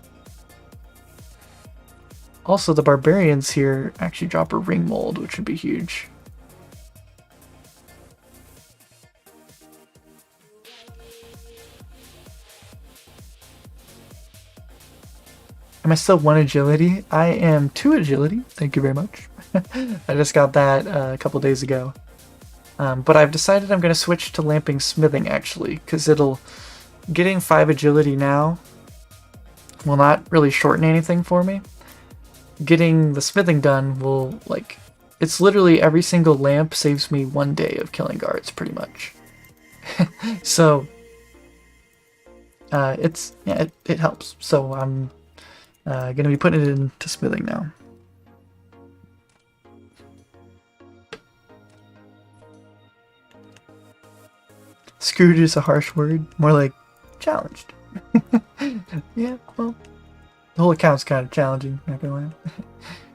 Also, the barbarians here actually drop a ring mold, which would be huge. Am I still 1 agility? I am 2 agility. Thank you very much. I just got that a couple days ago. But I've decided I'm going to switch to lamping smithing actually, because getting 5 agility now will not really shorten anything for me. Getting the smithing done will, like, it's literally every single lamp saves me 1 day of killing guards pretty much. So it helps. So I'm going to be putting it into smithing now. Screwed is a harsh word. More like challenged. Yeah, well, the whole account's kind of challenging, not gonna lie.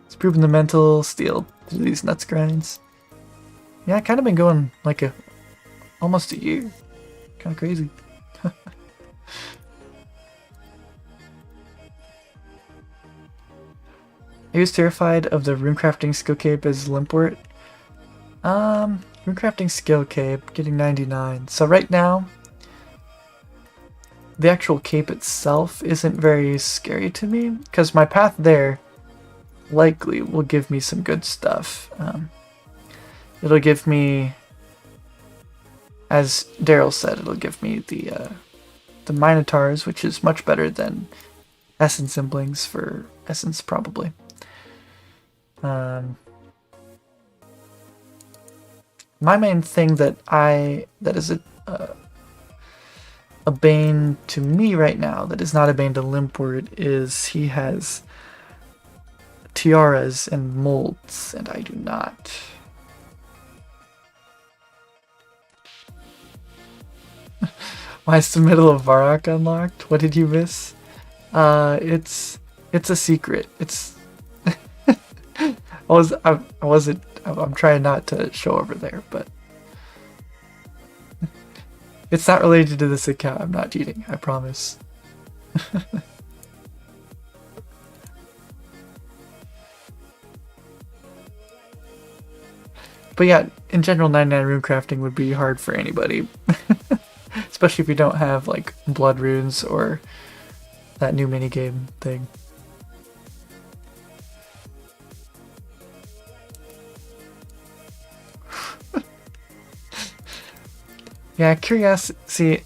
It's proving the mental steel through these nuts grinds. Yeah, I kind of been going like almost a year. Kind of crazy. I was terrified of the runecrafting skill cape as Limpwort. Runecrafting skill cape, getting 99. So right now, the actual cape itself isn't very scary to me, because my path there likely will give me some good stuff. It'll give me, as Daryl said, it'll give me the Minotaurs, which is much better than Essence Simplings for Essence, probably. My main thing that is a bane to me right now, that is not a bane to Limpwort, is he has tiaras and molds, and I do not. Why is the middle of Varrock unlocked? What did you miss? It's a secret. It's I'm trying not to show over there, but it's not related to this account. I'm not cheating, I promise. But yeah, in general, 99 rune crafting would be hard for anybody. Especially if you don't have like blood runes or that new minigame thing. Yeah, curiosity.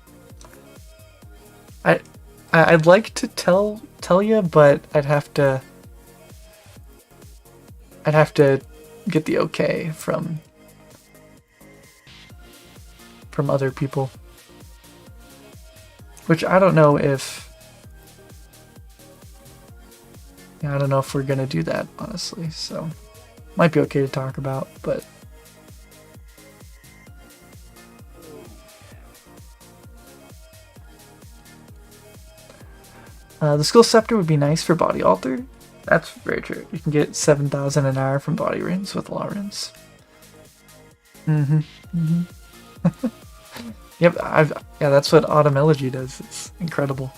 I'd like to tell you, but I'd have to get the okay from other people, which I don't know if. Yeah, I don't know if we're gonna do that, honestly. So might be okay to talk about, but. The skill scepter would be nice for body alter. That's very true. You can get 7,000 an hour from body runes with law runes. Yep, yeah, that's what Autumn Elegy does. It's incredible.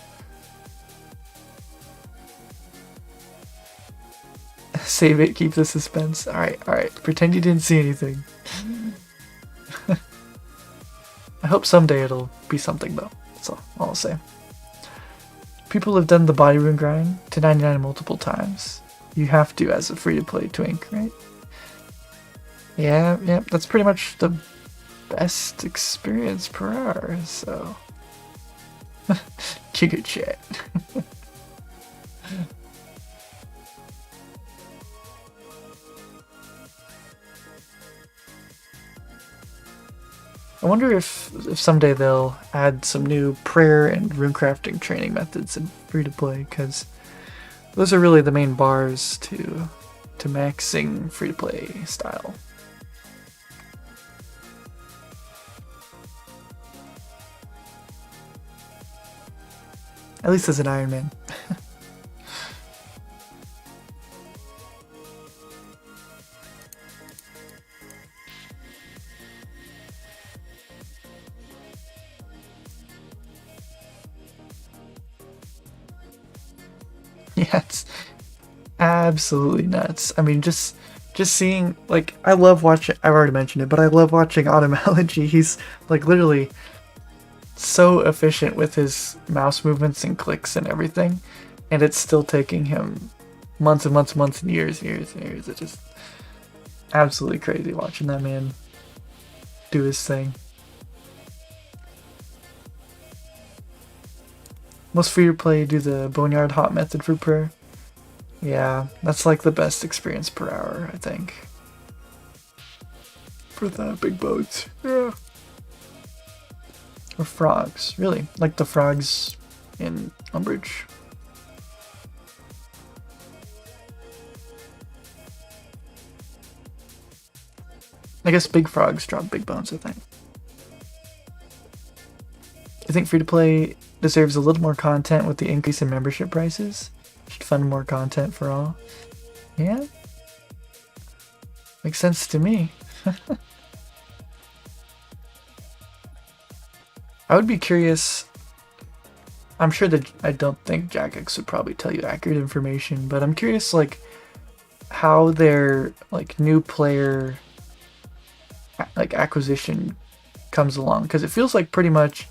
Save it, keep the suspense. Alright. Pretend you didn't see anything. I hope someday it'll be something, though. That's all I'll say. People have done the body rune grind to 99 multiple times. You have to as a free-to-play twink, right? Yeah, that's pretty much the best experience per hour, so... Giga chat. I wonder if someday they'll add some new prayer and runecrafting training methods in free-to-play, because those are really the main bars to maxing free-to-play style. At least as an Ironman. Yeah, it's absolutely nuts. I mean, just seeing, like, I love watching, I've already mentioned it, but I love watching Autumn Elegy. He's, like, literally so efficient with his mouse movements and clicks and everything, and it's still taking him months and months and months and years and years and years. It's just absolutely crazy watching that man do his thing. Most free-to-play do the Boneyard Hot method for prayer. Yeah, that's like the best experience per hour, I think. For the big boats. Yeah. Or frogs, really. Like the frogs in Umbridge. I guess big frogs drop big bones, I think. I think free-to-play deserves a little more content with the increase in membership prices. Should fund more content for all. Yeah? Makes sense to me. I would be curious. I'm sure that I don't think Jagex would probably tell you accurate information, but I'm curious like how their like new player like acquisition comes along, because it feels like pretty much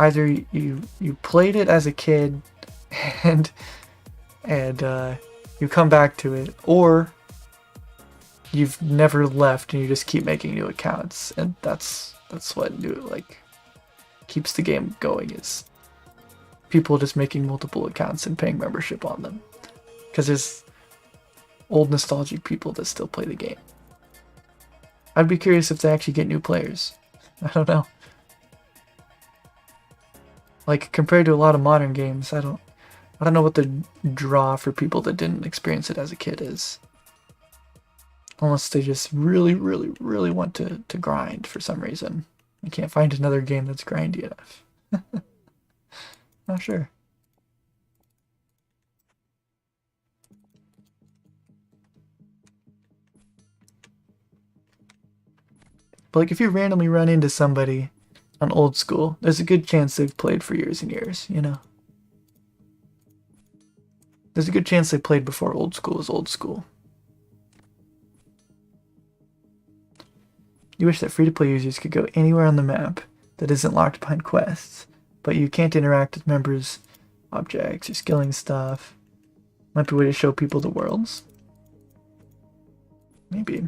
either you played it as a kid and you come back to it, or you've never left and you just keep making new accounts, and that's what new like keeps the game going, is people just making multiple accounts and paying membership on them, because there's old nostalgic people that still play the game. I'd be curious if they actually get new players. I don't know. Like compared to a lot of modern games, I don't know what the draw for people that didn't experience it as a kid is. Unless they just really, really, really want to grind for some reason. I can't find another game that's grindy enough. Not sure. But like if you randomly run into somebody on old school, there's a good chance they've played for years and years, you know? There's a good chance they played before old school was old school. You wish that free-to-play users could go anywhere on the map that isn't locked behind quests, but you can't interact with members, objects, or skilling stuff. Might be a way to show people the worlds. Maybe.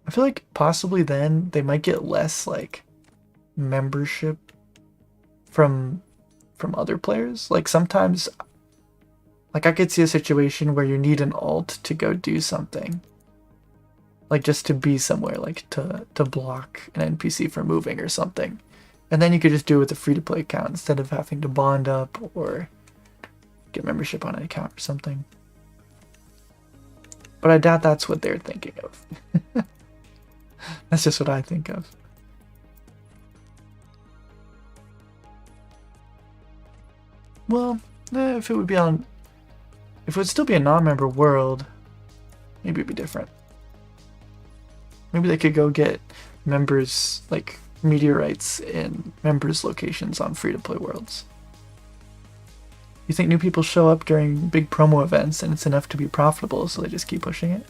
I feel like possibly then they might get less like membership from other players. Like sometimes, like I could see a situation where you need an alt to go do something. Like just to be somewhere, like to block an NPC from moving or something. And then you could just do it with a free-to-play account instead of having to bond up or get membership on an account or something. But I doubt that's what they're thinking of. That's just what I think of. Well, if it would still be a non-member world, maybe it'd be different. Maybe they could go get members, like meteorites in members' locations on free-to-play worlds. You think new people show up during big promo events and it's enough to be profitable, so they just keep pushing it?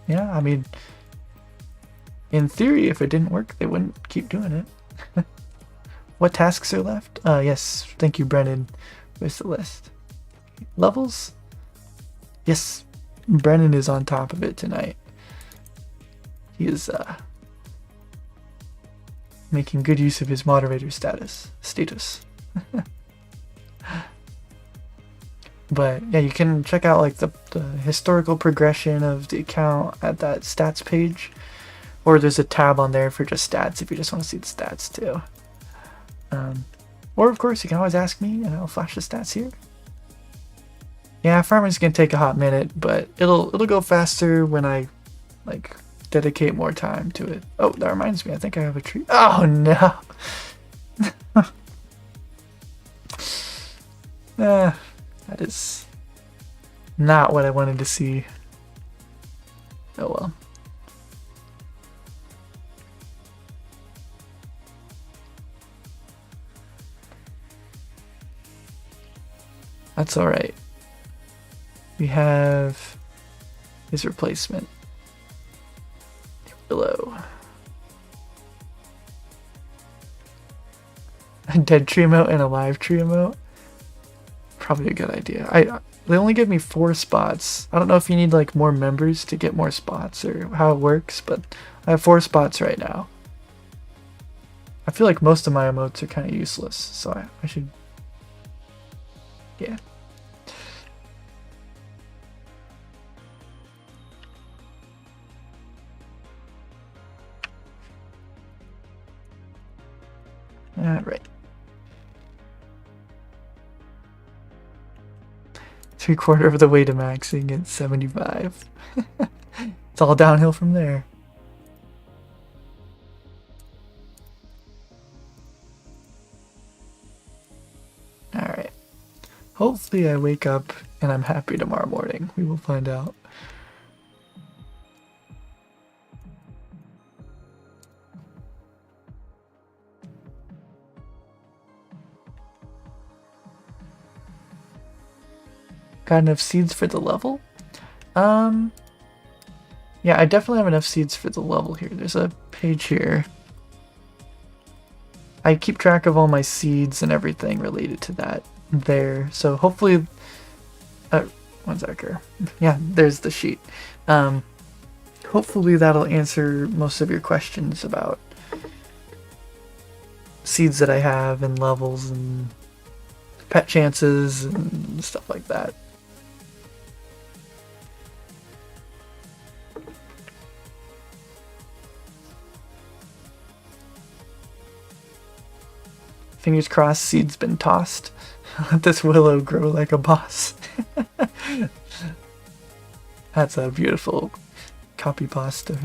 Yeah, I mean, in theory, if it didn't work, they wouldn't keep doing it. What tasks are left? Yes, thank you, Brennan. Where's the list? Levels? Yes, Brennan is on top of it tonight. He is making good use of his moderator status. But yeah, you can check out like the historical progression of the account at that stats page, or there's a tab on there for just stats if you just want to see the stats too. Or of course you can always ask me and I'll flash the stats here. Yeah, farming's gonna take a hot minute, but it'll go faster when I like dedicate more time to it. Oh, that reminds me, I think I have a tree. Oh no. That is not what I wanted to see. Oh well. That's alright. We have his replacement. Below. A dead tree emote and a live tree emote? Probably a good idea. They only give me 4 spots. I don't know if you need like more members to get more spots or how it works, but I have 4 spots right now. I feel like most of my emotes are kind of useless, so I should... Yeah. Alright. 3/4 of the way to maxing at 75. It's all downhill from there. Hopefully I wake up and I'm happy tomorrow morning. We will find out. Got enough seeds for the level? Yeah, I definitely have enough seeds for the level here. There's a page here. I keep track of all my seeds and everything related to that there. So hopefully, one second. Yeah, there's the sheet. Hopefully that'll answer most of your questions about seeds that I have and levels and pet chances and stuff like that. Fingers crossed, seed's been tossed. Let this willow grow like a boss. That's a beautiful copy pasta.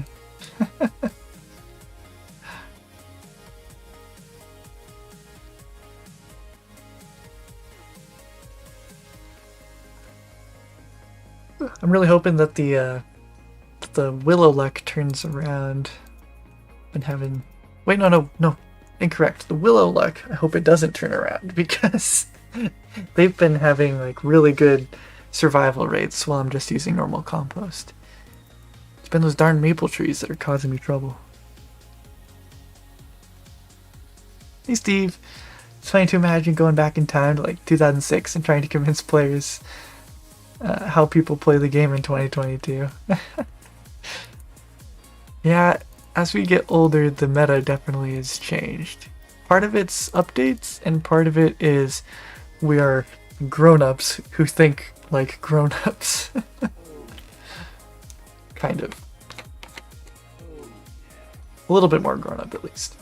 I'm really hoping that the willow luck turns around. Been having, wait, no, incorrect. The willow luck. I hope it doesn't turn around because they've been having like really good survival rates while I'm just using normal compost. It's been those darn maple trees that are causing me trouble. Hey Steve, it's funny to imagine going back in time to like 2006 and trying to convince players how people play the game in 2022. Yeah, as we get older, the meta definitely has changed. Part of it's updates, and part of it is we are grown-ups who think like grown-ups. Kind of. A little bit more grown-up, at least.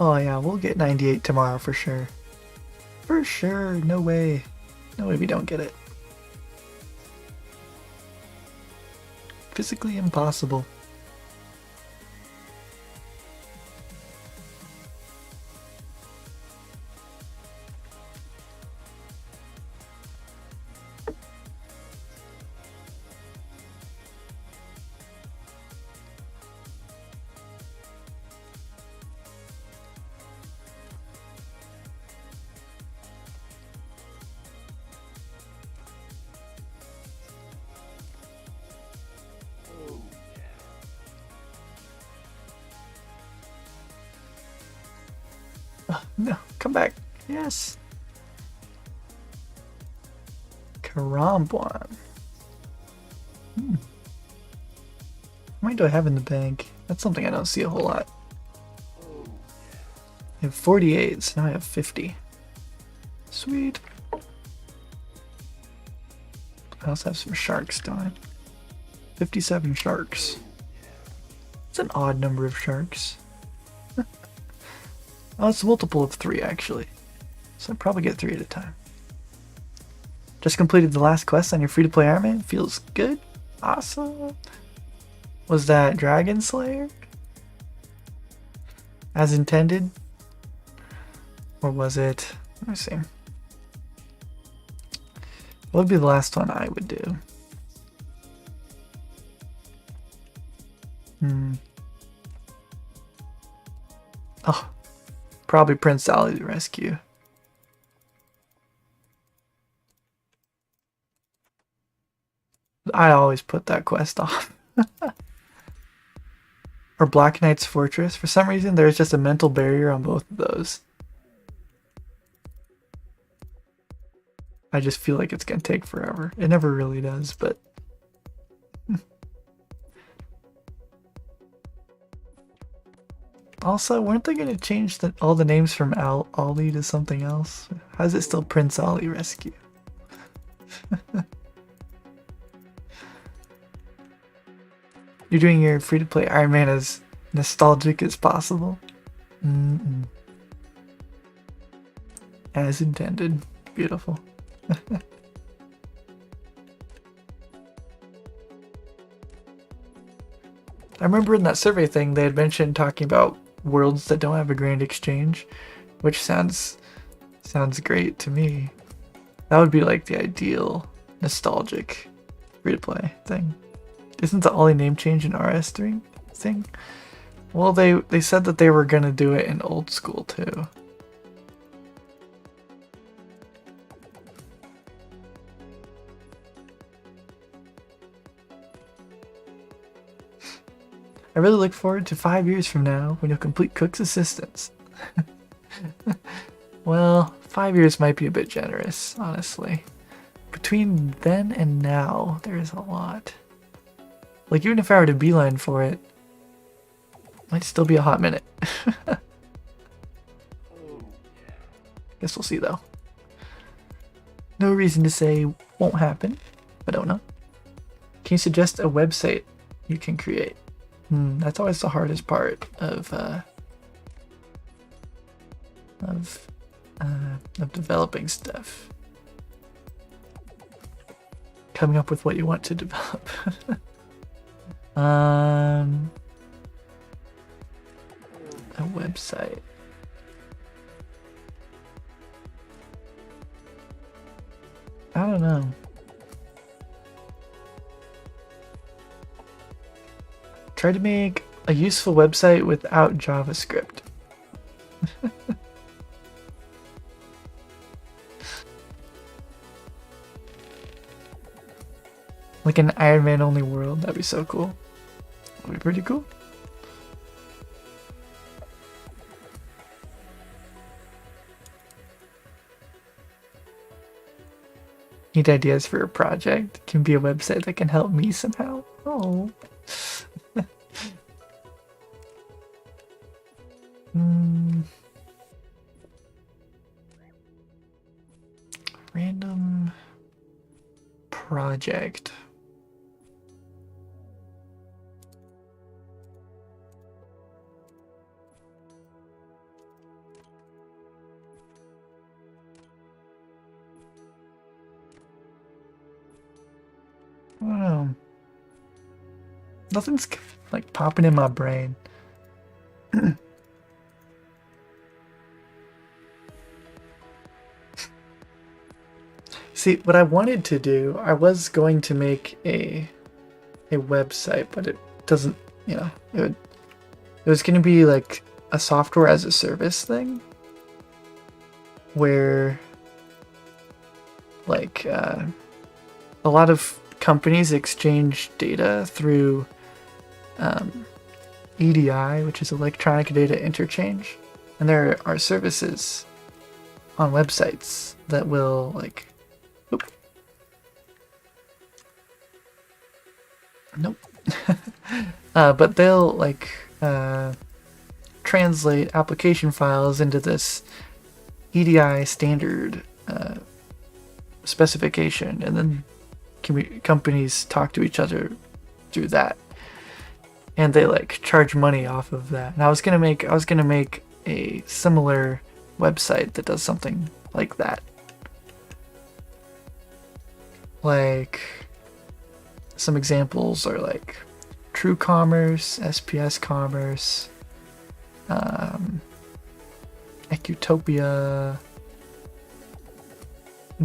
Oh yeah, we'll get 98 tomorrow for sure. For sure, no way. No way we don't get it. Physically impossible. No, come back. Yes. Karambwan. How many do I have in the bank? That's something I don't see a whole lot. I have 48, so now I have 50. Sweet. I also have some sharks, don't I? 57 sharks. It's an odd number of sharks. Oh, it's a multiple of 3 actually. So I probably get 3 at a time. Just completed the last quest on your free-to-play Ironman. Feels good. Awesome. Was that Dragon Slayer? As intended? Or was it... Let me see. What would be the last one I would do? Oh. Probably Prince Ali the Rescue. I always put that quest off. or Black Knight's Fortress. For some reason, there's just a mental barrier on both of those. I just feel like it's gonna take forever. It never really does, but also, weren't they gonna change all the names from Ollie to something else? How's it still Prince Ollie Rescue? You're doing your free-to-play Ironman as nostalgic as possible. As intended. Beautiful. I remember in that survey thing they had mentioned talking about worlds that don't have a grand exchange, which sounds great to me. That would be like the ideal nostalgic free-to-play thing. Isn't the Ollie name change an RS3 thing? Well, they said that they were gonna do it in old school too. I really look forward to 5 years from now when you'll complete Cook's Assistance. Well, 5 years might be a bit generous, honestly. Between then and now, there is a lot. Like, even if I were to beeline for it, might still be a hot minute. Guess we'll see, though. No reason to say won't happen. I don't know. Can you suggest a website you can create? That's always the hardest part of developing stuff. Coming up with what you want to develop. A website. I don't know. Try to make a useful website without JavaScript. Like an Iron Man only world, that'd be so cool. That'd be pretty cool. Need ideas for a project? Can be a website that can help me somehow. Oh. Random project. I don't know. Nothing's like popping in my brain. See, what I wanted to do, I was going to make a website, but it doesn't, you know, it was going to be like a software as a service thing where like a lot of companies exchange data through EDI, which is electronic data interchange, and there are services on websites that will like nope. But they'll like translate application files into this EDI standard specification, and then companies talk to each other through that, and they like charge money off of that. And I was gonna make a similar website that does something like that. Like some examples are like True Commerce, SPS Commerce, Ecutopia,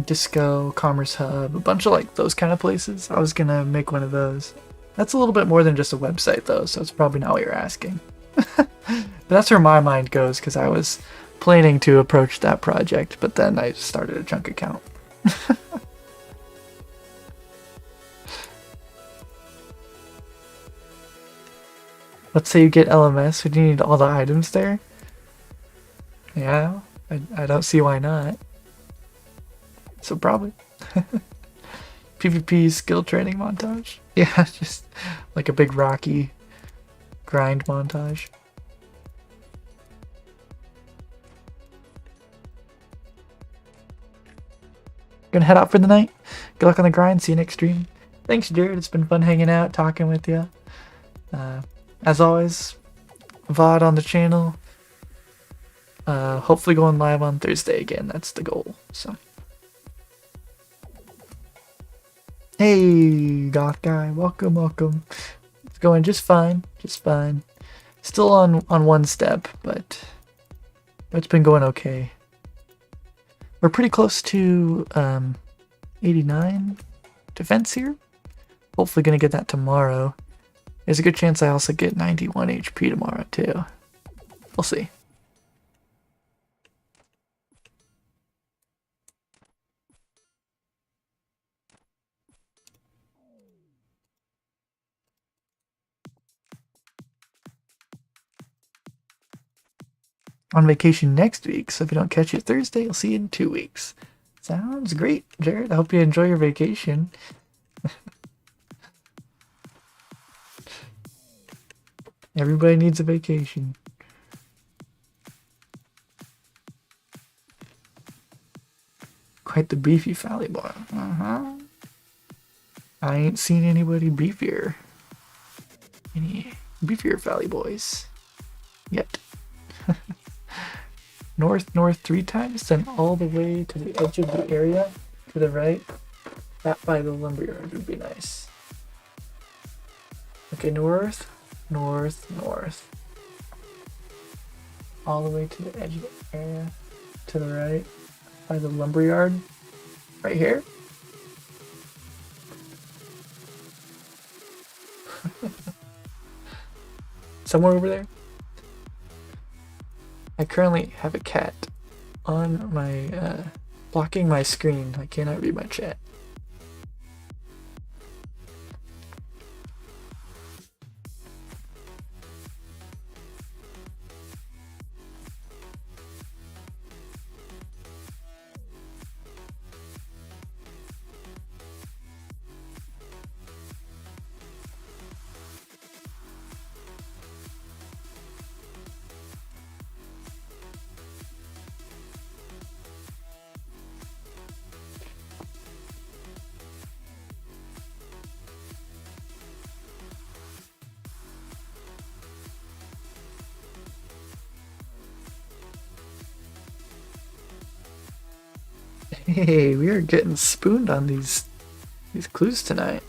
Disco, Commerce Hub, a bunch of like those kind of places. I was gonna make one of those. That's a little bit more than just a website though, so it's probably not what you're asking. But that's where my mind goes, because I was planning to approach that project, but then I started a chunk account. Let's say you get LMS, would you need all the items there? Yeah, I don't see why not. So probably. PvP skill training montage. Yeah, just like a big Rocky grind montage. Gonna head out for the night. Good luck on the grind. See you next stream. Thanks, Jared. It's been fun hanging out, talking with you. As always, VOD on the channel. Hopefully going live on Thursday again. That's the goal. So, hey, Goth guy, welcome, welcome. It's going just fine, just fine. Still on one step, but it's been going okay. We're pretty close to 89 defense here. Hopefully gonna get that tomorrow. There's a good chance I also get 91 HP tomorrow too. We'll see. On vacation next week, so if you don't catch it Thursday, I'll see you in 2 weeks. Sounds great, Jared. I hope you enjoy your vacation. Everybody needs a vacation. Quite the beefy Fally boy. I ain't seen anybody beefier. Any beefier Fally boys yet. North 3 times, then all the way to the edge of the area to the right. That by the lumberyard would be nice. Okay, north. All the way to the edge of the area to the right by the lumberyard. Right here. Somewhere over there. I currently have a cat on my, blocking my screen. I cannot read my chat. Hey, we are getting spooned on these clues tonight.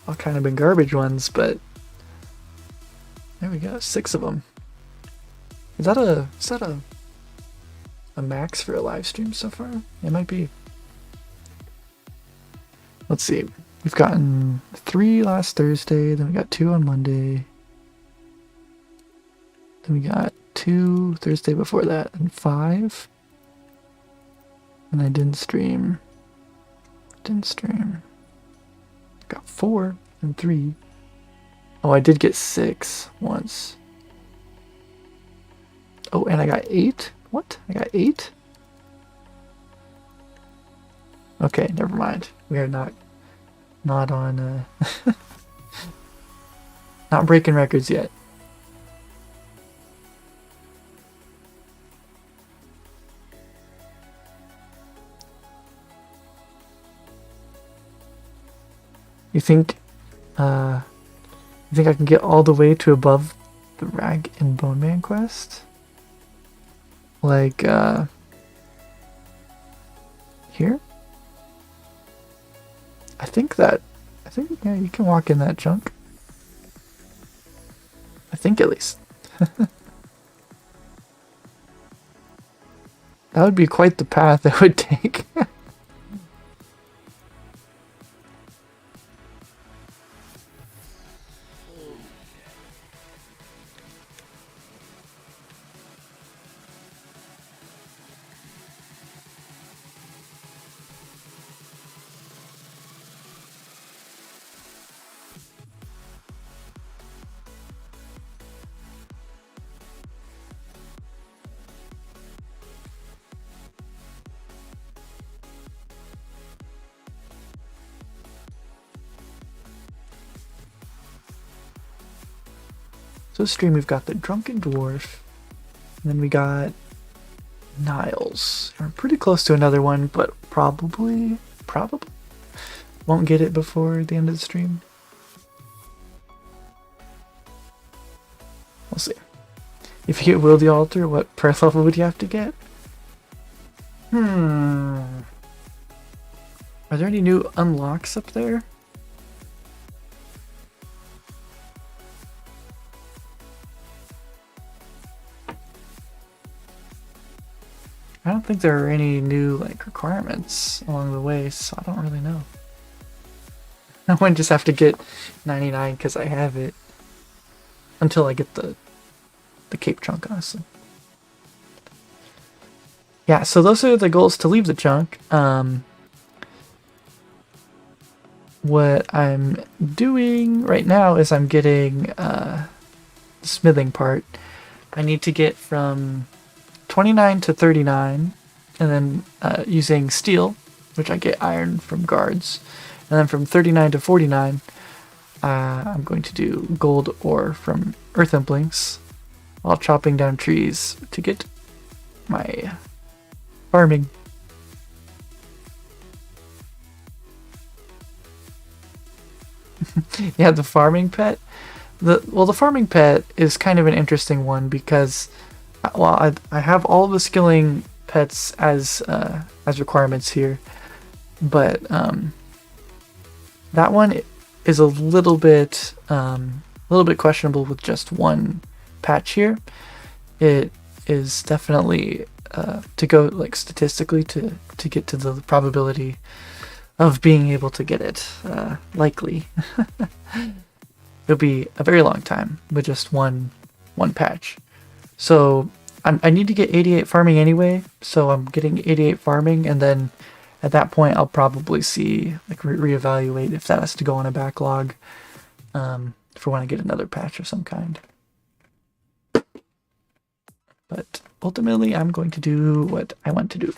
All kind of been garbage ones, but there we go, 6 of them. Is that a max for a live stream so far? It might be. Let's see. We've gotten 3 last Thursday, then we got 2 on Monday. Then we got 2 Thursday before that, and 5. And I didn't stream. Got 4 and 3. Oh, I did get 6 once. Oh, and I got 8? What? I got 8? Okay, never mind. We are not on not breaking records yet. You think I can get all the way to above the Rag and Bone Man quest? Like here? I think yeah, you can walk in that chunk. I think at least. That would be quite the path it would take. So this stream we've got the Drunken Dwarf, and then we got Niles. We're pretty close to another one, but probably won't get it before the end of the stream. We'll see. If you get Will the Altar, what perth level would you have to get? Are there any new unlocks up there? I don't think there are any new like requirements along the way, so I don't really know. I might just have to get 99 because I have it until I get the cape chunk, honestly. Yeah, so those are the goals to leave the chunk. What I'm doing right now is I'm getting the smithing part. I need to get from 29 to 39, and then using steel, which I get iron from guards, and then from 39 to 49, I'm going to do gold ore from earth implings while chopping down trees to get my farming. Yeah, the farming pet. The farming pet is kind of an interesting one because, well, I have all the skilling pets as requirements here, but that one is a little bit questionable with just one patch here. It is definitely to go like statistically to get to the probability of being able to get it likely. It'll be a very long time with just one patch. So I need to get 88 farming anyway, so I'm getting 88 farming, and then at that point I'll probably see, like, reevaluate if that has to go on a backlog for when I get another patch of some kind. But ultimately I'm going to do what I want to do.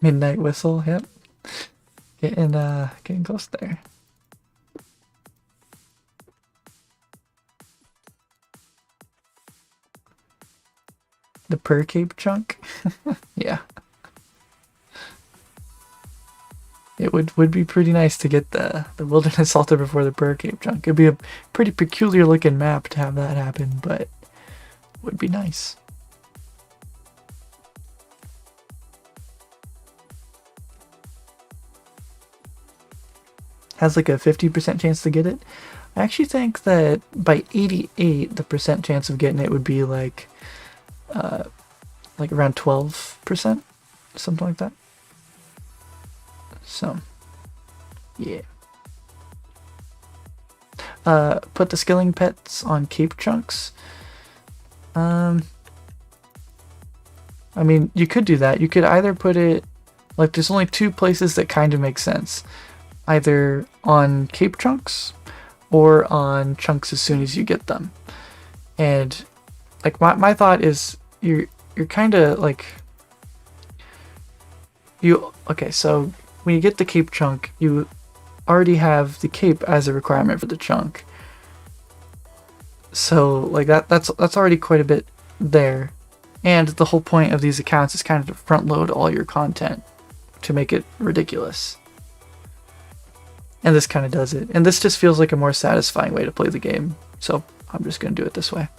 Midnight whistle, yep. Getting close there. The per cape chunk? Yeah. It would be pretty nice to get the wilderness altar before the per cape chunk. It'd be a pretty peculiar looking map to have that happen, but it would be nice. Has like a 50% chance to get it. I actually think that by 88, the percent chance of getting it would be like around 12%, something like that. So, yeah. Put the skilling pets on cape chunks. I mean, you could do that. You could either put it, like, there's only two places that kind of make sense. Either on cape chunks or on chunks as soon as you get them. And like my thought is you're kind of like okay, so when you get the cape chunk, you already have the cape as a requirement for the chunk. So like that's already quite a bit there. And the whole point of these accounts is kind of to front load all your content to make it ridiculous. And this kind of does it. And this just feels like a more satisfying way to play the game. So I'm just going to do it this way.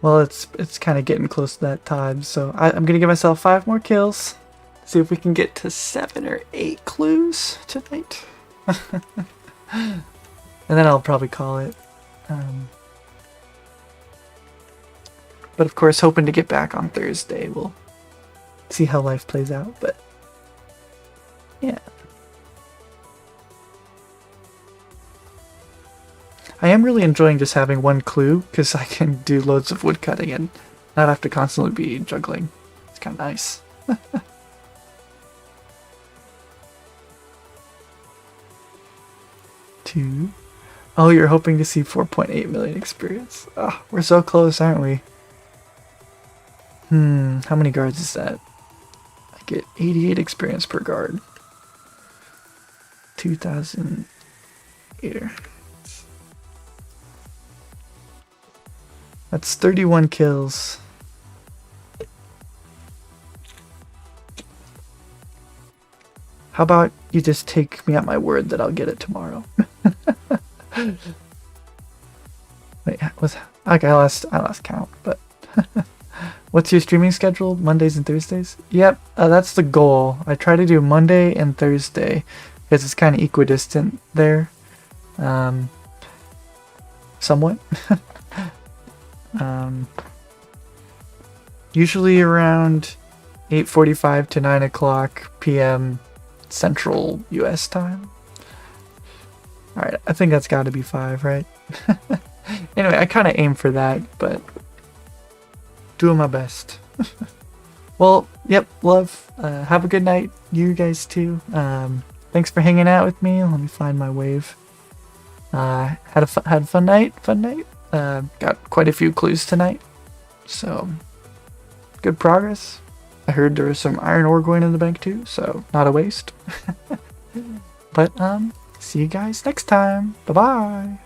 Well, it's kind of getting close to that time, so I'm gonna give myself 5 more kills. See if we can get to 7 or 8 clues tonight. And then I'll probably call it. But of course, hoping to get back on Thursday. We'll see how life plays out, but yeah. I am really enjoying just having 1 clue, because I can do loads of woodcutting and not have to constantly be juggling. It's kind of nice. 2. Oh, you're hoping to see 4.8 million experience. Oh, we're so close, aren't we? How many guards is that? I get 88 experience per guard. 2,000 here. That's 31 kills. How about you just take me at my word that I'll get it tomorrow? Wait, okay, I lost count, but what's your streaming schedule? Mondays and Thursdays? Yep, that's the goal. I try to do Monday and Thursday because it's kind of equidistant there, somewhat. Usually around 8:45 to 9 o'clock p.m. Central US time. Alright, I think that's got to be 5, right? Anyway, I kind of aim for that, but doing my best. Well, yep, love. Have a good night, you guys too. Thanks for hanging out with me. Let me find my wave. Had a fun night. Got quite a few clues tonight, so good progress. I heard there was some iron ore going in the bank too, so not a waste. But see you guys next time. Bye bye.